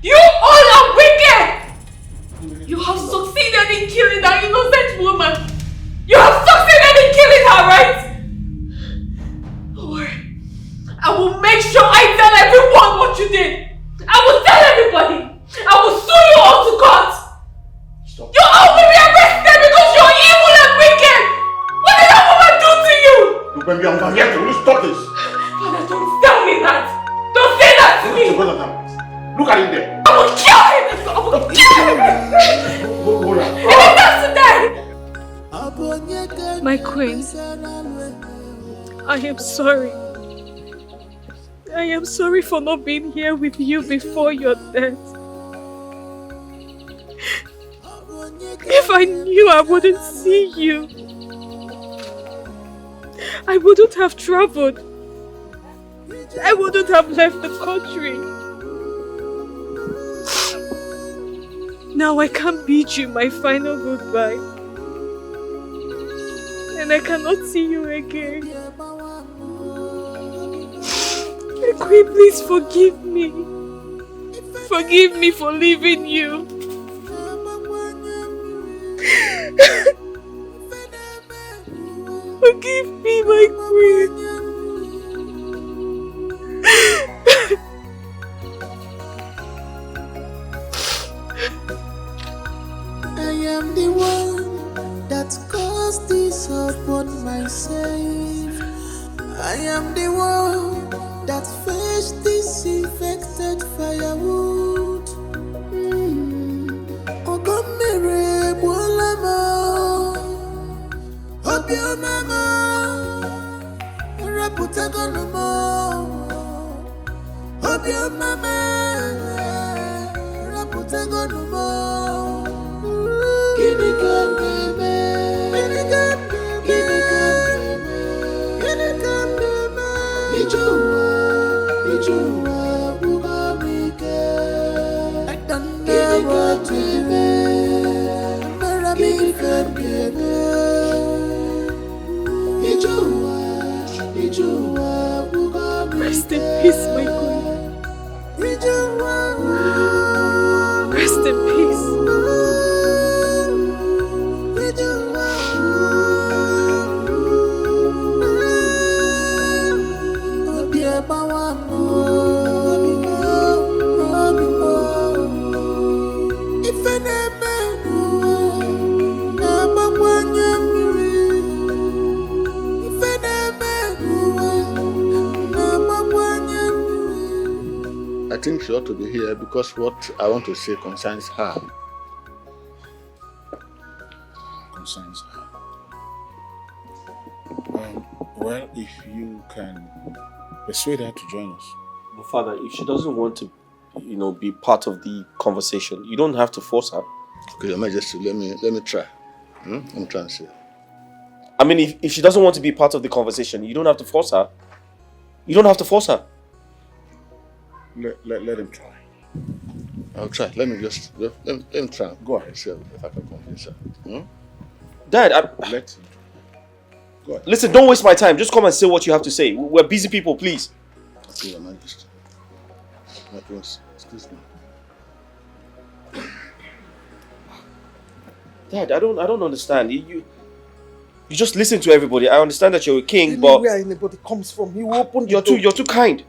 You all are wicked. You have succeeded in killing that innocent woman. You have succeeded in killing her, right? Don't worry. I will make sure I tell everyone what you did. I will tell everybody. I will sue you all to court. Stop. You all will be arrested because you're evil and wicked. What did that woman do to you? Duben, I'm here to stop this. Father, don't tell me that. Don't say that to me. Look at him there. I will kill him. I will kill him. If he has to die. My queen, I am sorry. I am sorry for not being here with you before your death. If I knew I wouldn't see you, I wouldn't have traveled. I wouldn't have left the country. Now I can't bid you my final goodbye. And I cannot see you again. Queen, please forgive me. Forgive me for leaving you. Forgive me, my queen. I am the one that caused this upon myself. I am the one that fetched this infected firewood. Ogomere bolama. your mama, Raputago no more. Hope your mama, Raputago no more. Guinea come, baby. Guinea come, Guinea come, Guinea come, baby. Ijua, Bugamike. I don't know what to do. Rest in peace, my queen. Rest in peace. I think she ought to be here because what I want to say concerns her. Concerns her. Well, if you can persuade her to join us. But Father, if she doesn't want to, be part of the conversation, you don't have to force her. Okay, Your Majesty, let me try. Let me try and see. I mean, if she doesn't want to be part of the conversation, you don't have to force her. You don't have to force her. Let him try. I'll try. Let me try. Go ahead, see if I can convince her. Dad, let him try. Go ahead. Listen, don't waste my time. Just come and say what you have to say. We're busy people, please. Okay, Your Majesty. My prince, excuse me. Dad, I don't understand. You just listen to everybody. I understand that you're a king, but anywhere anybody comes from, he will open the you're too kind.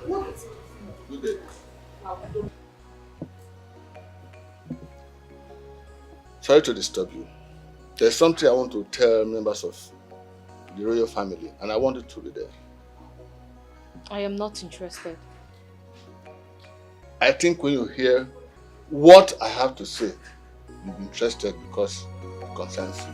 What? Good day. Sorry to disturb you. There's something I want to tell members of the royal family, and I want it to be there. I am not interested. I think when you hear what I have to say, you'll be interested because it concerns you.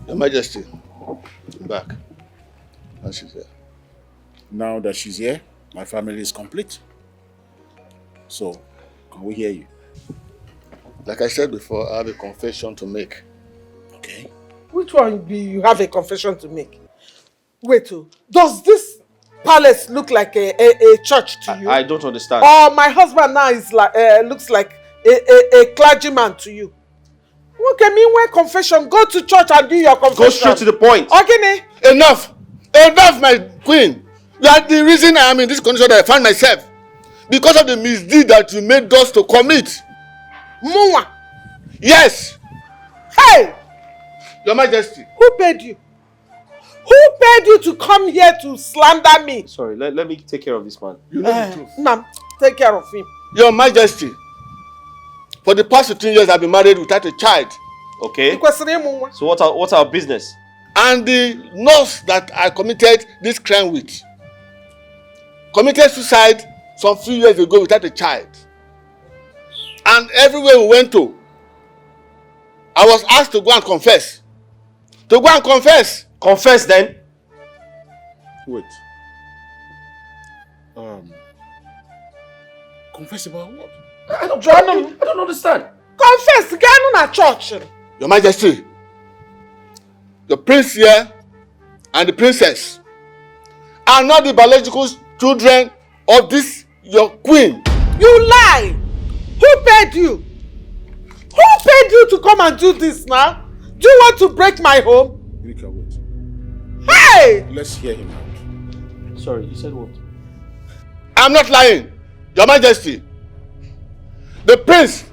Your Majesty, I'm back. And she's here. Now that she's here, my family is complete. So, can we hear you? Like I said before, I have a confession to make. Okay. Which one do you have a confession to make? Wait, does this palace look like a church to you? I don't understand. Or my husband now is like looks like a clergyman to you? Okay, meanwhile confession, go to church and do your confession. Go straight to the point. Okay, Enough! Enough, my queen! You are the reason I am in this condition that I find myself. Because of the misdeed that you made us to commit. Mwa! Yes! Hey! Your Majesty. Who paid you? Who paid you to come here to slander me? Sorry, let me take care of this man. You know the truth. Ma'am, take care of him. Your Majesty, for the past 15 years I've been married without a child. Okay. So what's our business? And the nurse that I committed this crime with committed suicide some few years ago without a child. And everywhere we went to, I was asked to go and confess. To go and confess. Confess then. Wait. Confess about what? I don't understand. Confess, get on a church. Your Majesty, the prince here and the princess are not the biological children of this your queen. You lie! Who paid you? Who paid you to come and do this now? Do you want to break my home? Rika, wait. Hey! Let's hear him out. Sorry, you said what? I'm not lying, Your Majesty. The prince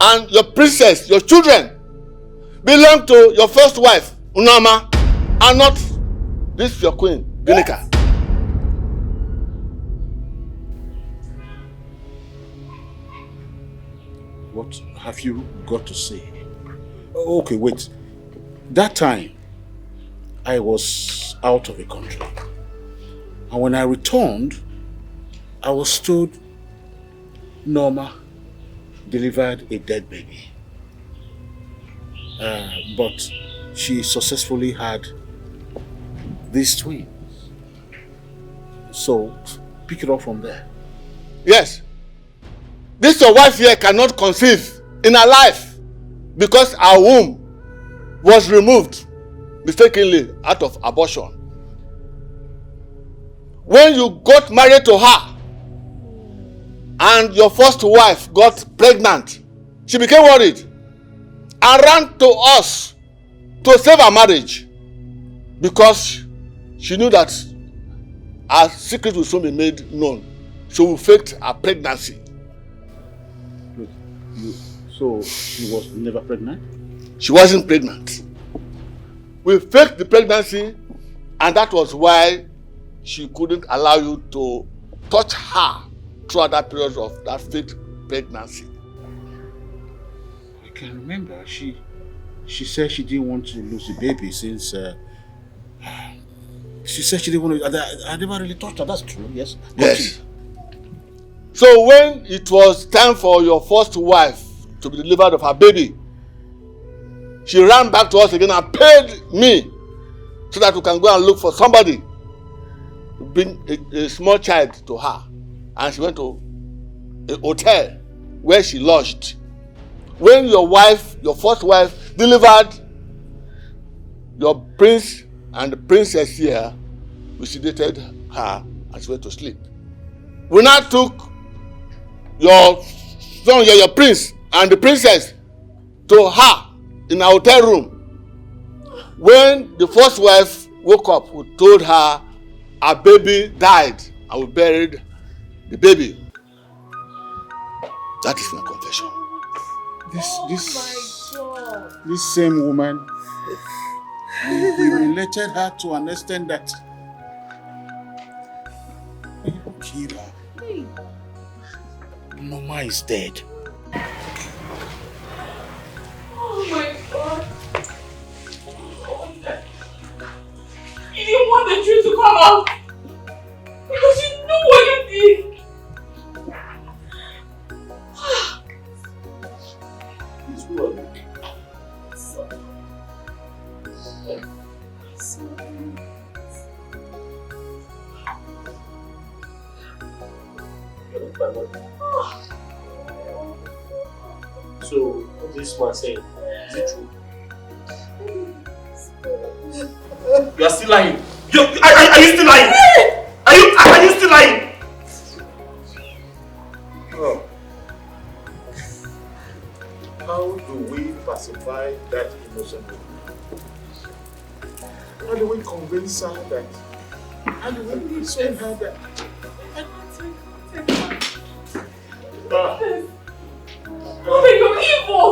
and your princess, your children, belong to your first wife, Unama, and not this your queen, Guinea. have you got to say? Okay, wait. That time, I was out of the country. And when I returned, I was told Norma delivered a dead baby. But she successfully had these twins. So, pick it up from there. Yes. This your wife here cannot conceive in her life because her womb was removed mistakenly out of abortion. When you got married to her and your first wife got pregnant, she became worried and ran to us to save her marriage because she knew that her secret would soon be made known. So we faked her pregnancy. So she was never pregnant? She wasn't pregnant. We faked the pregnancy, and that was why she couldn't allow you to touch her throughout that period of that fake pregnancy. I can remember she said she didn't want to lose the baby since she said she didn't want to. I never really touched her. That's true. Yes. Yes. So when it was time for your first wife to be delivered of her baby, she ran back to us again and paid me so that we can go and look for somebody to bring a small child to her. And she went to a hotel where she lodged. When your first wife, delivered your prince and the princess here, we sedated her and she went to sleep. We now took your son, your prince, and the princess to her in our hotel room. When the first wife woke up, we told her her baby died and we buried the baby. That is my confession. This same woman, we related her to an extent that Kira, Norma is dead. Oh my God. You didn't want the truth to come out because you knew what you did. So, what this man saying? Is it true? You are still lying. Are you still lying? Are you still lying? Oh. How do we pacify that innocent woman? How do we convince her that? How do we persuade her that? Mother, you're evil!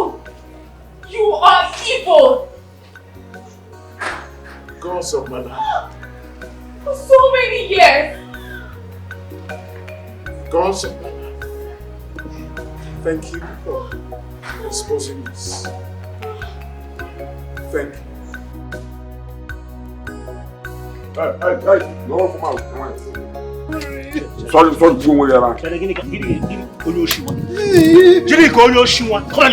You are evil! Gods of my life. For so many years! Gods of my life. Thank you for exposing this. Thank you. Hey, no one come out. Come on. Sorry, you won't hear that. Jimmy, call your shoe one. Come on,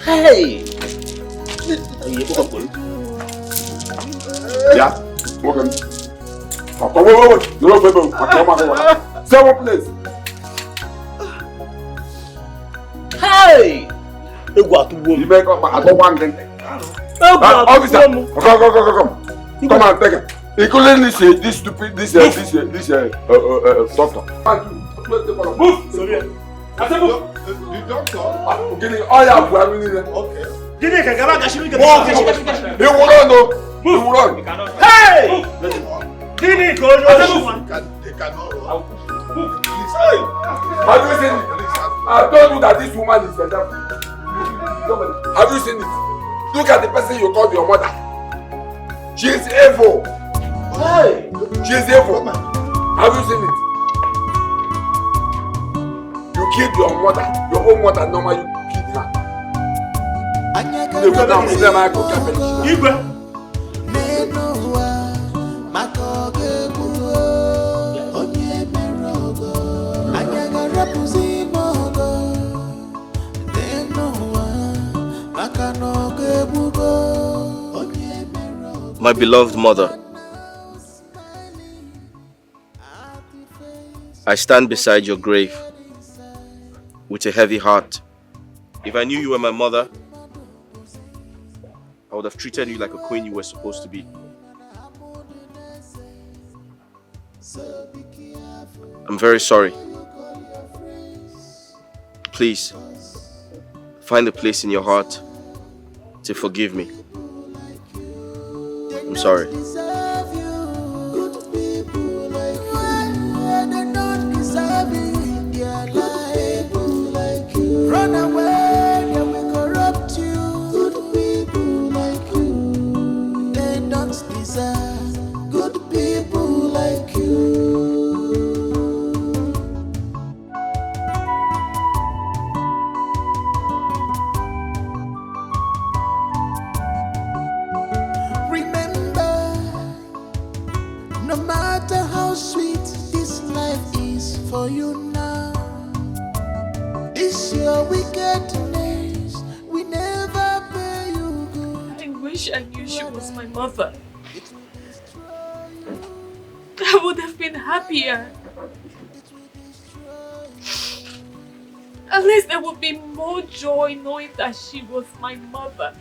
Hey! Yeah, welcome. Wait. You don't pay. Seven place. Hey! You make up. I don't want them. Officer, come. Come on, take it. Including this stupid, this doctor. Move! Sorry. I said move. The doctor? Okay. Oh yeah, we are winning them. Okay. He will run though. He will run. Hey! They cannot run. Please. Have you seen it? I told you that this woman is better. Have you seen it? Look at the person you called your mother. She is evil. Hey! She is evil. Have you seen it? You killed your mother. Your own mother, normal, you killed her. My beloved mother, I stand beside your grave with a heavy heart. If I knew you were my mother, I would have treated you like a queen you were supposed to be. I'm very sorry. Please, find a place in your heart to forgive me. I'm sorry. Run away, they will corrupt you. Good people like you, they don't deserve good people like you. Remember, no matter how sweet this life is for you now, this your wickedness, we never pay you good. I wish I knew she was my mother. I would have been happier. At least there would be more joy knowing that she was my mother.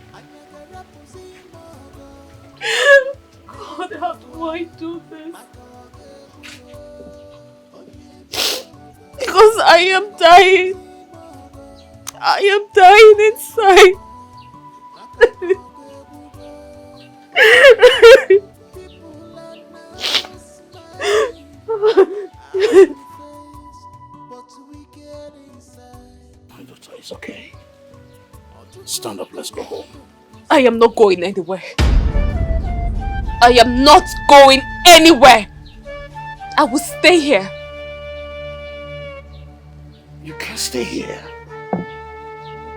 God, how do I do this? Because I am dying. I am dying inside. My daughter, it's okay. Stand up, let's go home. I am not going anywhere. I am not going anywhere. I will stay here. You can't stay here.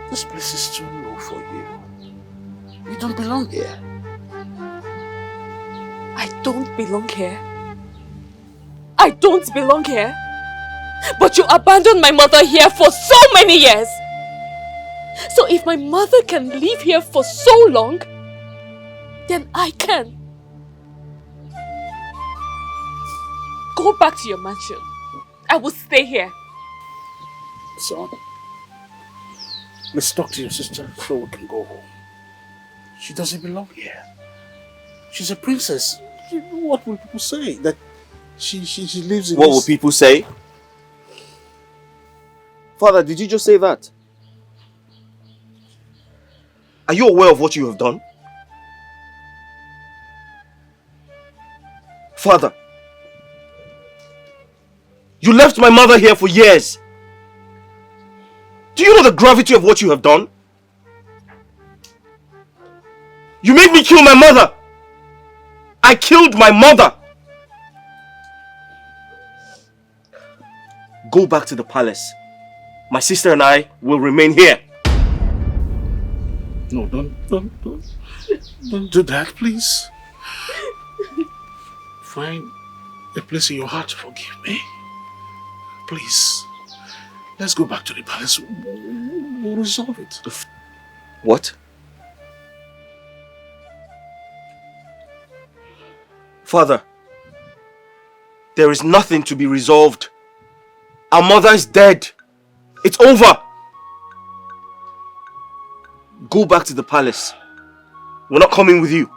This place is too low for you. You don't belong here. I don't belong here. I don't belong here. But you abandoned my mother here for so many years. So if my mother can live here for so long, then I can. Go back to your mansion. I will stay here. Son, let's talk to your sister so we can go home. She doesn't belong here. She's a princess. What will people say? That she lives in What will people say? Father, did you just say that? Are you aware of what you have done? Father, you left my mother here for years. Do you know the gravity of what you have done? You made me kill my mother. I killed my mother. Go back to the palace. My sister and I will remain here. No, don't do that, please. Find a place in your heart to forgive me. Please. Let's go back to the palace. We'll resolve it. What? Father, there is nothing to be resolved. Our mother is dead. It's over. Go back to the palace. We're not coming with you.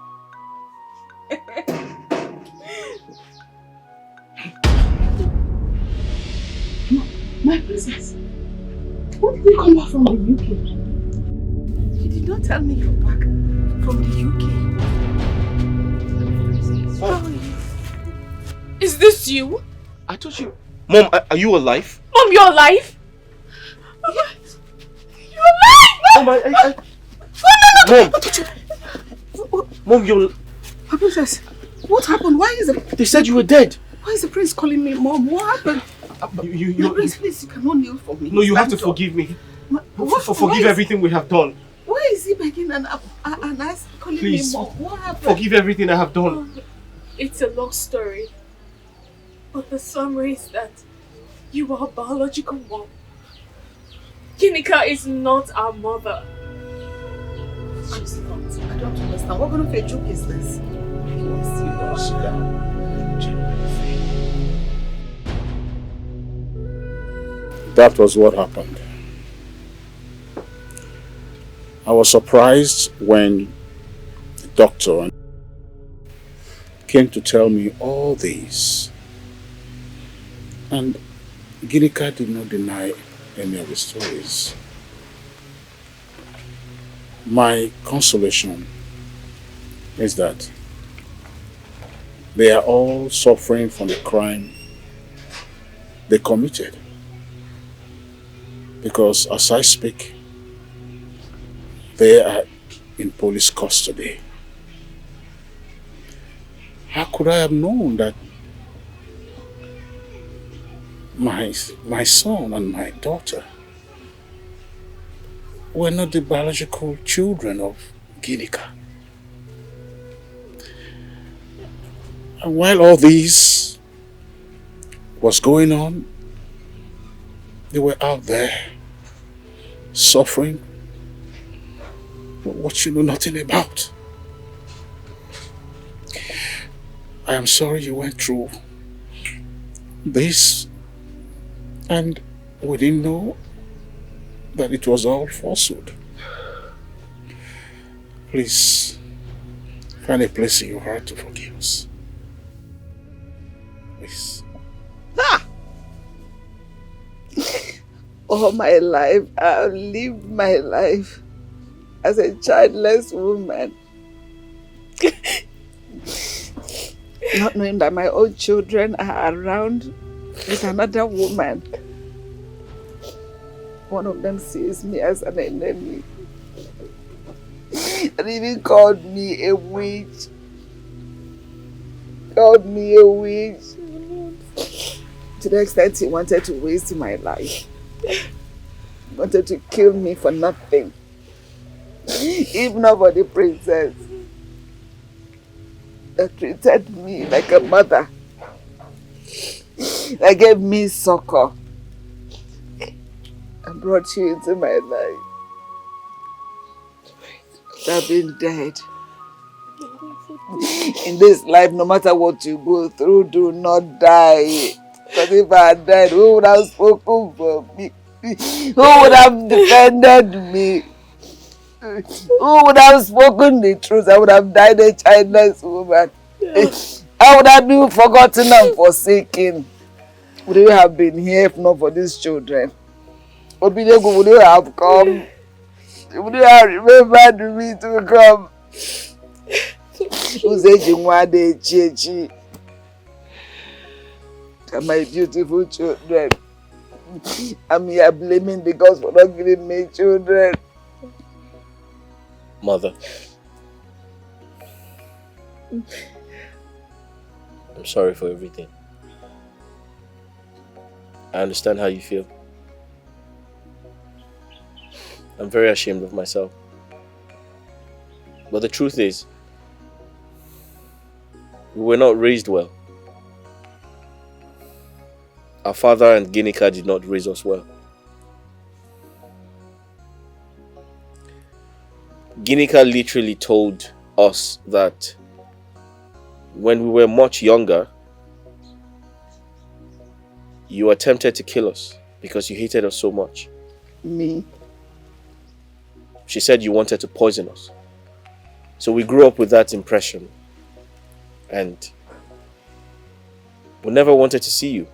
My princess, when did you come back from the UK? You did not tell me you're back from the UK. How are you? Is this you? I told you. Mom, are you alive? Mom, you're alive? Yes. You're alive! Mom, Mom! Mom, you're... My princess, what happened? Why is the... They said you were dead. Why is the prince calling me mom? What happened? No, please, you cannot kneel for me. No, you have to Stand up. forgive me. Why Forgive everything we have done. Why is he begging and calling Please, me mom? What happened? forgive everything I have done. It's a long story. But the summary is that you are a biological mom. Ginika is not our mother. She's not. I don't understand. What kind of a joke is this? Sit down. That was what happened. I was surprised when the doctor came to tell me all this. And Ginika did not deny any of the stories. My consolation is that they are all suffering from the crime they committed. Because as I speak, they are in police custody. How could I have known that my son and my daughter were not the biological children of Ginika? And while all this was going on, they were out there suffering what you know nothing about. I am sorry you went through this and we didn't know that it was all falsehood. Please find a place in your heart to forgive us. Please. All my life, I've lived my life as a childless woman. Not knowing that my own children are around with another woman. One of them sees me as an enemy. And even called me a witch. Called me a witch. To the extent he wanted to waste my life. He wanted to kill me for nothing. If not for the princess that treated me like a mother. That gave me succor. And brought you into my life. I've been dead. In this life, no matter what you go through, do not die. Because if I had died, who would have spoken for me? Who would have defended me? Who would have spoken the truth? I would have died a childless woman. I would have been forgotten and forsaken. Would you have been here if not for these children? Would you have come? Would you have remembered me to come? And my beautiful children. I'm here blaming the gods for not giving me children. Mother, I'm sorry for everything. I understand how you feel. I'm very ashamed of myself. But the truth is, we were not raised well. Our father and Ginika did not raise us well. Ginika literally told us that when we were much younger, you attempted to kill us because you hated us so much. Me? She said you wanted to poison us. So we grew up with that impression. And we never wanted to see you.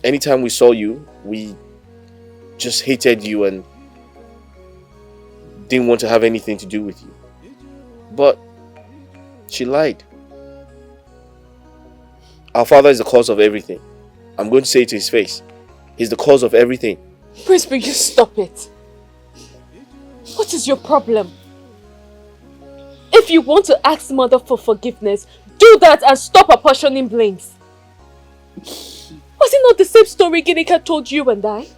Anytime we saw you, we just hated you and didn't want to have anything to do with you. But she lied. Our father is the cause of everything. I'm going to say it to his face. He's the cause of everything. Prince, will you stop it? What is your problem? If you want to ask mother for forgiveness, do that and stop apportioning blames. Was it not the same story Ginika told you and I?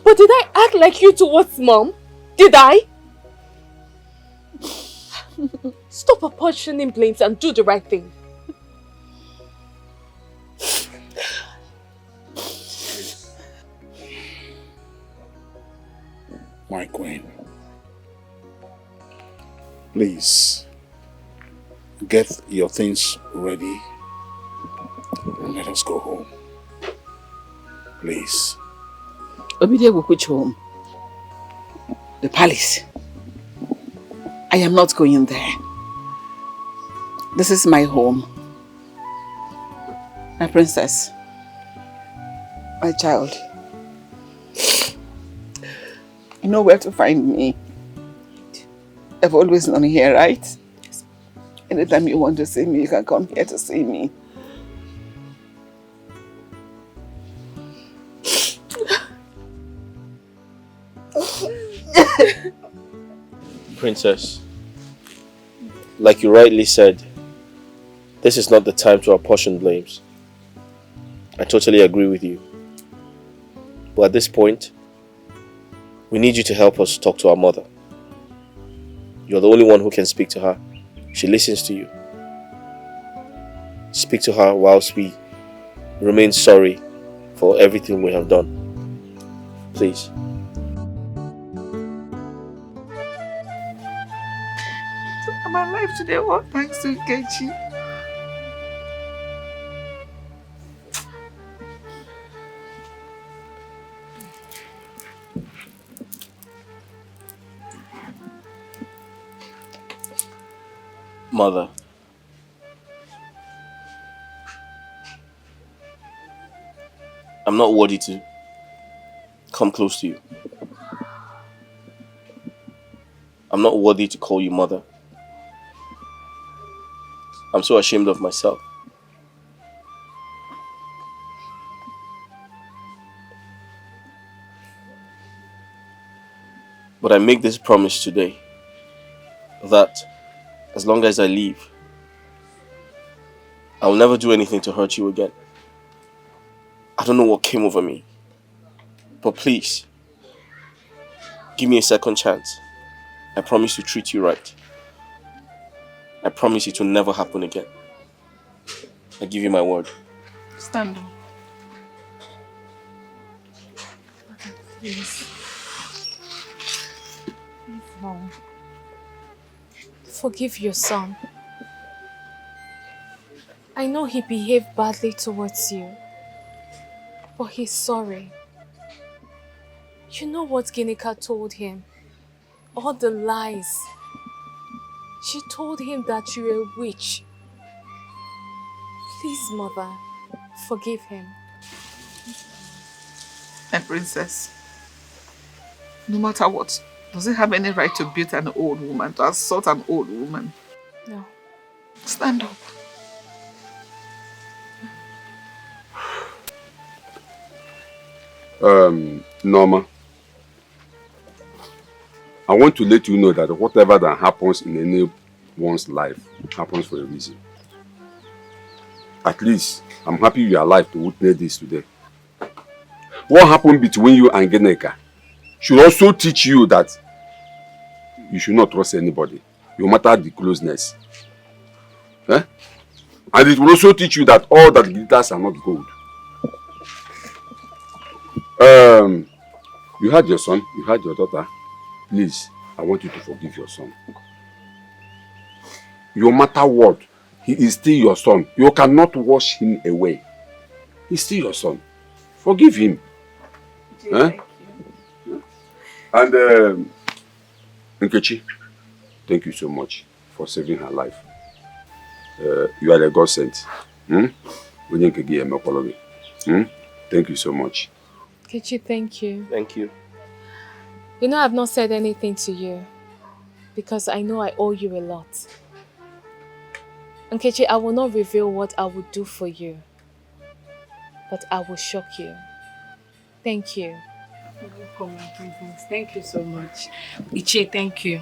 But did I act like you towards mom? Did I? Stop apportioning blames and do the right thing. My queen, please get your things ready and let us go home. Please. Obide will which home? The palace. I am not going there. This is my home. My princess. My child. You know where to find me. I've always known here, right? Yes. Anytime you want to see me, you can come here to see me. Princess, like you rightly said, this is not the time to apportion blames. I totally agree with you. But at this point, we need you to help us talk to our mother. You're the only one who can speak to her. She listens to you. Speak to her whilst we remain sorry for everything we have done. Please. I'm alive today, all thanks to Kechi. Mother, I'm not worthy to come close to you. I'm not worthy to call you mother. I'm so ashamed of myself. But I make this promise today that as long as I live, I will never do anything to hurt you again. I don't know what came over me, but please, give me a second chance. I promise to treat you right. I promise it will never happen again. I give you my word. Stand up. Please. Mom, forgive your son. I know he behaved badly towards you, but he's sorry. You know what Ginika told him? All the lies. She told him that you're a witch. Please, mother, forgive him. My princess, no matter what, does he have any right to beat an old woman, to assault an old woman? No. Stand up. Norma, I want to let you know that whatever that happens in anyone's life happens for a reason. At least, I'm happy you are alive to witness this today. What happened between you and Ginika should also teach you that you should not trust anybody, no matter the closeness. Eh? And it will also teach you that all that glitters are not gold. You had your son, you had your daughter. Please, I want you to forgive your son. No matter what, he is still your son. You cannot wash him away. He's still your son. Forgive him. Eh? And Nkechi, thank you so much for saving her life. You are a God sent. Thank you so much. Kechi, thank you. Thank you. You know I've not said anything to you because I know I owe you a lot. And Kechi, I will not reveal what I would do for you, but I will shock you. Thank you. No problem, Princess. Thank you so much. Ichie, thank you.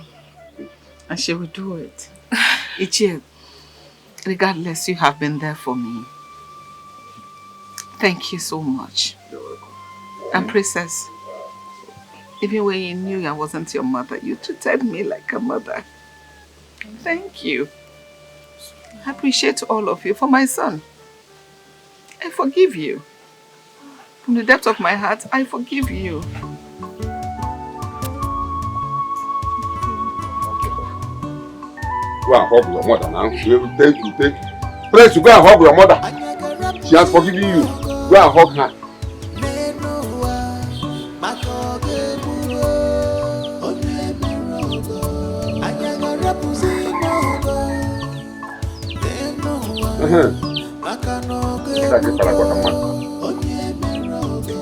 And she will do it. Ichie, regardless, you have been there for me. Thank you so much. You're welcome. And Princess, even when you knew I wasn't your mother, you treated me like a mother. Thank you. I appreciate all of you for my son. I forgive you. From the depth of my heart, I forgive you. Go and hug your mother now. Thank you. Please, go and hug your mother. She has forgiven you. Go and hug her.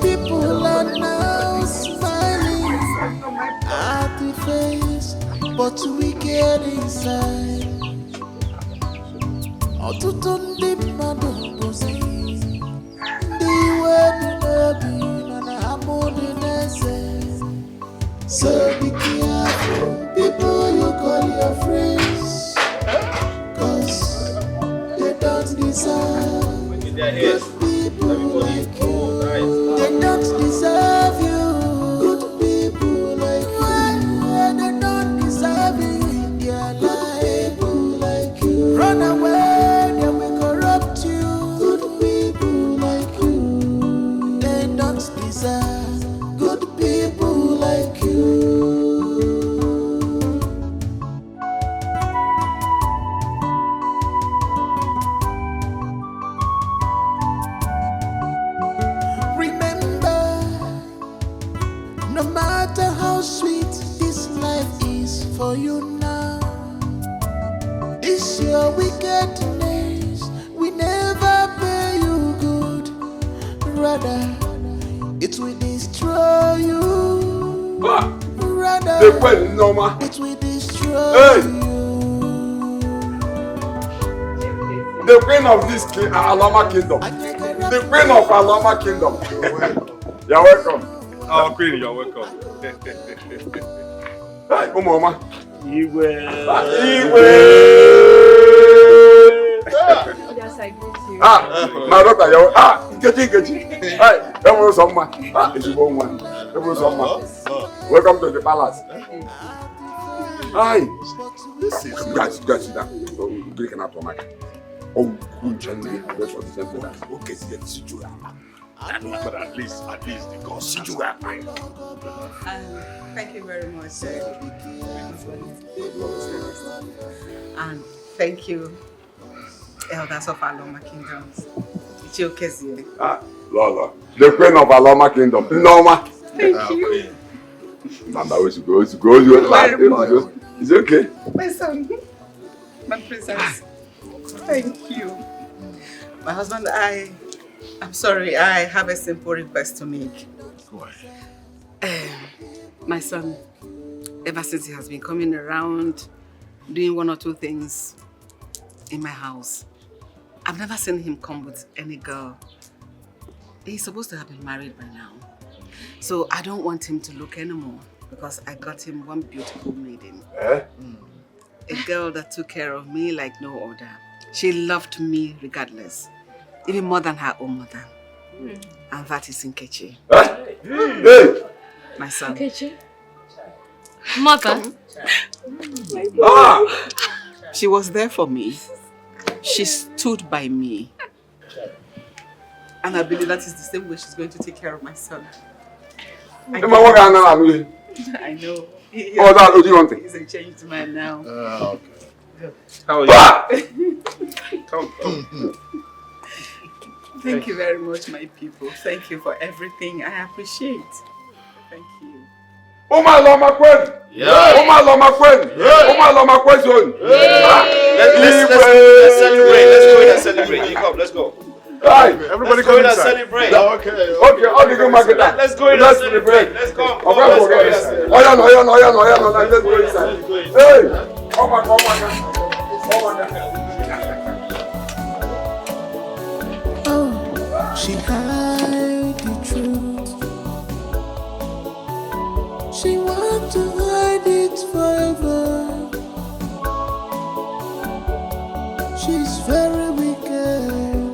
People are now smiling at the face, but we get inside. Ọtụtụ ndị mmadụ bụzi ndị iwe dị n'obi mana ha abụghị n'eze. So be careful, people you call your friends, 'cause they don't deserve good people like you. They don't deserve you. Good people like you. They don't deserve you in their life. People like you. Run away, they will corrupt you. Good people like you. They don't deserve good people like you. Remember, no matter how sweet this life is for you now, this your wickedness will never pay you good. Rather, it will destroy you. Rather, it will destroy you. The queen of this Alama kingdom. The queen of Alama kingdom. You're welcome. Our queen, you're welcome. Hi, Mama. Iwe. Yes, I greet you. My daughter, you're Nkechi. Hi, everyone's on my. It's your one. Everyone's on my. Welcome to the palace. Hi. Guys, sit down. Break an out of my. Oh, good gentlemen. That's what the gentleman. Okay, sit you down. But at least the God sit you down. Thank you very much. And thank you, elders of Aloma Kingdoms. It's your case here. Lola, the queen of Aloma kingdom. Norma. Thank you. Mama, where's go? It's okay. My son, my princess, thank you. My husband, I'm sorry, I have a simple request to make. Go ahead. My son, ever since he has been coming around, doing one or two things in my house, I've never seen him come with any girl. He's supposed to have been married by now. So I don't want him to look anymore because I got him one beautiful maiden. A girl that took care of me like no other. She loved me regardless, even more than her own mother. And that is Nkechi. My son. Nkechi? Mother? She was there for me. She stood by me. And I believe that is the same way she's going to take care of my son. I know. What do you want? He's a changed man now. Okay. How are you? Come. Thank you very much, my people. Thank you for everything. I appreciate. Thank you. Oma Loma Kwen! Oma Loma Kwen! Oma Loma Kwen zone! Let's celebrate. Let's go in and celebrate. You come, let's go. Hi, everybody come in and celebrate. Okay, all the good market. Let's go in and celebrate. Let's go. Let's go inside. Hey! Come on. Oh, she hide the truth. She's very wicked.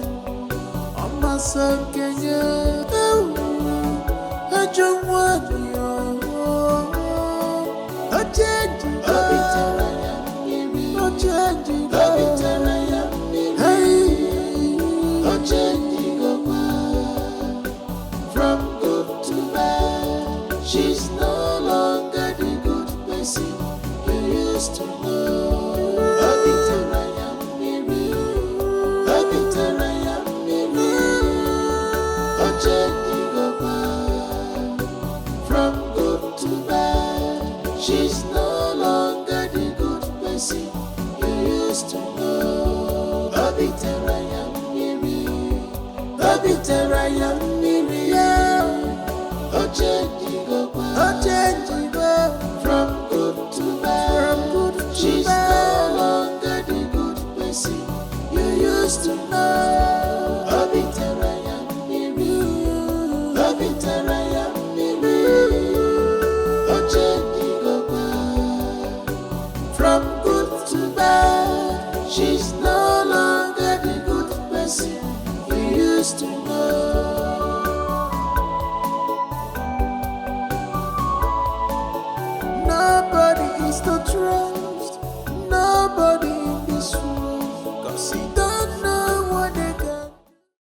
On my son Kenya. I don't want you. I change it. I change it. I change it. From good to bad, she's no longer the good person you used to know. From good to bad, she's no longer the good person you used to know. Obiteraya Miri, Obiteraya Miri, from good to bad, she's no longer the good person you used to know. Obiteraya Miri, Obiteraya Miri, from good to bad, she's no longer the good person you used to know. Nobody is to trust, nobody in this world, 'cause it